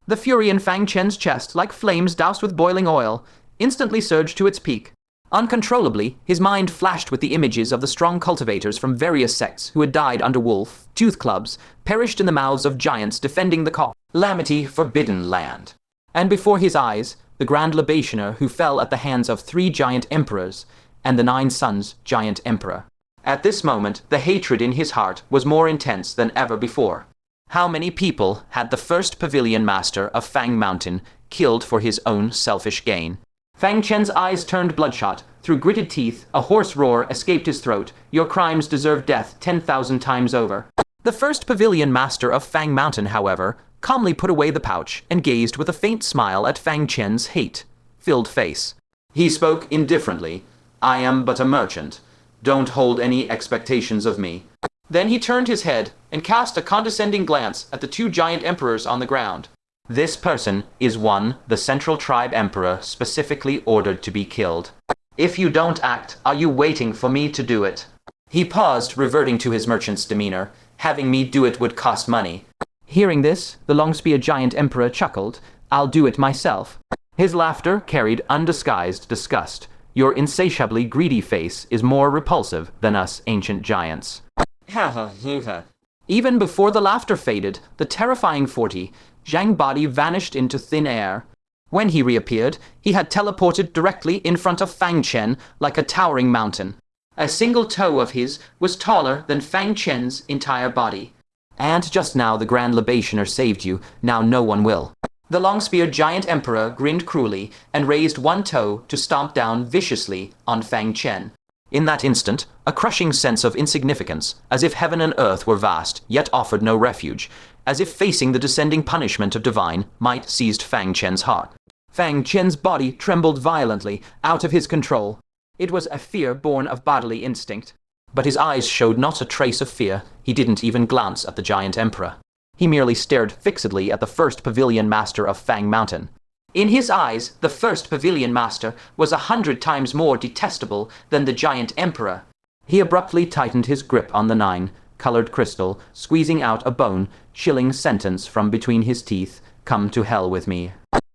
The fury in Fang Chen's chest, like flames doused with boiling oil, instantly surged to its peak. Uncontrollably, his mind flashed with the images of the strong cultivators from various sects who had died under wolf-tooth clubs, perished in the mouths of giants defending the Calamity Forbidden Land. And before his eyes, the Grand Libationer who fell at the hands of 3 giant emperors, and the 9 sons' giant emperor. At this moment, the hatred in his heart was more intense than ever before. How many people had the first Pavilion Master of Fang Mountain killed for his own selfish gain? Fang Chen's eyes turned bloodshot. Through gritted teeth, a hoarse roar escaped his throat. Your crimes deserve death 10,000 times over. The first Pavilion Master of Fang Mountain, however, calmly put away the pouch and gazed with a faint smile at Fang Chen's hate-filled face. He spoke indifferently. "I am but a merchant. Don't hold any expectations of me." Then he turned his head and cast a condescending glance at the 2 giant emperors on the ground. "This person is one the Central Tribe Emperor specifically ordered to be killed. If you don't act, are you waiting for me to do it?" He paused, reverting to his merchant's demeanor. Having me do it would cost money. Hearing this, the long-spear giant emperor chuckled. I'll do it myself. His laughter carried undisguised disgust. Your insatiably greedy face is more repulsive than us ancient giants. Even before the laughter faded, the terrifying 40, Zhang body vanished into thin air. When he reappeared, he had teleported directly in front of Fang Chen like a towering mountain. A single toe of his was taller than Fang Chen's entire body. And just now the Grand Libationer saved you, now no one will. The long-spear giant emperor grinned cruelly and raised one toe to stomp down viciously on Fang Chen. In that instant, a crushing sense of insignificance, as if heaven and earth were vast, yet offered no refuge, as if facing the descending punishment of divine, might seized Fang Chen's heart. Fang Chen's body trembled violently, out of his control. It was a fear born of bodily instinct. But his eyes showed not a trace of fear. He didn't even glance at the giant emperor. He merely stared fixedly at the first Pavilion Master of Fang Mountain. In his eyes, the first Pavilion Master was 100 times more detestable than the giant emperor. He abruptly tightened his grip on the 9-colored crystal, squeezing out a bone-chilling sentence from between his teeth. Come to hell with me.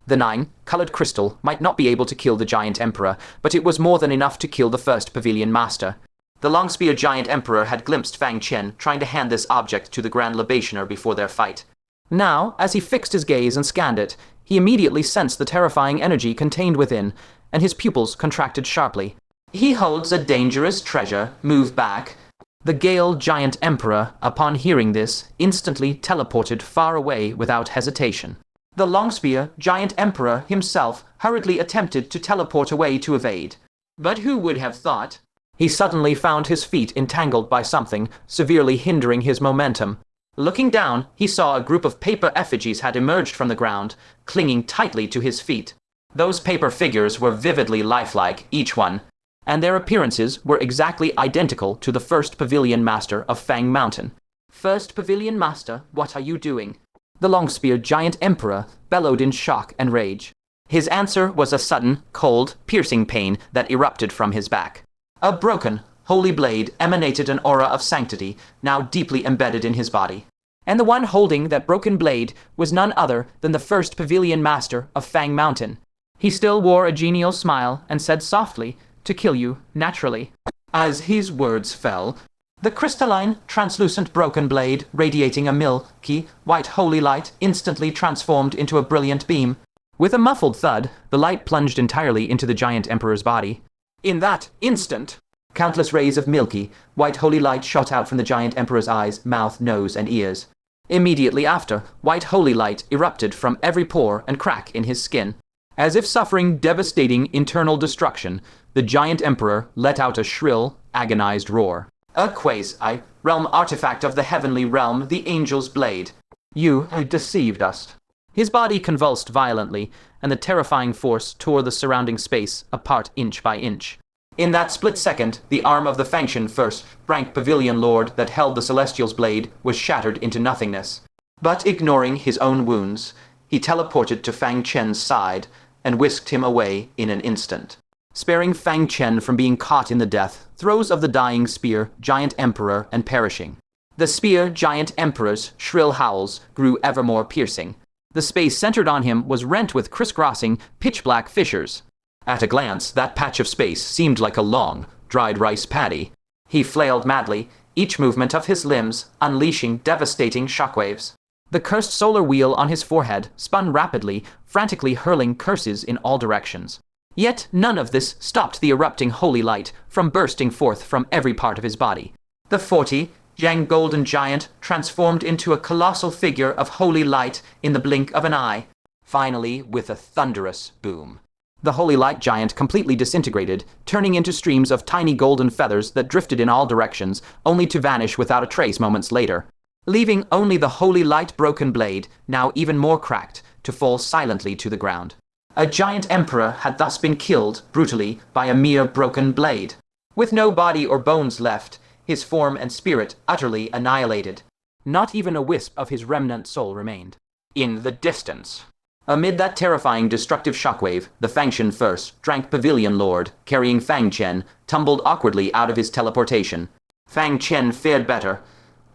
The 9-colored crystal might not be able to kill the giant emperor, but it was more than enough to kill the first Pavilion Master. The long-spear giant emperor had glimpsed Fang Chen trying to hand this object to the Grand Libationer before their fight. Now, as he fixed his gaze and scanned it, he immediately sensed the terrifying energy contained within, and his pupils contracted sharply. He holds a dangerous treasure. Move back. The Gale giant emperor, upon hearing this, instantly teleported far away without hesitation. The long-spear giant emperor himself hurriedly attempted to teleport away to evade. But who would have thought? He suddenly found his feet entangled by something, severely hindering his momentum. Looking down, he saw a group of paper effigies had emerged from the ground, clinging tightly to his feet. Those paper figures were vividly lifelike, each one, and their appearances were exactly identical to the first Pavilion Master of Fang Mountain. First Pavilion Master, what are you doing? The long-spear giant emperor bellowed in shock and rage. His answer was a sudden, cold, piercing pain that erupted from his back. A broken, holy blade emanated an aura of sanctity, now deeply embedded in his body. And the one holding that broken blade was none other than the first Pavilion Master of Fang Mountain. He still wore a genial smile and said softly, to kill you, naturally. As his words fell, the crystalline, translucent broken blade, radiating a milky, white holy light, instantly transformed into a brilliant beam. With a muffled thud, the light plunged entirely into the giant emperor's body. In that instant, countless rays of milky, white holy light shot out from the giant emperor's eyes, mouth, nose, and ears. Immediately after, white holy light erupted from every pore and crack in his skin. As if suffering devastating internal destruction, the giant emperor let out a shrill, agonized roar. A quasi-realm artifact of the heavenly realm, the angel's blade. You deceived us. His body convulsed violently, and the terrifying force tore the surrounding space apart inch by inch. In that split second, the arm of the Fangshan First-Rank Pavilion Lord that held the Celestial's blade was shattered into nothingness. But ignoring his own wounds, he teleported to Fang Chen's side and whisked him away in an instant. Sparing Fang Chen from being caught in the death throes of the dying spear giant emperor and perishing. The spear giant emperor's shrill howls grew ever more piercing. The space centered on him was rent with crisscrossing, pitch-black fissures. At a glance, that patch of space seemed like a long, dried rice paddy. He flailed madly, each movement of his limbs unleashing devastating shockwaves. The cursed solar wheel on his forehead spun rapidly, frantically hurling curses in all directions. Yet none of this stopped the erupting holy light from bursting forth from every part of his body. The 40 Yang golden giant transformed into a colossal figure of holy light in the blink of an eye, finally with a thunderous boom. The holy light giant completely disintegrated, turning into streams of tiny golden feathers that drifted in all directions, only to vanish without a trace moments later, leaving only the holy light broken blade, now even more cracked, to fall silently to the ground. A giant emperor had thus been killed brutally by a mere broken blade. With no body or bones left, his form and spirit utterly annihilated. Not even a wisp of his remnant soul remained. In the distance, amid that terrifying destructive shockwave, the Fangshan First-Rank Pavilion Lord, carrying Fang Chen, tumbled awkwardly out of his teleportation. Fang Chen fared better,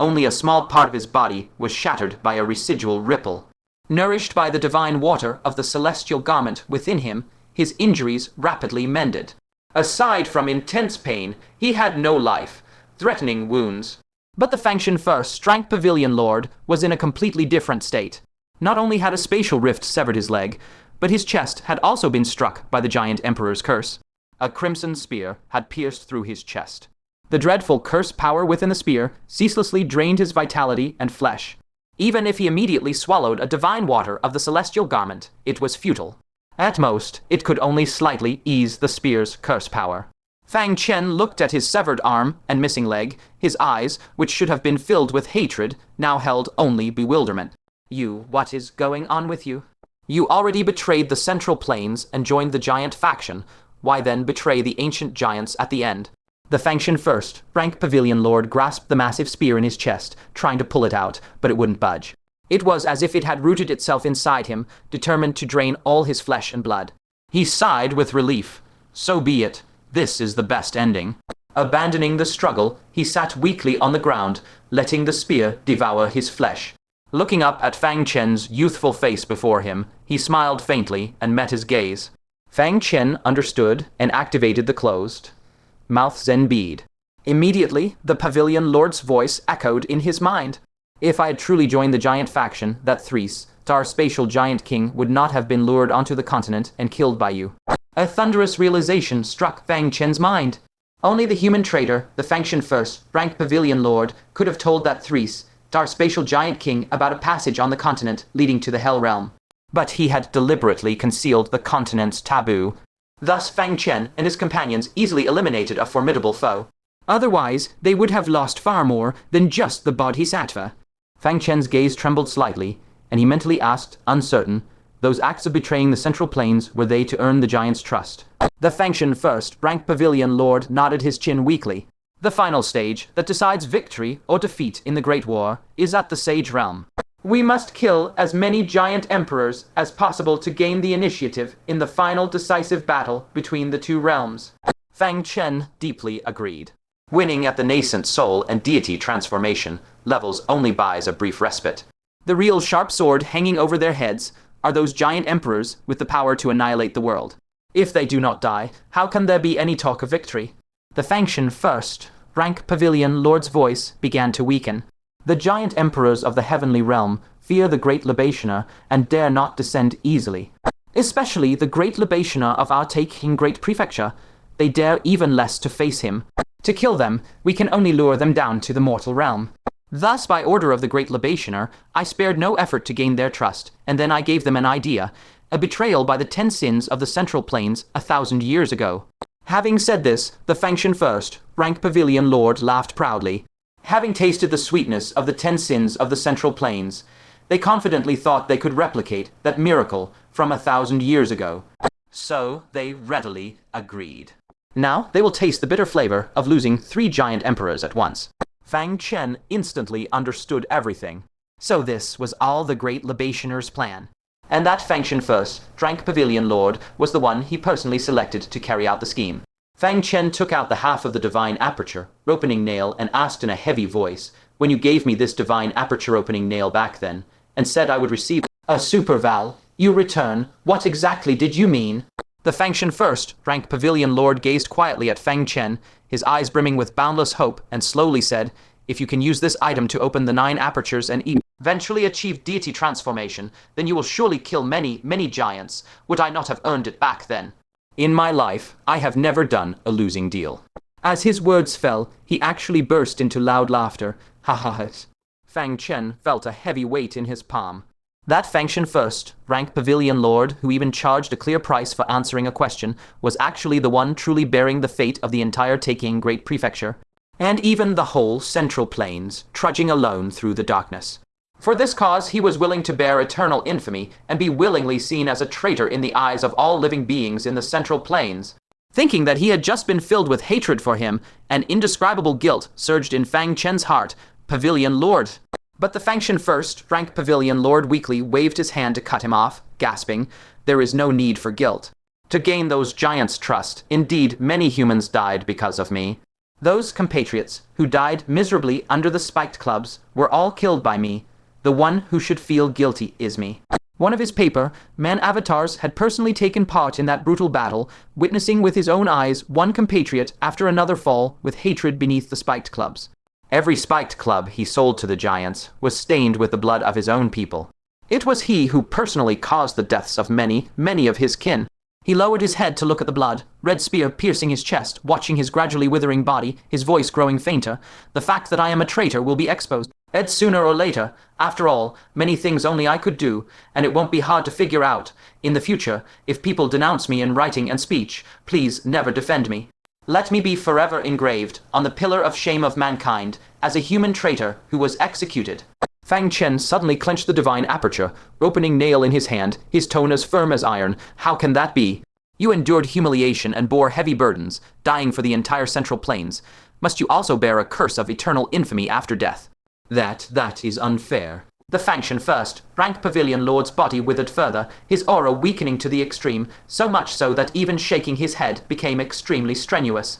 Only a small part of his body was shattered by a residual ripple. Nourished by the divine water of the celestial garment within him, his injuries rapidly mended. Aside from intense pain, he had no life-threatening wounds. But the Fangshan First-Rank Pavilion Lord was in a completely different state. Not only had a spatial rift severed his leg, but his chest had also been struck by the giant emperor's curse. A crimson spear had pierced through his chest. The dreadful curse power within the spear ceaselessly drained his vitality and flesh. Even if he immediately swallowed a divine water of the celestial garment, it was futile. At most, it could only slightly ease the spear's curse power. Fang Chen looked at his severed arm and missing leg. His eyes, which should have been filled with hatred, now held only bewilderment. What is going on with you? You already betrayed the Central Plains and joined the giant faction. Why then betray the ancient giants at the end? The Fangshan First-Rank Pavilion Lord grasped the massive spear in his chest, trying to pull it out, but it wouldn't budge. It was as if it had rooted itself inside him, determined to drain all his flesh and blood. He sighed with relief. So be it. This is the best ending. Abandoning the struggle, he sat weakly on the ground, letting the spear devour his flesh. Looking up at Fang Chen's youthful face before him, he smiled faintly and met his gaze. Fang Chen understood and activated the closed mouth Zen bead. Immediately, the Pavilion Lord's voice echoed in his mind. If I had truly joined the giant faction, that three-star spatial giant king would not have been lured onto the continent and killed by you. A thunderous realization struck Fang Chen's mind. Only the human traitor, the Fangshan First-Rank Pavilion Lord, could have told that three-star spatial giant king about a passage on the continent leading to the Hell Realm. But he had deliberately concealed the continent's taboo. Thus Fang Chen and his companions easily eliminated a formidable foe. Otherwise, they would have lost far more than just the Bodhisattva. Fang Chen's gaze trembled slightly, and he mentally asked, uncertain, those acts of betraying the Central Plains, were they to earn the giant's trust? The Fangshan First-Rank Pavilion Lord nodded his chin weakly. The final stage that decides victory or defeat in the Great War is at the Sage Realm. We must kill as many giant emperors as possible to gain the initiative in the final decisive battle between the two realms. Fang Chen deeply agreed. Winning at the nascent soul and deity transformation levels only buys a brief respite. The real sharp sword hanging over their heads are those giant emperors with the power to annihilate the world. If they do not die, how can there be any talk of victory? The Fangshan First-Rank Pavilion Lord's voice began to weaken. The giant emperors of the heavenly realm fear the Great Libationer and dare not descend easily. Especially the Great Libationer of our Taicang Great Prefecture. They dare even less to face him. To kill them, we can only lure them down to the mortal realm. Thus, by order of the Great Libationer, I spared no effort to gain their trust, and then I gave them an idea, a betrayal by the 10 sins of the Central Plains 1,000 years ago. Having said this, the Fangshan First-Rank Pavilion Lord laughed proudly. Having tasted the sweetness of the 10 sins of the Central Plains, they confidently thought they could replicate that miracle from 1,000 years ago. So they readily agreed. Now they will taste the bitter flavor of losing 3 giant emperors at once. Fang Chen instantly understood everything. So this was all the Great Libationer's plan. And that Fangshan First-Rank Pavilion Lord was the one he personally selected to carry out the scheme. Fang Chen took out the half of the divine aperture opening nail and asked in a heavy voice, when you gave me this divine aperture opening nail back then, and said I would receive a superval, you return, what exactly did you mean? The Fangshan First-Rank Pavilion Lord gazed quietly at Fang Chen, his eyes brimming with boundless hope, and slowly said, if you can use this item to open the 9 apertures and eventually achieve deity transformation, then you will surely kill many, many giants. Would I not have earned it back then? In my life, I have never done a losing deal. As his words fell, he actually burst into loud laughter. Ha ha ha. Fang Chen felt a heavy weight in his palm. That Fangshan First-Rank Pavilion Lord, who even charged a clear price for answering a question, was actually the one truly bearing the fate of the entire Taicang Great Prefecture, and even the whole Central Plains, trudging alone through the darkness. For this cause he was willing to bear eternal infamy and be willingly seen as a traitor in the eyes of all living beings in the Central Plains. Thinking that he had just been filled with hatred for him, an indescribable guilt surged in Fang Chen's heart. Pavilion Lord. But the Fangshan First-Rank Pavilion Lord weakly waved his hand to cut him off, gasping, there is no need for guilt. To gain those giants' trust, indeed many humans died because of me. Those compatriots who died miserably under the spiked clubs were all killed by me. The one who should feel guilty is me. One of his paper, man avatars, had personally taken part in that brutal battle, witnessing with his own eyes one compatriot after another fall with hatred beneath the spiked clubs. Every spiked club he sold to the giants was stained with the blood of his own people. It was he who personally caused the deaths of many, many of his kin. He lowered his head to look at the blood, red spear piercing his chest, watching his gradually withering body, his voice growing fainter. The fact that I am a traitor will be exposed. Sooner or later. After all, many things only I could do, and it won't be hard to figure out. In the future, if people denounce me in writing and speech, please never defend me. Let me be forever engraved on the pillar of shame of mankind as a human traitor who was executed. Fang Chen suddenly clenched the divine aperture, opening nail in his hand, his tone as firm as iron. How can that be? You endured humiliation and bore heavy burdens, dying for the entire Central Plains. Must you also bear a curse of eternal infamy after death? That is unfair. The Fangshan First-Rank Pavilion Lord's body withered further, his aura weakening to the extreme, so much so that even shaking his head became extremely strenuous.